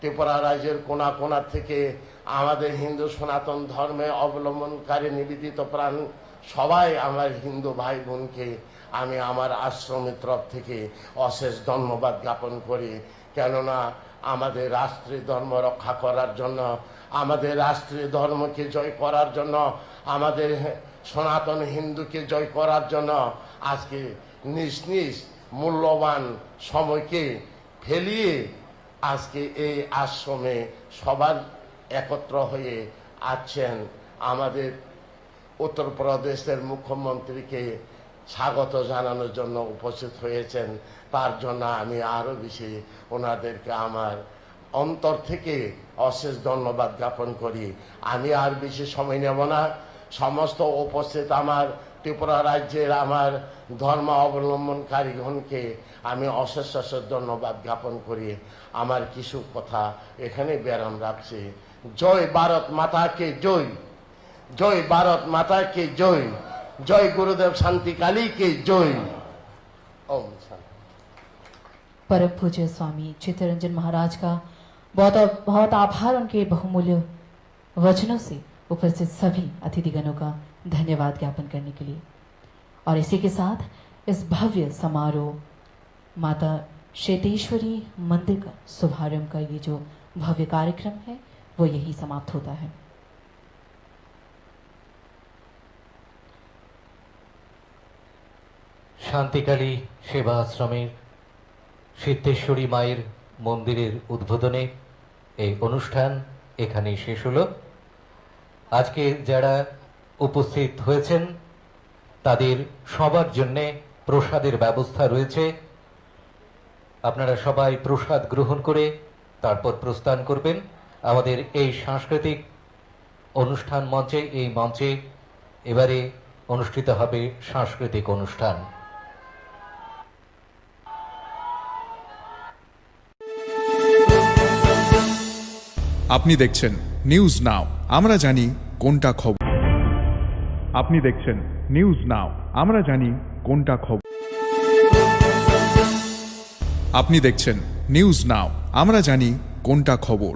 ত্রিপুরা রাজ্যের কোনা কোনা থেকে আমাদের হিন্দু সনাতন ধর্মে অবলম্বনকারী নিবেদিত প্রাণ সবাই আমার হিন্দু ভাই বোনকে আমি আমার আশ্রমের তরফ থেকে অশেষ ধন্যবাদ জ্ঞাপন করি। কেননা আমাদের রাষ্ট্রীয় ধর্ম রক্ষা করার জন্য, আমাদের রাষ্ট্রীয় ধর্মকে জয় করার জন্য, আমাদের সনাতন হিন্দুকে জয় করার জন্য আজকে নিজ নিজ মূল্যবান সময়কে ফেলিয়ে আজকে এই আশ্রমে সবার একত্র হয়ে আছেন। আমাদের উত্তরপ্রদেশের মুখ্যমন্ত্রীকে স্বাগত জানানোর জন্য উপস্থিত হয়েছেন। তার জন্য আমি আরও বেশি ওনাদেরকে আমার অন্তর থেকে অশেষ ধন্যবাদ জ্ঞাপন করি। আমি আর বেশি সময় নেব না। সমস্ত উপস্থিত আমার ত্রিপুরা রাজ্যের আমার ধর্ম অবলম্বনকারীগণকে আমি অশেষ অশেষ ধন্যবাদ জ্ঞাপন করি। আমার কিছু কথা এখানে বিরাম রাখছি। জয় ভারত মাতা কে জয়, জয় ভারত माता के जय, जय गुरुदेव शांति काली के जय। ओम शांति। परम पूज्य स्वामी चित्तरंजन महाराज का बहुत बहुत आभार, उनके बहुमूल्य वचनों से उपस्थित सभी अतिथिगणों का धन्यवाद ज्ञापन करने के लिए। और इसी के साथ इस भव्य समारोह माता श्वेतेश्वरी मंदिर का शुभारंभ का ये जो भव्य कार्यक्रम है वो यही समाप्त होता है। শান্তিকালী সেবা আশ্রমের সিদ্ধেশ্বরী মায়ের মন্দিরের উদ্বোধনে এই অনুষ্ঠান এখানেই শেষ হলো। আজকে যারা উপস্থিত হয়েছেন তাদের সবার জন্যে প্রসাদের ব্যবস্থা রয়েছে। আপনারা সবাই প্রসাদ গ্রহণ করে তারপর প্রস্থান করবেন। আমাদের এই সাংস্কৃতিক অনুষ্ঠান মঞ্চে, এই মঞ্চে এবারে অনুষ্ঠিত হবে সাংস্কৃতিক অনুষ্ঠান। আপনি দেখছেন নিউজ নাও, আমরা জানি কোনটা খবর। আপনি দেখছেন নিউজ নাও, আমরা জানি কোনটা খবর। আপনি দেখছেন নিউজ নাও, আমরা জানি কোনটা খবর।